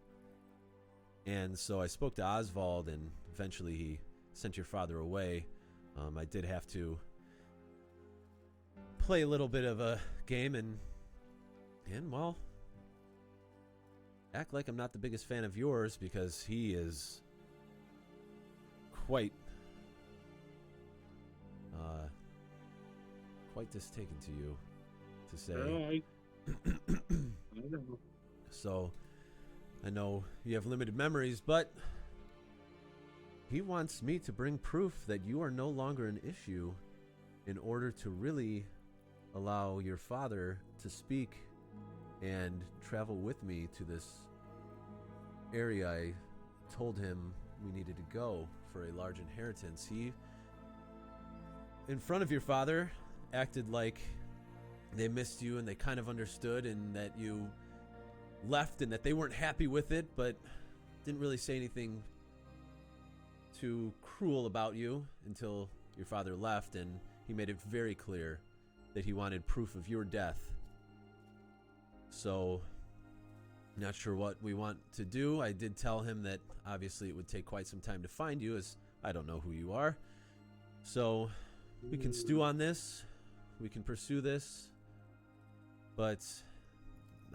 And so I spoke to Oswald, and eventually he sent your father away. I did have to play a little bit of a game and well, act like I'm not the biggest fan of yours, because he is quite distaken to you, to say. I know. So I know you have limited memories, but he wants me to bring proof that you are no longer an issue in order to really allow your father to speak and travel with me to this area I told him we needed to go for a large inheritance. He, in front of your father, acted like they missed you and they kind of understood, and that you left and that they weren't happy with it, but didn't really say anything too cruel about you until your father left, and he made it very clear that he wanted proof of your death. So, not sure what we want to do. I did tell him that obviously it would take quite some time to find you, as I don't know who you are. So, we can stew on this. We can pursue this. But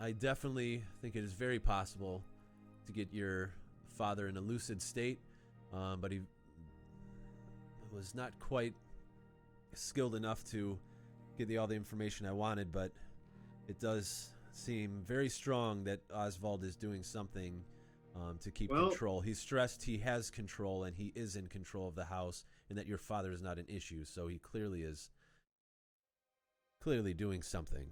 I definitely think it is very possible to get your father in a lucid state. But he was not quite skilled enough to get all the information I wanted. But it does seem very strong that Oswald is doing something to keep control. He's stressed he has control, and he is in control of the house, and that your father is not an issue. So he clearly is doing something.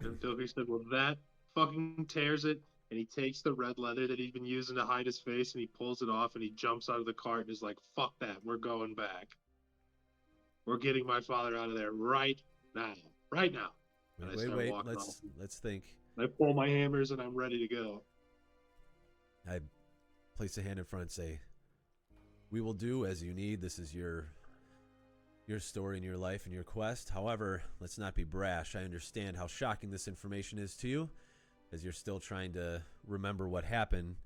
And Toby said, well, that fucking tears it. And he takes the red leather that he's been using to hide his face, and he pulls it off, and he jumps out of the cart and is like, fuck that, we're going back. We're getting my father out of there right now. Right now. Wait, let's think. I pull my hammers and I'm ready to go. I place a hand in front and say, we will do as you need. This is your story and your life and your quest. However, let's not be brash. I understand how shocking this information is to you, as you're still trying to remember what happened.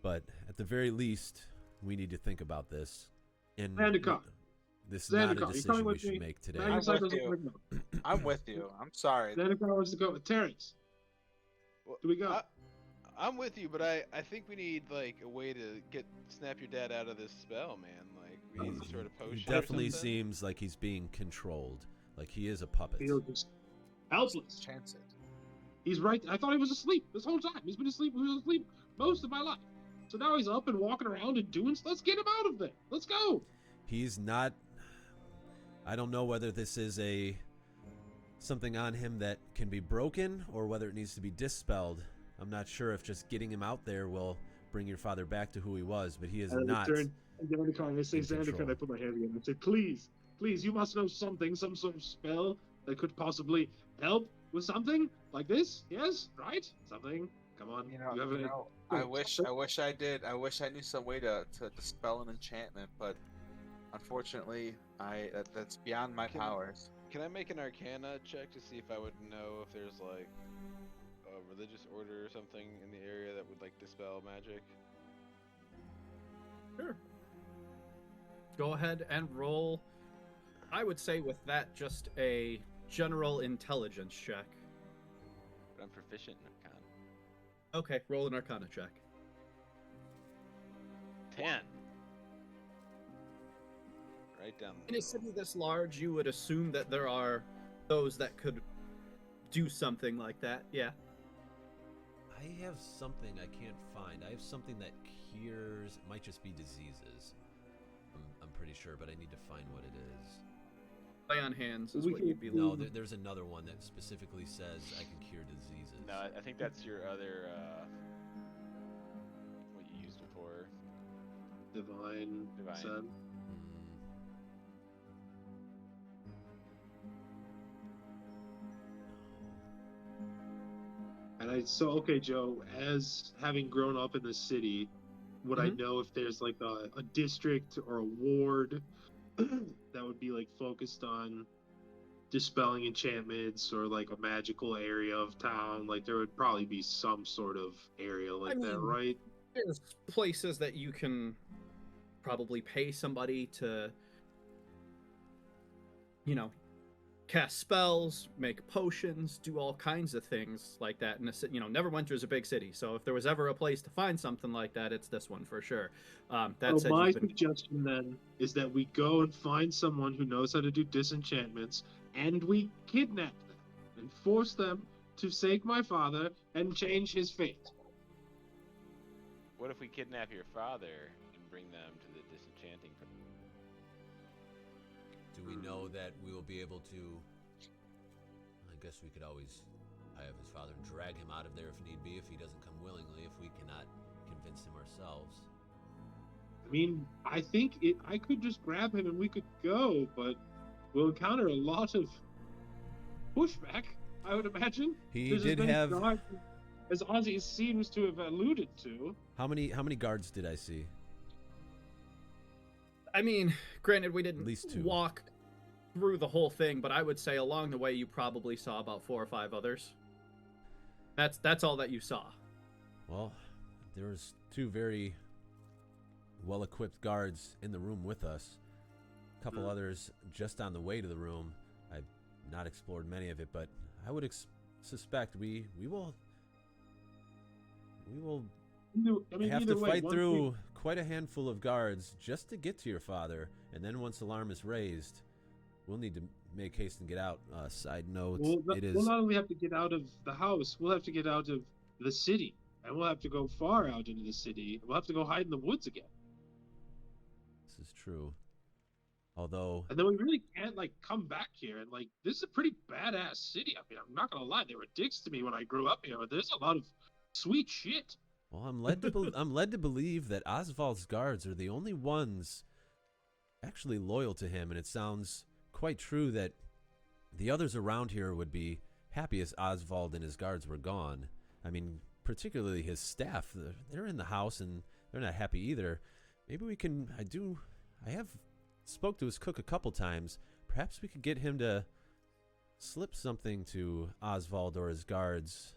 But at the very least, we need to think about this. And this is not a decision we should make today. I'm with you. I'm sorry. Zendikar wants to go with Terrence. Do we go? I'm with you, but I think we need like a way to snap your dad out of this spell, man. Like we need some sort of potion. He definitely seems like he's being controlled, like he is a puppet. He's just helpless. Chance it. He's right. I thought he was asleep this whole time. He's been asleep. He was asleep most of my life. So now he's up and walking around and doing. Let's get him out of there. Let's go. He's not. I don't know whether this is something on him that can be broken or whether it needs to be dispelled. I'm not sure if just getting him out there will bring your father back to who he was, but he is not. I say, Zendikar, I put my hand in and say, please, you must know something, some sort of spell that could possibly help with something like this. Yes, right? Something. Come on. I wish I did. I wish I knew some way to dispel an enchantment, but unfortunately, that's beyond my powers. Can I make an Arcana check to see if I would know if there's like a religious order or something in the area that would like dispel magic? Sure. Go ahead and roll. I would say with that, just a general intelligence check. But I'm proficient in Arcana. Okay, roll an Arcana check. 10. Right down the In a city this large, you would assume that there are those that could do something like that, yeah. I have something I can't find. I have something that cures. It might just be diseases. I'm pretty sure, but I need to find what it is. Lay on hands is what you'd be No, looking. there's another one that specifically says I can cure diseases. No, I think that's your other, what you used before. Divine. Son. Okay, Joe, as having grown up in the city, would I know if there's like a district or a ward that would be like focused on dispelling enchantments, or like a magical area of town? Like there would probably be some sort of area like that, right? There's places that you can probably pay somebody to, you know, cast spells, make potions, do all kinds of things like that. And Neverwinter's a big city, so if there was ever a place to find something like that, it's this one for sure. That said, My suggestion then is that we go and find someone who knows how to do disenchantments, and we kidnap them and force them to save my father and change his fate. What if we kidnap your father and bring them to the disenchanting? Do we know that we will be able to... I guess we could always have his father drag him out of there if need be, if he doesn't come willingly, if we cannot convince him ourselves. I mean, I think I could just grab him and we could go, but we'll encounter a lot of pushback, I would imagine. He did have... As Ozzy seems to have alluded to. How many guards did I see? I mean, granted, we didn't At least 2. walk through the whole thing, but I would say along the way you probably saw about 4 or 5 others. That's all that you saw. Well, there was 2 very well-equipped guards in the room with us. A couple others just on the way to the room. I've not explored many of it, but I would suspect we will have to fight through quite a handful of guards just to get to your father, and then once alarm is raised, we'll need to make haste and get out. Side note, we'll not only have to get out of the house, we'll have to get out of the city, and we'll have to go far out into the city. We'll have to go hide in the woods again. This is true. Although... And then we really can't, like, come back here, and, like, this is a pretty badass city. I mean, I'm not gonna lie, they were dicks to me when I grew up here, but there's a lot of sweet shit. Well, I'm led to believe that Oswald's guards are the only ones actually loyal to him, and it sounds quite true that the others around here would be happy as Oswald and his guards were gone. I mean, particularly his staff. They're in the house, and they're not happy either. Maybe we can... I have spoke to his cook a couple times. Perhaps we could get him to slip something to Oswald or his guards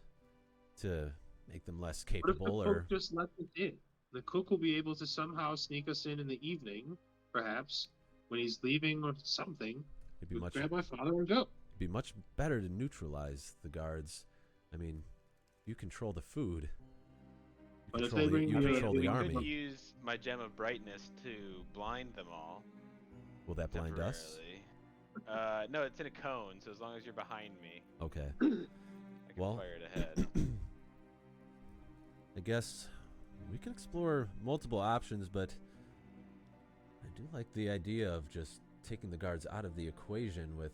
to... make them less capable. What if the cook just lets us in? The cook will be able to somehow sneak us in the evening, perhaps, when he's leaving or something. It'd be grab my father and go. It'd be much better to neutralize the guards. I mean, you control the food. You control the army. I could use my gem of brightness to blind them all. Will that blind us? No, it's in a cone, so as long as you're behind me. Okay. I can fire it ahead. I guess we can explore multiple options, but I do like the idea of just taking the guards out of the equation with...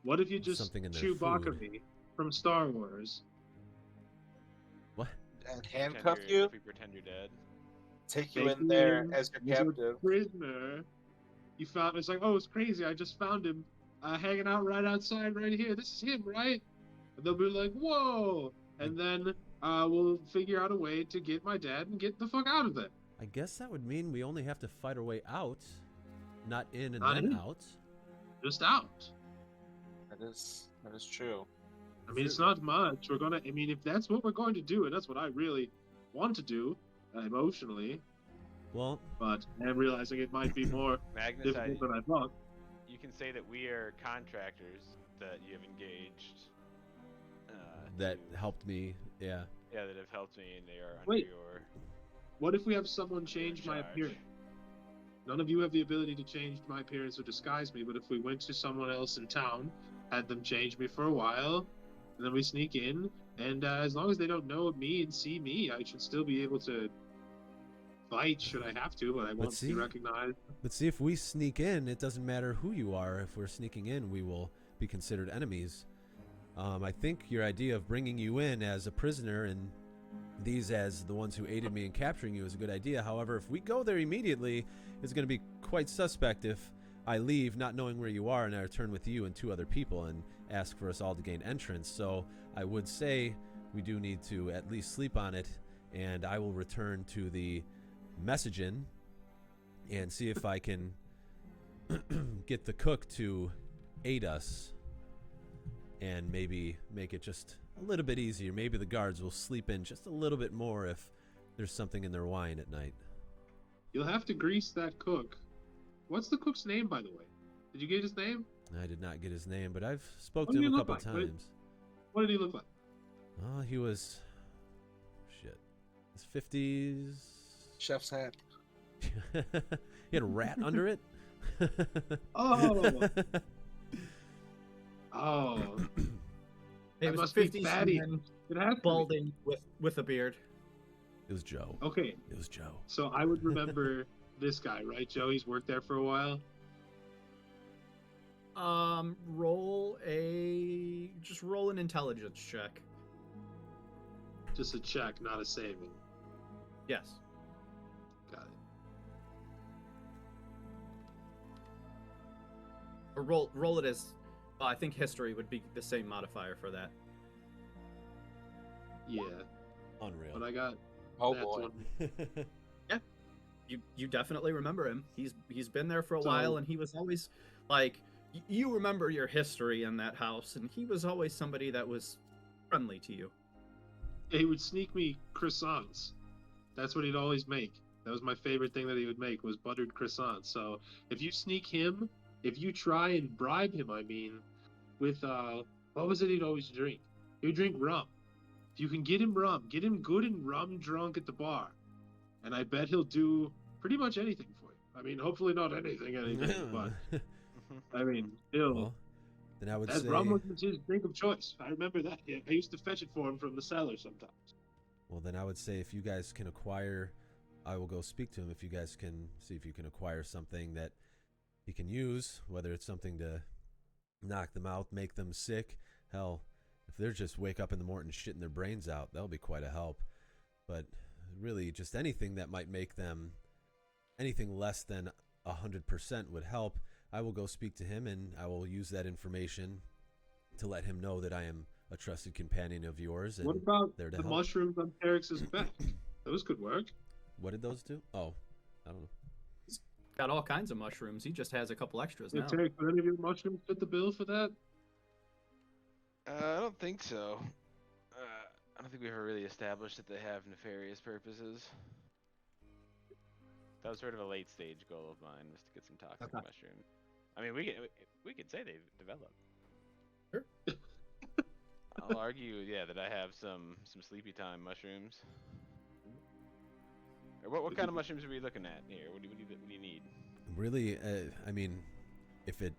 What if you just something in their Chewbacca food. me from Star Wars? What? And handcuff you? If we pretend you're dead. Take you in there as your captive. Prisoner. You found... It's like, oh, it's crazy. I just found him hanging out right outside right here. This is him, right? And they'll be like, whoa! And then... we'll figure out a way to get my dad and get the fuck out of there. I guess that would mean we only have to fight our way out, not in and Not then in. out. Just out. That is true. I mean, it's not much. If that's what we're going to do, and that's what I really want to do, emotionally. Well, but I'm realizing it might be more Magnus, difficult than I thought. You can say that we are contractors that you have engaged. That helped me, yeah. Yeah, that have helped me, and they are under Wait. your... What if we have someone change my appearance? None of you have the ability to change my appearance or disguise me, but if we went to someone else in town, had them change me for a while, and then we sneak in, and as long as they don't know me and see me, I should still be able to fight should I have to, but I won't be recognized. But see, if we sneak in, it doesn't matter who you are. If we're sneaking in, we will be considered enemies. I think your idea of bringing you in as a prisoner and these as the ones who aided me in capturing you is a good idea. However, if we go there immediately, it's going to be quite suspect if I leave not knowing where you are and I return with you and 2 other people and ask for us all to gain entrance. So I would say we do need to at least sleep on it, and I will return to the message inn and see if I can get the cook to aid us and maybe make it just a little bit easier. Maybe the guards will sleep in just a little bit more if there's something in their wine at night. You'll have to grease that cook. What's the cook's name, by the way? Did you get his name? I did not get his name, but I've spoke What to did him he a look couple like? times. What did he look like? Oh, he was his 50s. Chef's hat. He had a rat under it. Oh. Oh. It That was must be 50s fatty. man, It has to be. balding with a beard. It was Joe. Okay, It was Joe. so I would remember this guy, right, Joe? He's worked there for a while. Roll an intelligence check. Just a check, not a saving. Yes. Got it. Or roll it as. I think history would be the same modifier for that. Yeah, Unreal. but I got Oh that boy. one. You definitely remember him. He's been there for a So- while, and he was always like you remember your history in that house, and he was always somebody that was friendly to you. He would sneak me croissants. That's what he'd always make. That was my favorite thing that he would make was buttered croissants. So if you sneak him, if you try and bribe him, I mean, with what was it he'd always drink? He would drink rum. If you can get him rum, get him good and rum drunk at the bar, and I bet he'll do pretty much anything for you. I mean, hopefully not anything, but I mean, he'll. Well, then I would That say rum was his drink of choice. I remember that. Yeah, I used to fetch it for him from the cellar sometimes. Well, then I would say if you guys can acquire, I will go speak to him. If you guys can see if you can acquire something that he can use, whether it's something to knock them out, make them sick. Hell, if they're just wake up in the morning shitting their brains out, that'll be quite a help. But really, just anything that might make them, anything less than 100% would help. I will go speak to him, and I will use that information to let him know that I am a trusted companion of yours. And What about there to the help. mushrooms on Terex's back? Those could work. What did those do? Oh, I don't know. Got all kinds of mushrooms. He just has a couple extras Yeah, now. Terex, would any of your mushrooms fit the bill for that? I don't think so. I don't think we ever really established that they have nefarious purposes. That was sort of a late stage goal of mine, was to get some toxic Okay. mushrooms. I mean, we could say they've developed. Sure. I'll argue, yeah, that I have some sleepy time mushrooms. Or what kind of mushrooms are we looking at here? What do you need? Really, I mean, if it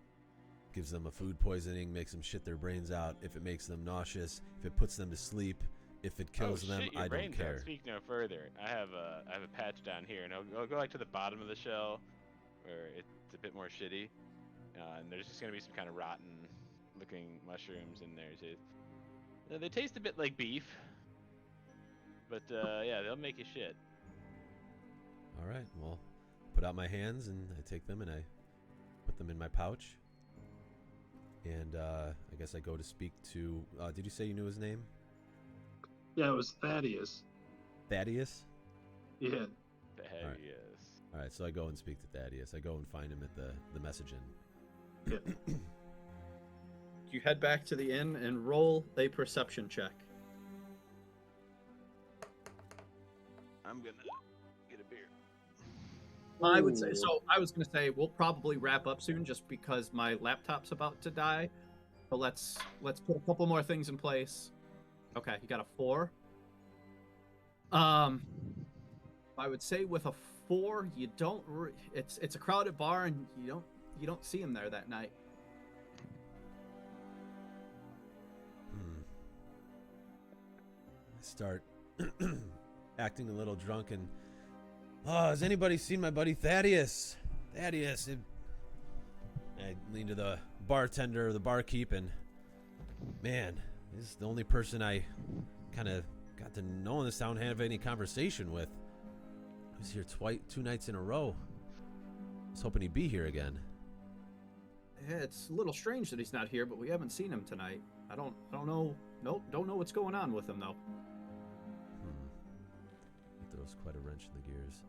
gives them a food poisoning, makes them shit their brains out, if it makes them nauseous, if it puts them to sleep, if it kills them, shit your I don't brains care. Out. Speak no further. I have a patch down here, and I'll go like to the bottom of the shell, where it's a bit more shitty, and there's just gonna be some kind of rotten-looking mushrooms in there too. They taste a bit like beef, but yeah, they'll make you shit. All right, well, put out my hands and I take them and I put them in my pouch. And I guess I go to speak to. Did you say you knew his name? Yeah, it was Thaddeus. Thaddeus? Yeah. The heck Alright. yes. All right, so I go and speak to Thaddeus. I go and find him at the message inn. Yeah. You head back to the inn and roll a perception check. I'm gonna get a beer. I would say so. I was going to say we'll probably wrap up soon, just because my laptop's about to die. But let's put a couple more things in place. Okay, you got a 4. I would say with a 4, you don't. It's a crowded bar, and you don't see him there that night. I start acting a little drunk and. Oh, has anybody seen my buddy Thaddeus? Thaddeus. I lean to the bartender, the barkeep, and man, this is the only person I kind of got to know in this town, have any conversation with. He was here 2 nights in a row. I was hoping he'd be here again. Yeah, it's a little strange that he's not here, but we haven't seen him tonight. I don't know Nope, don't know what's going on with him though. That throws quite a wrench in the gears.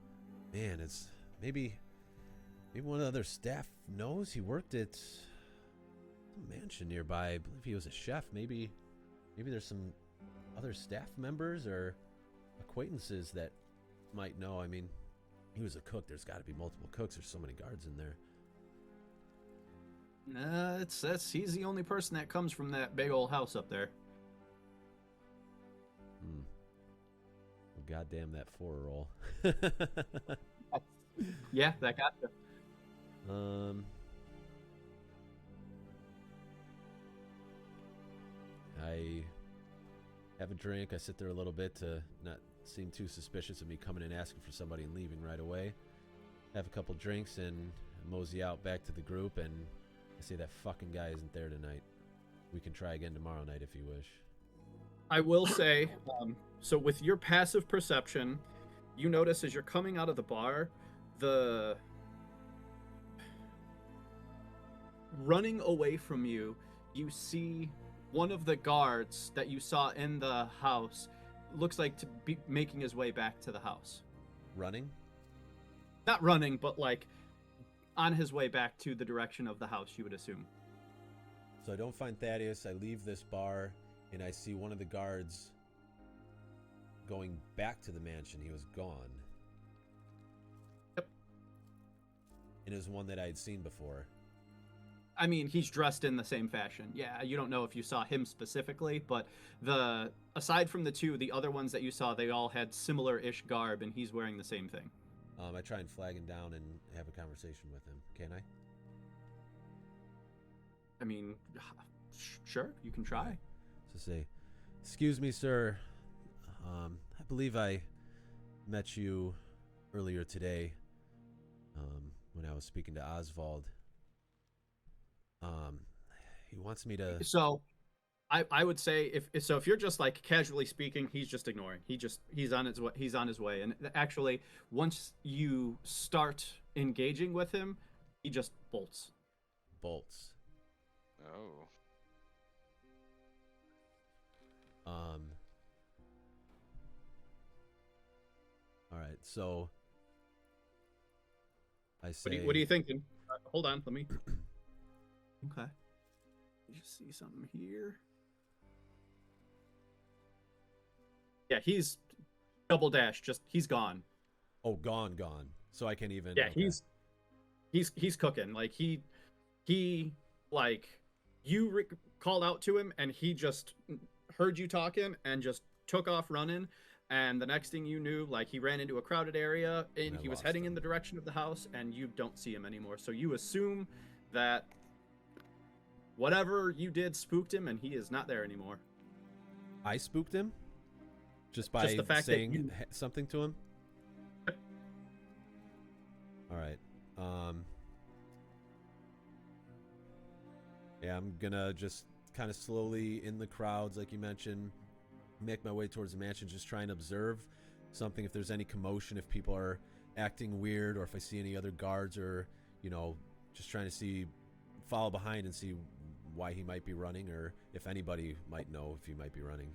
Man, it's maybe one of the other staff knows he worked at a mansion nearby. I believe he was a chef. Maybe there's some other staff members or acquaintances that might know. I mean, he was a cook. There's got to be multiple cooks. There's so many guards in there. He's the only person that comes from that big old house up there. Well, goddamn that 4-roll. Yeah, that got you. I have a drink. I sit there a little bit to not seem too suspicious of me coming in asking for somebody and leaving right away. Have a couple drinks and mosey out back to the group, and I say that fucking guy isn't there tonight. We can try again tomorrow night if you wish. I will say, so with your passive perception, you notice as you're coming out of the bar, the running away from you, you see one of the guards that you saw in the house looks like to be making his way back to the house. Running? Not running, but like on his way back to the direction of the house, you would assume. So I don't find Thaddeus. I leave this bar, and I see one of the guards going back to the mansion. He was gone. Yep. And it was one that I had seen before. I mean, he's dressed in the same fashion. Yeah, you don't know if you saw him specifically, but aside from the two, the other ones that you saw, they all had similar-ish garb, and he's wearing the same thing. I try and flag him down and have a conversation with him. Can I? I mean, sure, you can try. So say, excuse me, sir. I believe I met you earlier today when I was speaking to Oswald. He wants me to... So, I would say if you're just like casually speaking, he's just ignoring. He's on his way. And actually, once you start engaging with him, he just bolts. Bolts. Oh. Um. All right. So I say. What are you thinking? Hold on. Let me. Okay. You just see something here. Yeah, he's double dash. Just he's gone. Oh, gone. So I can't even. Yeah, okay. he's cooking. Like he like you called out to him, and he just heard you talking and just took off running. And the next thing you knew, like he ran into a crowded area, and he was heading in the direction of the house, and you don't see him anymore. So you assume that whatever you did spooked him, and he is not there anymore. I spooked him? Just by the fact that saying you... something to him? All right. Yeah, I'm gonna just kind of slowly in the crowds, like you mentioned, make my way towards the mansion, just try and observe something, if there's any commotion, if people are acting weird, or if I see any other guards, or, just trying to follow behind and see why he might be running, or if anybody might know if he might be running.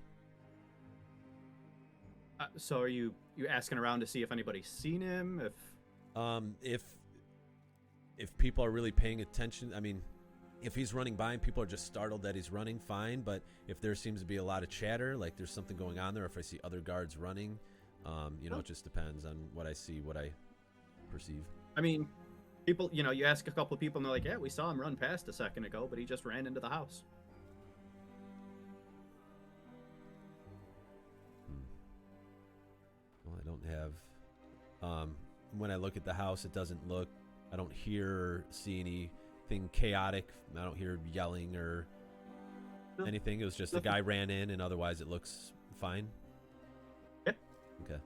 So are you asking around to see if anybody's seen him? If people are really paying attention, I mean, if he's running by and people are just startled that he's running, fine. But if there seems to be a lot of chatter, like there's something going on there, if I see other guards running, it just depends on what I see, what I perceive. I mean, people, you ask a couple of people and they're like, yeah, we saw him run past a second ago, but he just ran into the house. Well, I don't have, when I look at the house, I don't hear or see anything chaotic. I don't hear yelling or anything. It was just the guy ran in, and otherwise it looks fine. Yeah. Okay.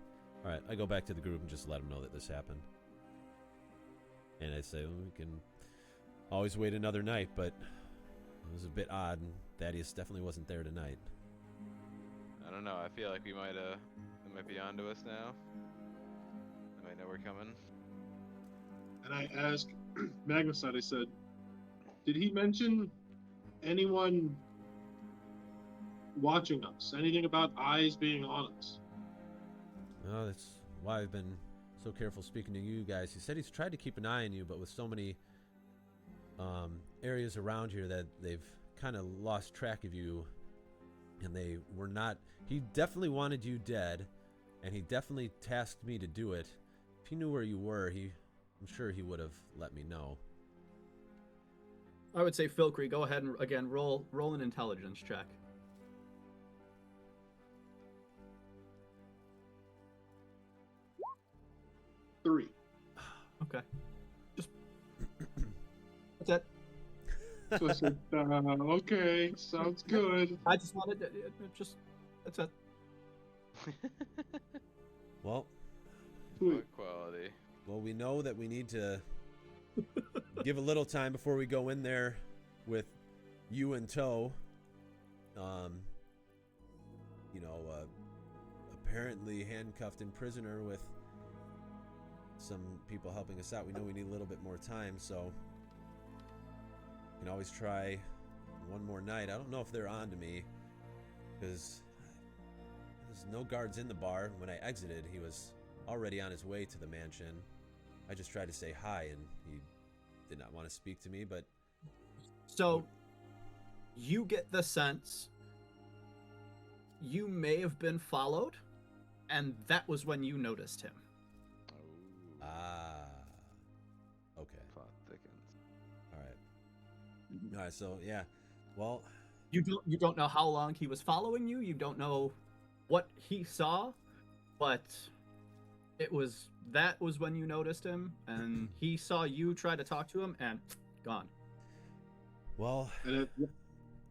All right. I go back to the group and just let them know that this happened. And I say, well, we can always wait another night, but it was a bit odd, and Thaddeus definitely wasn't there tonight. I don't know. I feel like they might be onto us now. They might know we're coming. And I asked Magnicide, I said, did he mention anyone watching us? Anything about eyes being on us? Well, that's why I've been so careful speaking to you guys. He said he's tried to keep an eye on you, but with so many areas around here that they've kind of lost track of you, and they were not. He definitely wanted you dead, and he definitely tasked me to do it. If he knew where you were, I'm sure he would have let me know. I would say, Filkry, go ahead and again roll an intelligence check. Three. Okay. Just that's it. So I said, okay, sounds good. I just wanted to just that's it. Well, Sweet. Quality. we know that we need to give a little time before we go in there with you in tow. Apparently handcuffed and prisoner with some people helping us out. We know we need a little bit more time, so we can always try one more night. I don't know if they're on to me, because there's no guards in the bar. When I exited, he was already on his way to the mansion. I just tried to say hi, and he did not want to speak to me, but... So, you get the sense you may have been followed, and that was when you noticed him. Oh, Okay. plot thickens. All right, so, yeah. Well, You don't know how long he was following you. You don't know what he saw, but that was when you noticed him, and he saw you try to talk to him, and gone. well, And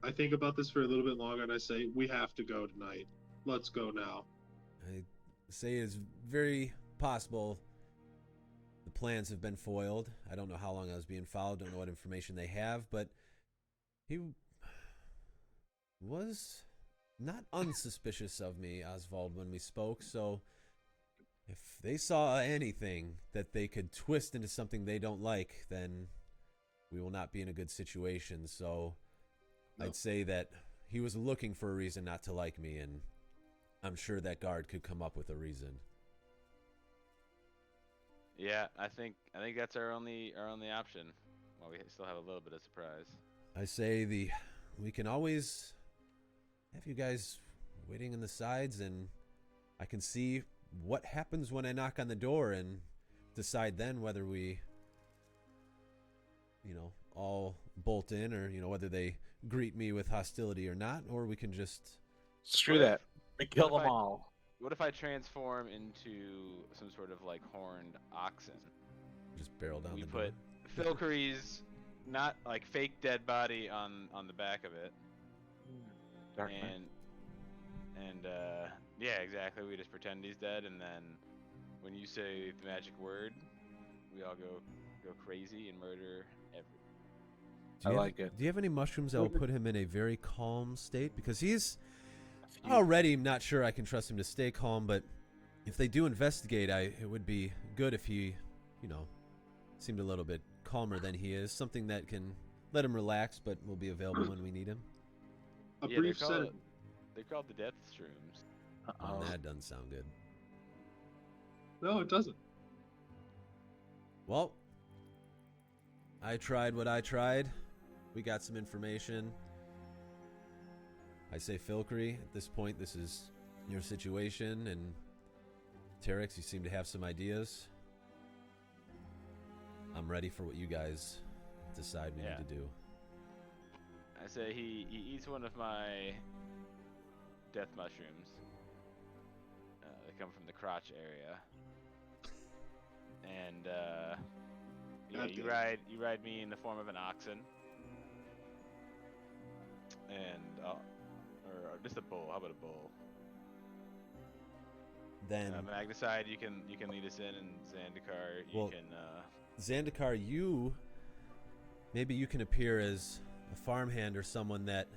I think about this for a little bit longer, and I say, we have to go tonight. Let's go now. I say it's very possible the plans have been foiled. I don't know how long I was being followed, don't know what information they have, but he was not unsuspicious of me, Oswald, when we spoke, so if they saw anything that they could twist into something they don't like, then we will not be in a good situation. So No. I'd say that he was looking for a reason not to like me, and I'm sure that guard could come up with a reason. Yeah, I think that's our only option. While we still have a little bit of surprise. I say we can always have you guys waiting in the sides, and I can see what happens when I knock on the door and decide then whether we, all bolt in, or, whether they greet me with hostility or not, or we can just... Screw What if- that. We kill what if them I- all. What if I transform into some sort of like horned oxen? just barrel down We the put door. Filkry's not like fake dead body on the back of it, Dark Knight. and yeah, exactly. We just pretend he's dead, and then when you say the magic word, we all go crazy and murder everyone. Do you I have- like it. Do you have any mushrooms that will put him in a very calm state? Because he's You- already not sure I can trust him to stay calm, but if they do investigate, it would be good if he, seemed a little bit calmer than he is. Something that can let him relax, but will be available when we need him. A Yeah, brief setting. They're called the death shrooms. Uh-oh. That doesn't sound good. No, it doesn't. Well, I tried what I tried. We got some information. I say, Filkry, at this point, this is your situation, and Terex, you seem to have some ideas. I'm ready for what you guys decide we Yeah. need to do. I say he eats one of my death mushrooms. They come from the crotch area. And yeah, God you damn. ride me in the form of an oxen. And or just a bull. How about a bull? Then, Magnicide, you can lead us in, and Zendikar, you Well, can. Zendikar, maybe you can appear as a farmhand or someone that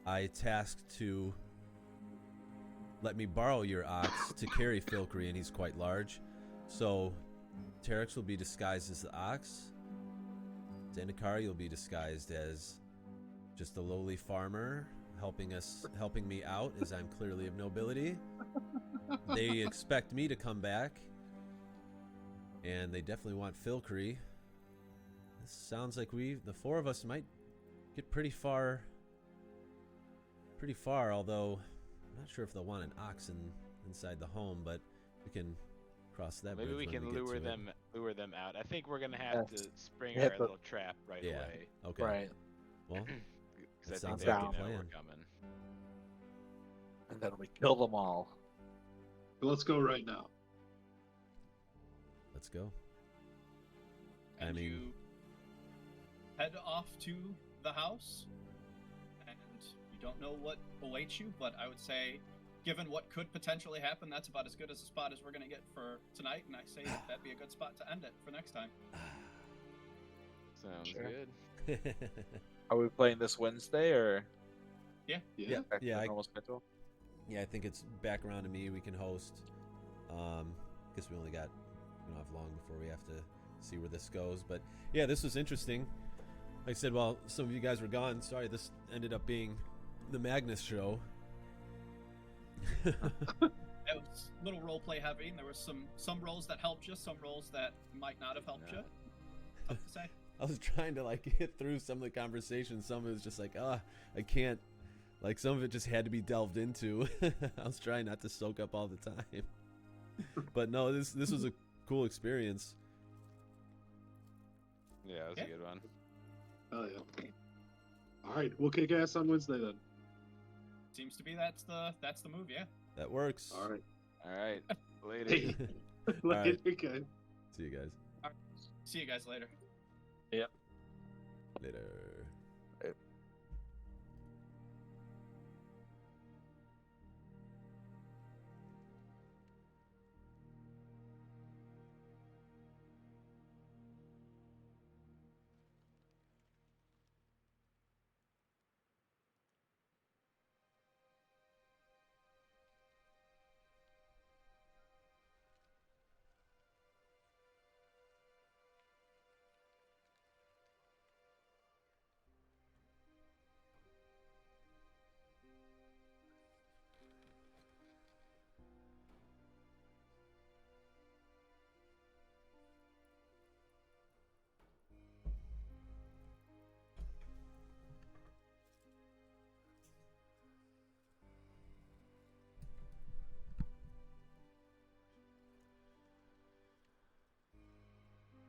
I tasked to let me borrow your ox to carry Filkry, and he's quite large. So Terex will be disguised as the ox. Zendikar, you'll be disguised as just a lowly farmer helping me out, as I'm clearly of nobility. They expect me to come back, and they definitely want Filcree. This sounds like the four of us might get pretty far, although I'm not sure if they'll want an oxen inside the home, but we can cross that Maybe bridge we when can get lure to it. them out. I think we're gonna have to spring hit our the- little trap right Yeah. away. Okay. Right. Well, Because I That think sounds they like a already know plan. we're coming. And then we kill them all. Let's go right now. let's go. I And mean- you head off to the house, and you don't know what awaits you, but I would say, given what could potentially happen, that's about as good as a spot as we're going to get for tonight, and I say that'd be a good spot to end it for next time. Sounds Sure. good. Are we playing this Wednesday or Yeah. back to Yeah, the I- normal schedule? Yeah, I think it's back around to me. We can host. Guess we don't have long before we have to see where this goes. But yeah, this was interesting. Like I said, while some of you guys were gone, sorry, this ended up being the Magnus show. It was a little roleplay heavy, and there was some roles that helped you, some roles that might not have helped you. Tough to say. I was trying to like get through some of the conversation. Some of it was just like, I can't. Like some of it just had to be delved into. I was trying not to soak up all the time. But no, this was a cool experience. Yeah, it was Yeah. a good one. Oh yeah. All right, we'll kick ass on Wednesday then. Seems to be that's the move, yeah. That works. All right. All right, later. Hey. right. Okay. See you guys See you guys later. later.